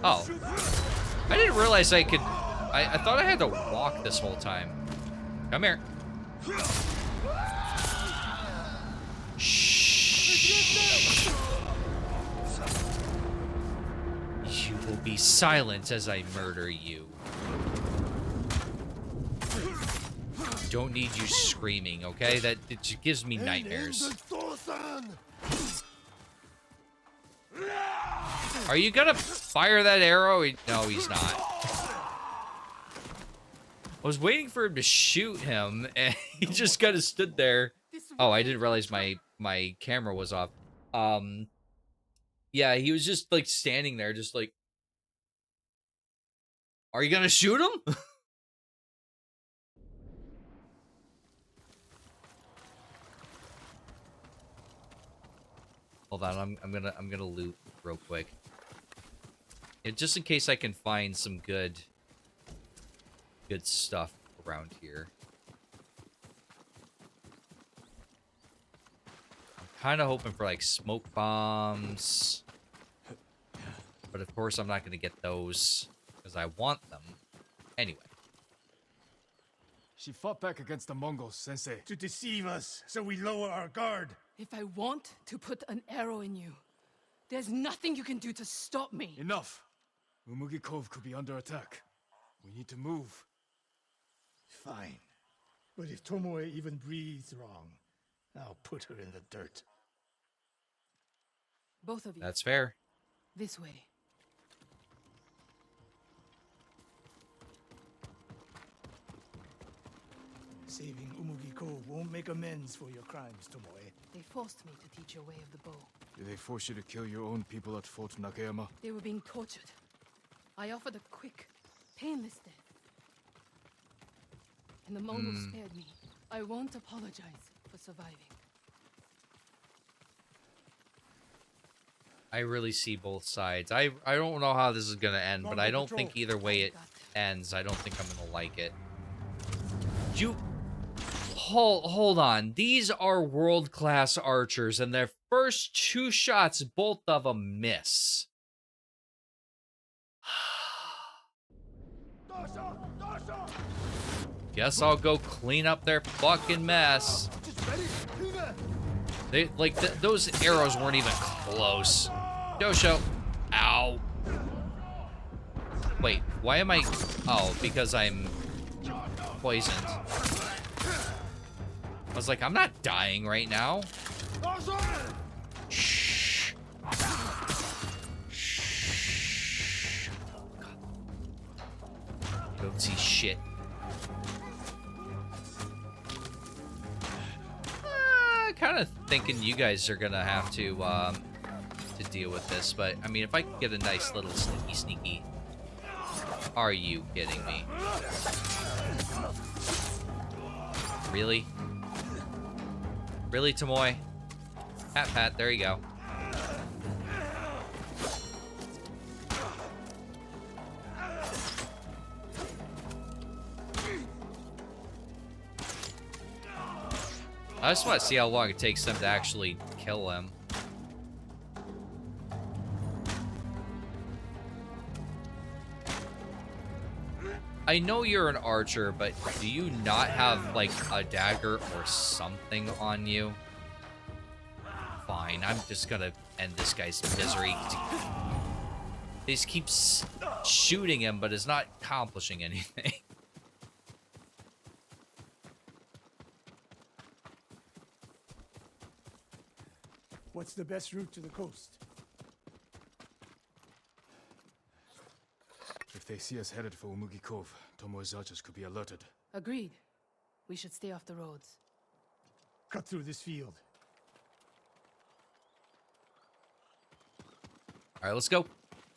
Oh. I didn't realize I could... I thought I had to walk this whole time. Come here. Shh. You will be silent as I murder you. Don't need you screaming, okay? That it just gives me nightmares. Are you gonna fire that arrow? No, he's not. I was waiting for him to shoot him, and he just kind of stood there. Oh, I didn't realize my camera was off. Yeah, he was just like standing there, just like, are you gonna shoot him? Hold on, I'm gonna loot real quick. And just in case I can find some good stuff around here. I'm kind of hoping for like smoke bombs. But of course I'm not gonna get those because I want them. Anyway. She fought back against the Mongols, Sensei. To deceive us, so we lower our guard. If I want to put an arrow in you, there's nothing you can do to stop me. Enough! Umugi Cove could be under attack. We need to move. Fine. But if Tomoe even breathes wrong, I'll put her in the dirt. Both of you. That's fair. This way. Saving Umugi Cove won't make amends for your crimes, Tomoe. They forced me to teach your way of the bow. Did they force you to kill your own people at Fort Nakayama? They were being tortured. I offered a quick, painless death. And the Mongols spared me. I won't apologize for surviving. I really see both sides. I don't know how this is gonna end, but I don't think either way it ends, I don't think I'm gonna like it. Hold on. These are world-class archers, and their first 2 shots, both of them miss. Guess I'll go clean up their fucking mess. They like those arrows weren't even close. Dosho. Ow. Wait, why am I... Oh, because I'm poisoned. I was like, I'm not dying right now. Shh. Shh. Don't see shit. Kind of thinking you guys are gonna have to deal with this, but I mean, if I could get a nice little sneaky. Are you kidding me? Really? Really, Tomoe? Pat, pat, there you go. I just want to see how long it takes them to actually kill him. I know you're an archer, but do you not have, like, a dagger or something on you? Fine, I'm just gonna end this guy's misery. He just keeps shooting him, but is not accomplishing anything. What's the best route to the coast? If they see us headed for Umugi Cove, Tomoe's archers could be alerted. Agreed. We should stay off the roads. Cut through this field. All right, let's go.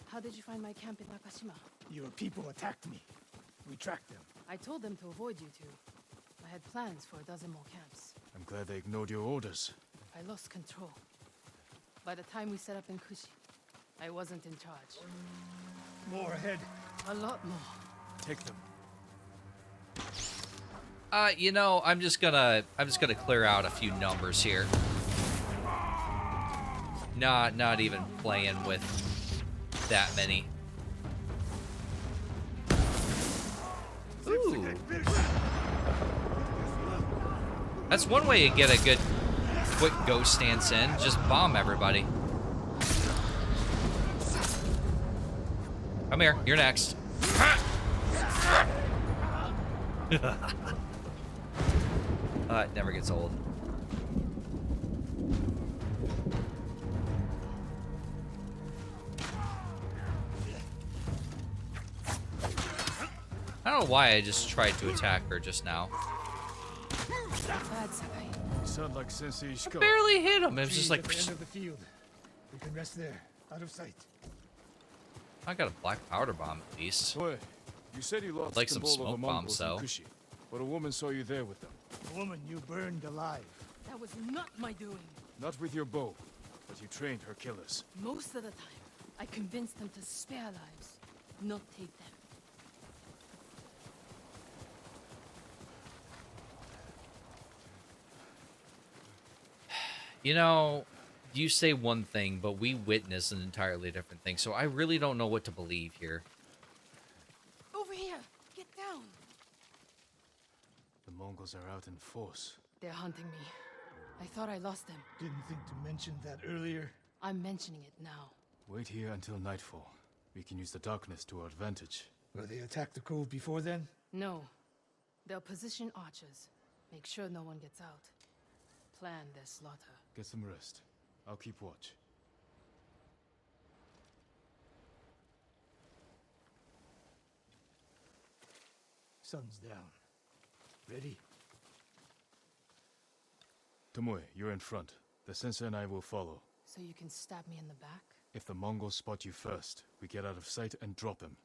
How did you find my camp in Nakashima? Your people attacked me. We tracked them. I told them to avoid you two. I had plans for a dozen more camps. I'm glad they ignored your orders. I lost control. By the time we set up in Kushi, I wasn't in charge. More ahead. A lot more. Take them. You know, I'm just gonna clear out a few numbers here. Not even playing with that many. Ooh. That's one way to get a good quick ghost stance in. Just bomb everybody. Come here. You're next. It never gets old. I don't know why I just tried to attack her just now. You sound like Sensei I barely hit him. It was Trees just like... at the end of the field. We can rest there, out of sight. I got a black powder bomb at least. Boy, you said you lost Like some control of the smoke bombs, Mongols in though. Kushi, but a woman saw you there with them. The woman you burned alive. That was not my doing. Not with your bow, but you trained her killers. Most of the time, I convinced them to spare lives, not take them. You know, you say one thing, but we witness an entirely different thing, so I really don't know what to believe here. Over here! Get down! The Mongols are out in force. They're hunting me. I thought I lost them. Didn't think to mention that earlier. I'm mentioning it now. Wait here until nightfall. We can use the darkness to our advantage. Will they attack the cove before then? No. They'll position archers. Make sure no one gets out. Plan their slaughter. Get some rest. I'll keep watch. Sun's down. Ready? Tomoe, you're in front. The sensei and I will follow. So you can stab me in the back? If the Mongols spot you first, we get out of sight and drop him.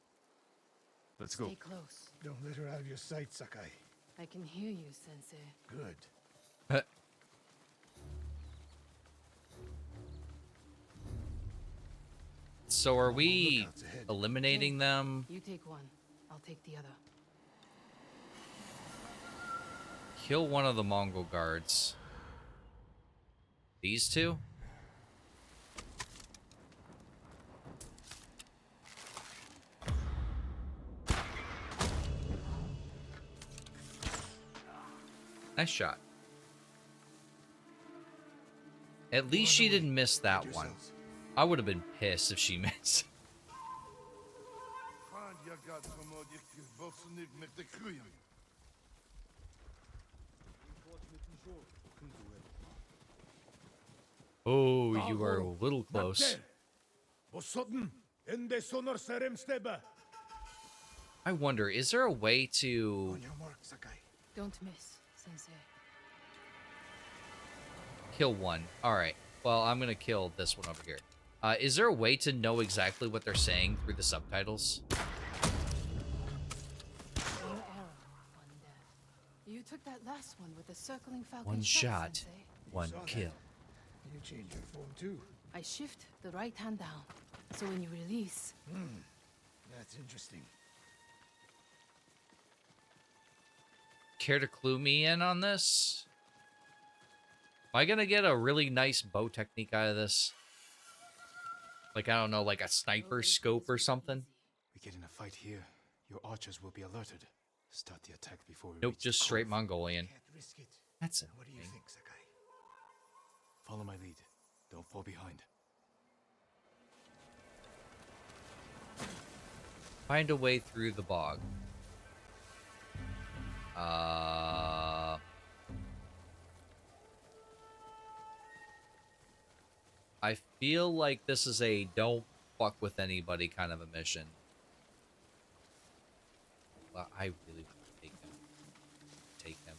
Let's go. Stay close. Don't let her out of your sight, Sakai. I can hear you, Sensei. Good. So are we eliminating them? You take one. I'll take the other. Kill one of the Mongol guards. These two? Nice shot. At least she didn't miss that one. I would have been pissed if she missed. Oh, you are a little close. I wonder, is there a way to Don't miss, Sensei. kill one? All right. Well, I'm going to kill this one over here. Is there a way to know exactly what they're saying through the subtitles? One arrow, one death. You took that last one with the circling falcon One shot, Sensei. one kill. You changed your form too. I shift the right hand down, so when you release... That's interesting. Care to clue me in on this? Am I gonna get a really nice bow technique out of this? Like, I don't know, like a sniper scope or something? We get in a fight here, your archers will be alerted. Start the attack before we Nope, reach just the straight cove. Mongolian. Can't risk it. That's it. What do you think, Sakai? Follow my lead. Don't fall behind. Find a way through the bog. I feel like this is a don't fuck with anybody kind of a mission. Well, I really want to take him. Take him.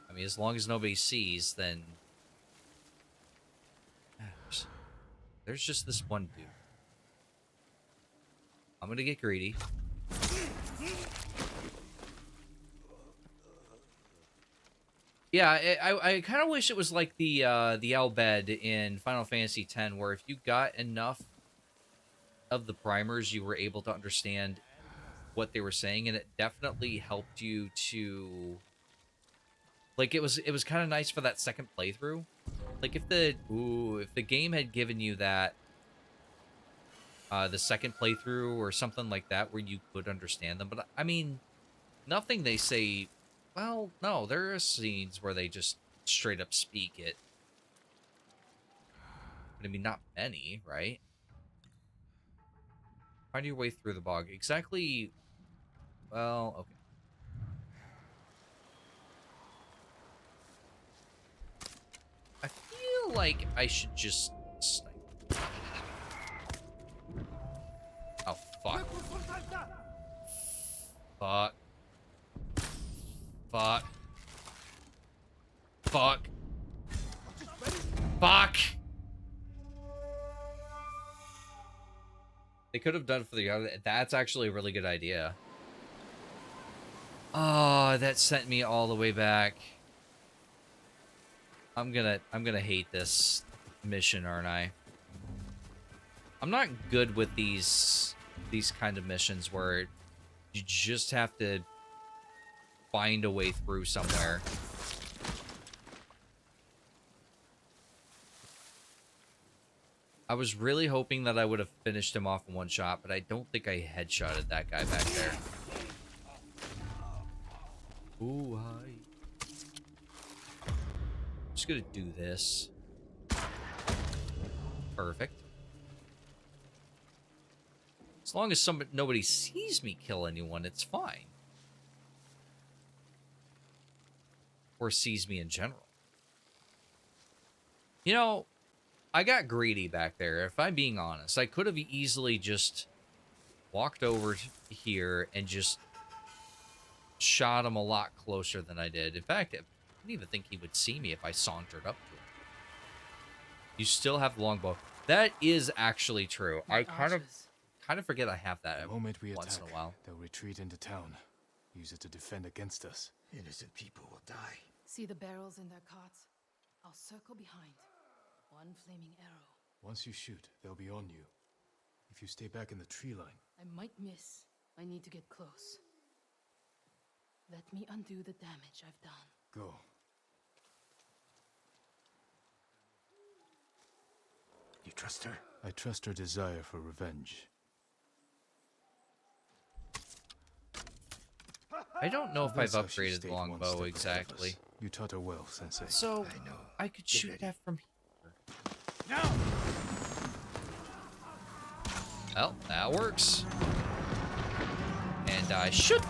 I mean, as long as nobody sees, then... There's just this one dude. I'm gonna get greedy. Yeah, I kind of wish it was like the Albed in Final Fantasy X, where if you got enough of the primers, you were able to understand what they were saying, and it definitely helped you to... Like, it was kind of nice for that second playthrough. Like, if the game had given you that the second playthrough or something like that where you could understand them. But I mean, nothing they say. Well, no, there are scenes where they just straight up speak it. But I mean, not many, right? Find your way through the bog. Exactly. Well, okay. I feel like I should just snipe. Oh, fuck. Fuck. Fuck. Fuck. Fuck. They could have done it for the other. That's actually a really good idea. Oh, that sent me all the way back. I'm gonna hate this mission, aren't I? I'm not good with these kind of missions where you just have to find a way through somewhere. I was really hoping that I would have finished him off in one shot, but I don't think I headshotted that guy back there. Ooh, hi. I'm just gonna do this. Perfect. As long as nobody sees me kill anyone, it's fine. Or sees me in general. You know, I got greedy back there, if I'm being honest. I could have easily just walked over here and just shot him a lot closer than I did. In fact, I didn't even think he would see me if I sauntered up to him. You still have the longbow. That is actually true. I kind of forget I have that The moment we once attack, in a while. they'll retreat into town. Use it to defend against us. Innocent people will die. See the barrels in their carts? I'll circle behind. One flaming arrow. Once you shoot, they'll be on you. If you stay back in the tree line... I might miss. I need to get close. Let me undo the damage I've done. Go. You trust her? I trust her desire for revenge. I don't know if I've That's how she upgraded the stayed one longbow step exactly. above us. You taught her well, Sensei. So, I know. I could shoot that from here. Now! Well, that works. And I shoot.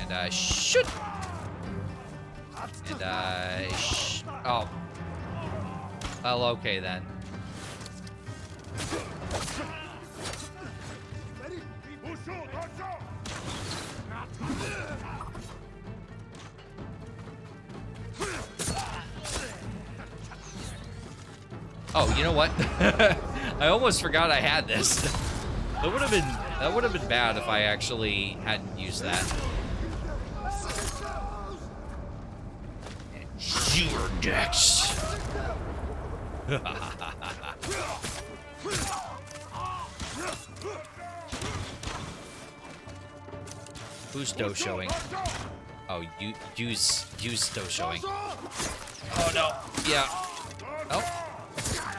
And I shoot. And I oh. Well, okay then. Oh, you know what? I almost forgot I had this. That would have been bad if I actually hadn't used that. You're next. Who's doshoing? Oh, use doshoing. Oh no. Yeah. Oh.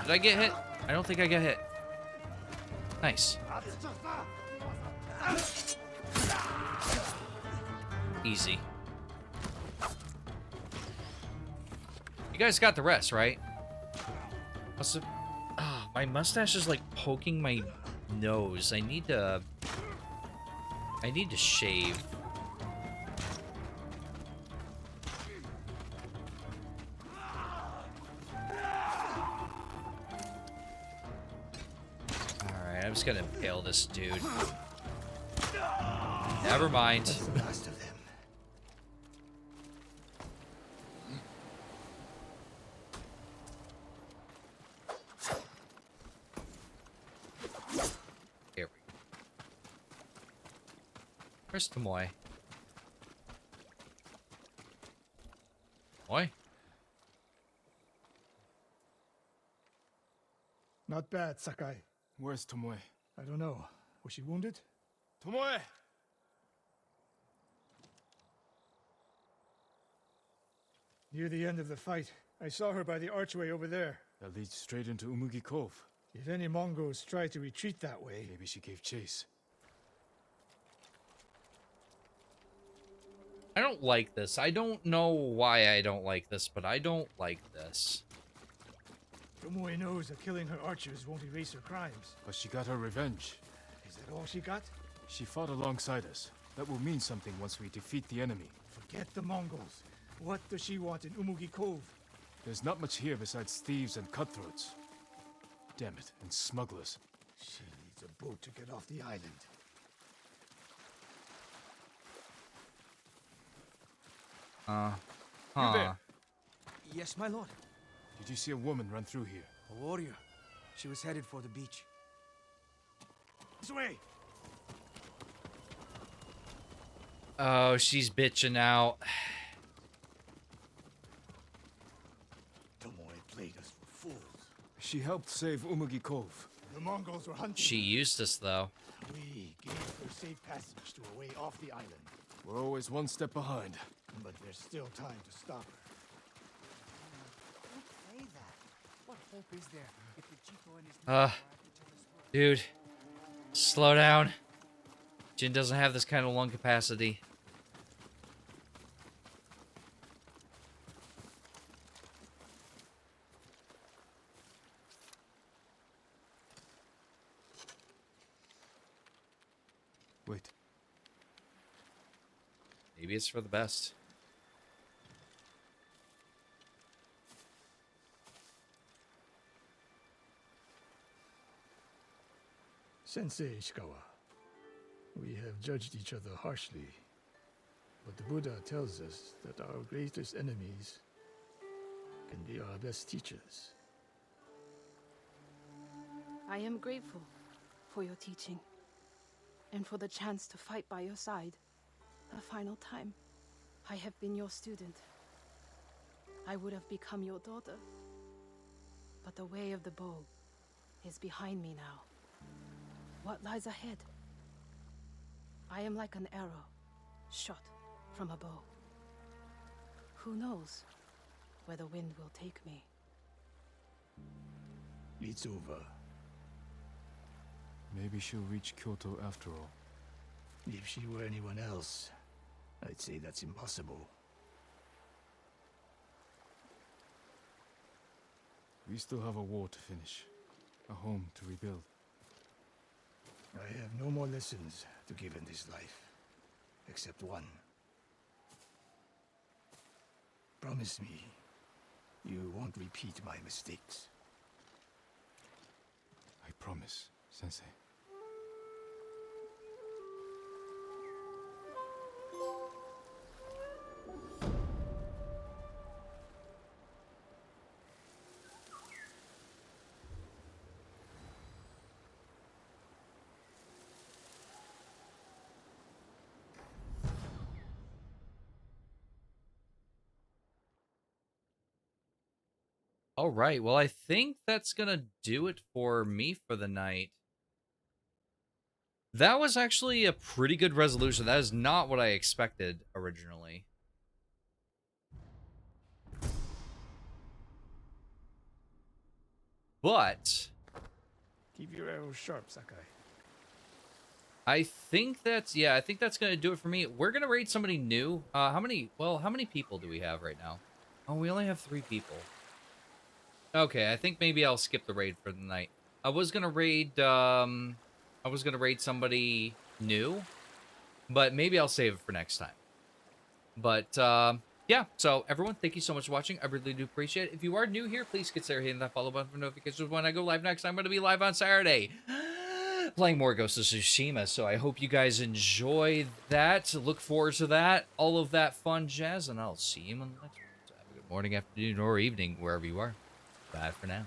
Did I get hit? I don't think I got hit. Nice. Easy. You guys got the rest, right? Also, my mustache is like poking my nose. I need to shave. Alright, I'm just gonna impale this dude. Never mind. That's the last of them. Here we go. Where's Tomoe? Tomoe? Not bad, Sakai. Where's Tomoe? I don't know. Was she wounded? Tomoe! Near the end of the fight, I saw her by the archway over there. That leads straight into Umugi Cove. If any Mongols try to retreat that way... Maybe she gave chase. I don't like this. I don't know why I don't like this, but I don't like this. Tomoe knows that killing her archers won't erase her crimes. But she got her revenge. Is that all she got? She fought alongside us. That will mean something once we defeat the enemy. Forget the Mongols. What does she want in Umugi Cove? There's not much here besides thieves and cutthroats. Damn it, and smugglers. She needs a boat to get off the island. You there? Yes, my lord. Did you see a woman run through here? A warrior. She was headed for the beach. This way! Oh, she's bitching out. Tomoe played us for fools. She helped save Umugi Cove. The Mongols were hunting. She used us, though. We gave her safe passage to a way off the island. We're always one step behind. But there's still time to stop her. Don't say that. What hope is there if the Chico and his Dude. Slow down. Jin doesn't have this kind of lung capacity. Wait. Maybe it's for the best. Sensei Ishikawa, we have judged each other harshly, but the Buddha tells us that our greatest enemies can be our best teachers. I am grateful for your teaching, and for the chance to fight by your side the final time. I have been your student. I would have become your daughter, but the way of the bow is behind me now. What lies ahead? I am like an arrow, shot from a bow. Who knows where the wind will take me? It's over. Maybe she'll reach Kyoto after all. If she were anyone else, I'd say that's impossible. We still have a war to finish. A home to rebuild. I have no more lessons to give in this life, except one. Promise me, you won't repeat my mistakes. I promise, Sensei. All right, well, I think that's gonna do it for me for the night. That was actually a pretty good resolution. That is not what I expected originally. But keep your arrows sharp, Sakai. I think that's, yeah, I think that's gonna do it for me. We're gonna raid somebody new. How many people do we have right now? Oh, we only have 3 people. Okay, I think maybe I'll skip the raid for the night. I was gonna raid somebody new, but maybe I'll save it for next time. But yeah, so everyone, thank you so much for watching. I really do appreciate it. If you are new here, please consider hitting that follow button for notifications when I go live next. I'm going to be live on Saturday playing more Ghost of Tsushima, so I hope you guys enjoy that. Look forward to that, all of that fun jazz, and I'll see you in the next one. So have a good morning, afternoon, or evening, wherever you are. Bye for now.